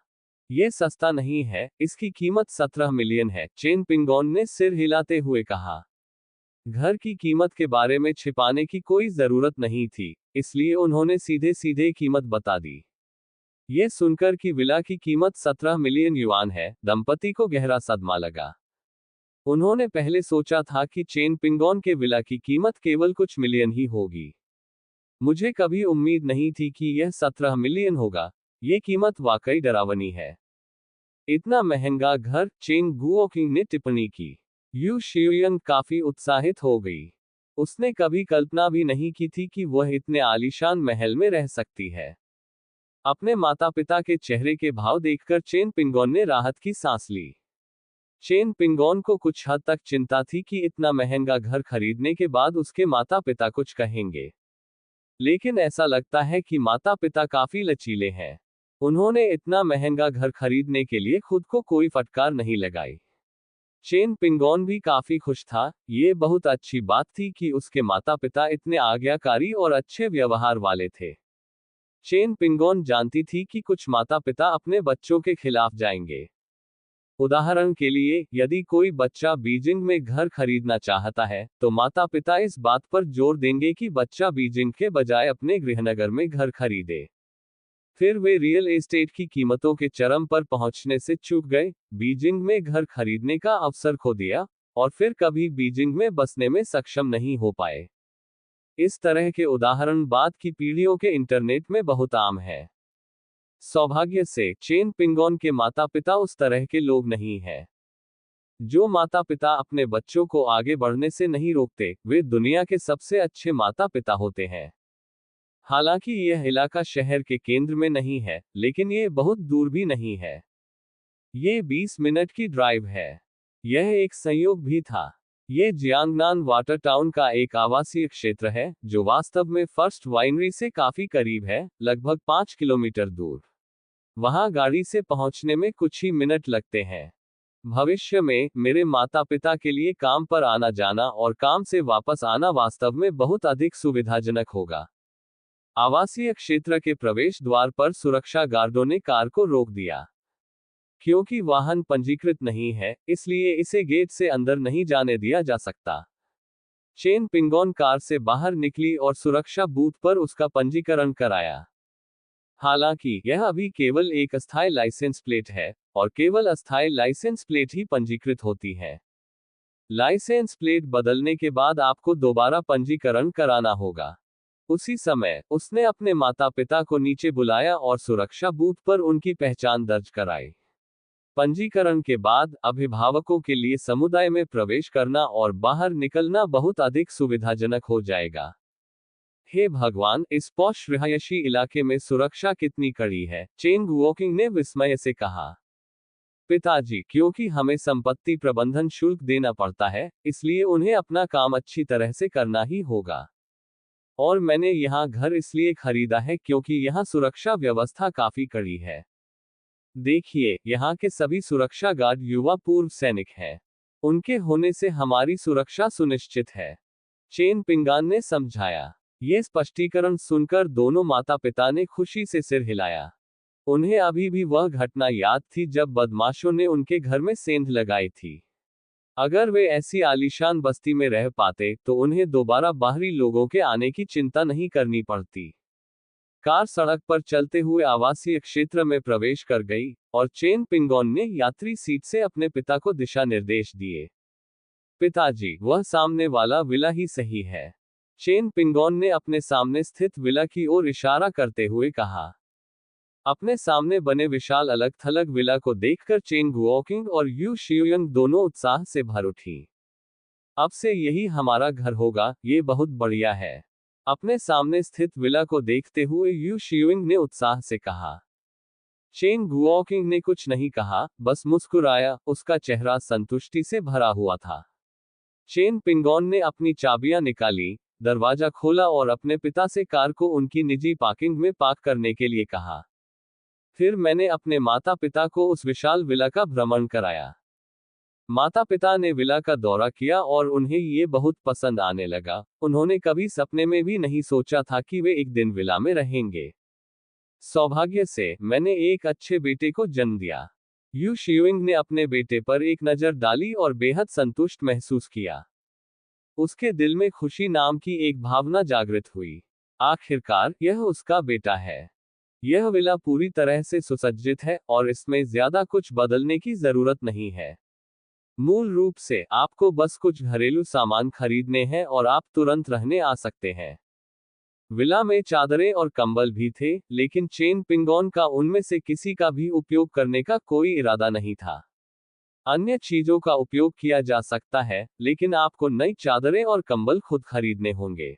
यह सस्ता नहीं है, इसकी कीमत 17 मिलियन है, चेन पिंगोन ने सिर हिलाते हुए कहा। घर की कीमत के बारे में छिपाने की कोई जरूरत नहीं थी, इसलिए उन्होंने सीधे सीधे कीमत बता दी। यह सुनकर कि विला की कीमत 17 मिलियन युआन है, दंपति को गहरा सदमा लगा। उन्होंने पहले सोचा था कि चेन पिंगोन के विला की कीमत केवल कुछ मिलियन ही होगी। मुझे कभी उम्मीद नहीं थी कि यह 17 मिलियन होगा। यह कीमत वाकई डरावनी है। इतना महंगा घर, चेन गुओकिंग ने टिप्पणी की। यू शियुयन काफी उत्साहित हो गई। उसने कभी कल्पना भी नहीं की थी कि वह इतने आलीशान महल में रह सकती है। अपने माता पिता के चेहरे के भाव देखकर चेन पिंगोन ने राहत की सांस ली। चेन पिंगोन को कुछ हद तक चिंता थी कि इतना महंगा घर खरीदने के बाद उसके माता पिता कुछ कहेंगे। लेकिन ऐसा लगता है कि माता पिता काफी लचीले हैं। उन्होंने इतना महंगा घर खरीदने के लिए खुद को कोई फटकार नहीं लगाई। चेन पिंगोन भी काफी खुश था। ये बहुत अच्छी बात थी कि उसके माता पिता इतने आज्ञाकारी और अच्छे व्यवहार वाले थे। चेन पिंगोन जानती थी कि कुछ माता पिता अपने बच्चों के खिलाफ जाएंगे। उदाहरण के लिए, यदि कोई बच्चा बीजिंग में घर खरीदना चाहता है, तो माता पिता इस बात पर जोर देंगे कि बच्चा बीजिंग के बजाय अपने गृहनगर में घर खरीदे। फिर वे रियल एस्टेट की कीमतों के चरम पर पहुंचने से चूक गए, बीजिंग में घर खरीदने का अवसर खो दिया, और फिर कभी बीजिंग में बसने में सक्षम नहीं हो पाए। इस तरह के उदाहरण बाद की पीढ़ियों के इंटरनेट में बहुत आम है। सौभाग्य से चेन पिंगोन के माता पिता उस तरह के लोग नहीं हैं। जो माता पिता अपने बच्चों को आगे बढ़ने से नहीं रोकते, वे दुनिया के सबसे अच्छे माता पिता होते हैं। हालांकि यह इलाका शहर के केंद्र में नहीं है, लेकिन यह बहुत दूर भी नहीं है। ये 20 मिनट की ड्राइव है। यह एक संयोग भी था। यह जियांगनान वाटर टाउन का एक आवासीय क्षेत्र है, जो वास्तव में फर्स्ट वाइनरी से काफी करीब है, लगभग 5 किलोमीटर दूर। वहां गाड़ी से पहुंचने में कुछ ही मिनट लगते हैं। भविष्य में मेरे माता पिता के लिए काम पर आना जाना और काम से वापस आना वास्तव में बहुत अधिक सुविधाजनक होगा। आवासीय क्षेत्र के प्रवेश द्वार पर सुरक्षा गार्डों ने कार को रोक दिया। क्योंकि वाहन पंजीकृत नहीं है, इसलिए इसे गेट से अंदर नहीं जाने दिया जा सकता। चेन पिंगोन कार से बाहर निकली और सुरक्षा बूथ पर उसका पंजीकरण कराया। हालांकि यह अभी केवल एक अस्थायी लाइसेंस प्लेट है, और केवल अस्थायी लाइसेंस प्लेट ही पंजीकृत होती है। लाइसेंस प्लेट बदलने के बाद आपको दोबारा पंजीकरण कराना होगा। उसी समय उसने अपने माता पिता को नीचे बुलाया और सुरक्षा बूथ पर उनकी पहचान दर्ज कराई। पंजीकरण के बाद अभिभावकों के लिए समुदाय में प्रवेश करना और बाहर निकलना बहुत अधिक सुविधाजनक हो जाएगा। हे भगवान, इस पॉश रिहायशी इलाके में सुरक्षा कितनी कड़ी है, चेन गुओकिंग ने विस्मय से कहा। पिताजी, क्योंकि हमें संपत्ति प्रबंधन शुल्क देना पड़ता है, इसलिए उन्हें अपना काम अच्छी तरह से करना ही होगा। और मैंने यहाँ घर इसलिए खरीदा है क्योंकि यहाँ सुरक्षा व्यवस्था काफी कड़ी है। देखिए, यहाँ के सभी सुरक्षा गार्ड युवा पूर्व सैनिक हैं। उनके होने से हमारी सुरक्षा सुनिश्चित है, चेन पिंगान ने समझाया। ये स्पष्टीकरण सुनकर दोनों माता पिता ने खुशी से सिर हिलाया। उन्हें अभी भी वह घटना याद थी जब बदमाशों ने उनके घर में सेंध लगाई थी। अगर वे ऐसी आलीशान बस्ती में रह पाते तो उन्हें दोबारा बाहरी लोगों के आने की चिंता नहीं करनी पड़ती। कार सड़क पर चलते हुए आवासीय क्षेत्र में प्रवेश कर गई और चेन पिंगोन ने यात्री सीट से अपने पिता को दिशा निर्देश दिए। पिताजी, वह सामने वाला विला ही सही है, चेन पिंगोन ने अपने सामने स्थित विला की ओर इशारा करते हुए कहा। अपने सामने बने विशाल अलग थलग विला को देखकर चेन गुओकिंग और यू शियुयंग दोनों उत्साह से भर उठी। अब से यही हमारा घर होगा, ये बहुत बढ़िया है, अपने सामने स्थित विला को देखते हुए यू शियुइंग ने उत्साह से कहा। चेन गुओकिंग ने कुछ नहीं कहा, बस मुस्कुराया, उसका चेहरा संतुष्टि से भरा हुआ था। चेन पिंगोन ने अपनी चाबियां निकाली, दरवाजा खोला और अपने पिता से कार को उनकी निजी पार्किंग में पार्क करने के लिए कहा। फिर मैंने अपने माता पिता को उस विशाल विला का भ्रमण कराया। माता पिता ने विला का दौरा किया और उन्हें ये बहुत पसंद आने लगा। उन्होंने कभी सपने में भी नहीं सोचा था कि वे एक दिन विला में रहेंगे। सौभाग्य से मैंने एक अच्छे बेटे को जन्म दिया। यू शियुइंग ने अपने बेटे पर एक नजर डाली और बेहद संतुष्ट महसूस किया। उसके दिल में खुशी नाम की एक भावना जागृत हुई। आखिरकार यह उसका बेटा है। यह विला पूरी तरह से सुसज्जित है और इसमें ज्यादा कुछ बदलने की जरूरत नहीं है। मूल रूप से आपको बस कुछ घरेलू सामान खरीदने हैं और आप तुरंत रहने आ सकते हैं। विला में चादरें और कंबल भी थे, लेकिन चेन पिंगोन का उनमें से किसी का भी उपयोग करने का कोई इरादा नहीं था। अन्य चीजों का उपयोग किया जा सकता है, लेकिन आपको नई चादरें और कंबल खुद खरीदने होंगे।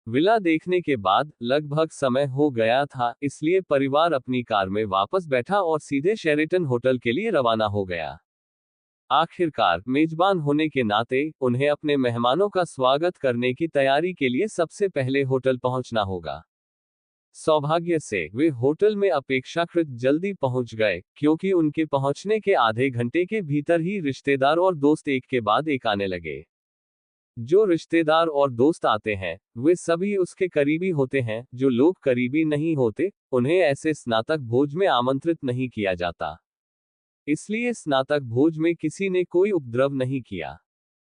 विला देखने के बाद लगभग समय हो गया था, इसलिए परिवार अपनी कार में वापस बैठा और सीधे शेरेटन होटल के लिए रवाना हो गया। आखिरकार मेजबान होने के नाते उन्हें अपने मेहमानों का स्वागत करने की तैयारी के लिए सबसे पहले होटल पहुंचना होगा। सौभाग्य से वे होटल में अपेक्षाकृत जल्दी पहुंच गए, क्योंकि उनके पहुंचने के आधे घंटे के भीतर ही रिश्तेदार और दोस्त एक के बाद एक आने लगे। जो रिश्तेदार और दोस्त आते हैं वे सभी उसके करीबी होते हैं। जो लोग करीबी नहीं होते उन्हें ऐसे स्नातक भोज में आमंत्रित नहीं किया जाता। इसलिए स्नातक भोज में किसी ने कोई उपद्रव नहीं किया।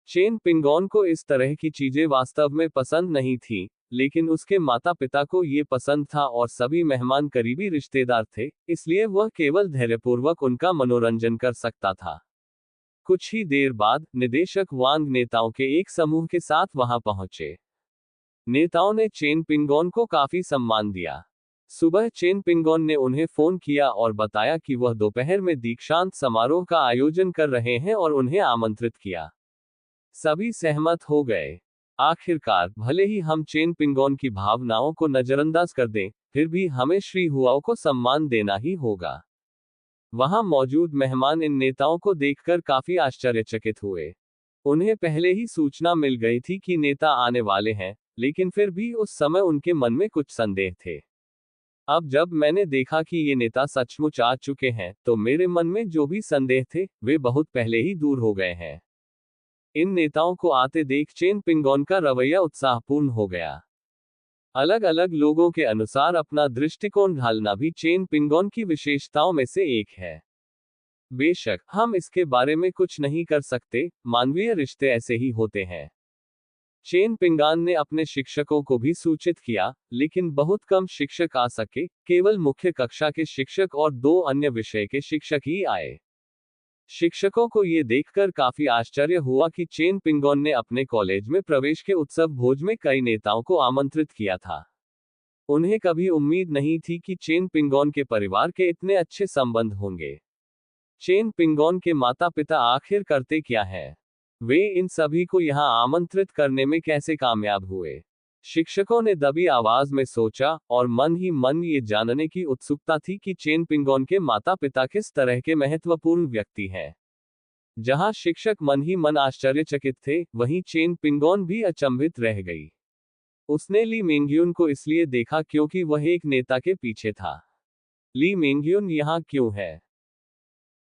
चेन पिंगोन को इस तरह की चीजें वास्तव में पसंद नहीं थी, लेकिन उसके माता पिता को ये पसंद था और सभी मेहमान करीबी रिश्तेदार थे, इसलिए वह केवल धैर्यपूर्वक उनका मनोरंजन कर सकता था। कुछ ही देर बाद निदेशक वांग नेताओं के एक समूह के साथ वहां पहुंचे। नेताओं ने चेन पिंगोन को काफी सम्मान दिया। सुबह चेन पिंगोन ने उन्हें फोन किया और बताया कि वह दोपहर में दीक्षांत समारोह का आयोजन कर रहे हैं और उन्हें आमंत्रित किया। सभी सहमत हो गए। आखिरकार, भले ही हम चेन पिंगोन की भावनाओं को नजरअंदाज कर दें, फिर भी हमें श्री हुआओ को सम्मान देना ही होगा। वहां मौजूद मेहमान इन नेताओं को देखकर काफी आश्चर्यचकित हुए। उन्हें पहले ही सूचना मिल गई थी कि नेता आने वाले हैं, लेकिन फिर भी उस समय उनके मन में कुछ संदेह थे। अब जब मैंने देखा कि ये नेता सचमुच आ चुके हैं, तो मेरे मन में जो भी संदेह थे वे बहुत पहले ही दूर हो गए हैं। इन नेताओं को आते देख चेन पिंगोन का रवैया उत्साहपूर्ण हो गया। अलग अलग लोगों के अनुसार अपना दृष्टिकोण ढालना भी चेन पिंगोन की विशेषताओं में से एक है। बेशक हम इसके बारे में कुछ नहीं कर सकते, मानवीय रिश्ते ऐसे ही होते हैं। चेन पिंगान ने अपने शिक्षकों को भी सूचित किया, लेकिन बहुत कम शिक्षक आ सके। केवल मुख्य कक्षा के शिक्षक और 2 अन्य विषय के शिक्षक ही आए। शिक्षकों को ये देखकर काफी आश्चर्य हुआ कि चेन पिंगॉन ने अपने कॉलेज में प्रवेश के उत्सव भोज में कई नेताओं को आमंत्रित किया था। उन्हें कभी उम्मीद नहीं थी कि चेन पिंगॉन के परिवार के इतने अच्छे संबंध होंगे। चेन पिंगॉन के माता पिता आखिर करते क्या है? वे इन सभी को यहां आमंत्रित करने में कैसे कामयाब हुए? शिक्षकों ने दबी आवाज में सोचा, और मन ही मन ये जानने की उत्सुकता थी कि चेन पिंगॉन के माता पिता किस तरह के महत्वपूर्ण व्यक्ति हैं। जहां शिक्षक मन ही मन आश्चर्यचकित थे, वहीं चेन पिंगॉन भी अचंभित रह गई। उसने ली मेंग्यून को इसलिए देखा क्योंकि वह एक नेता के पीछे था। ली मेंग्यून यहाँ क्यों है?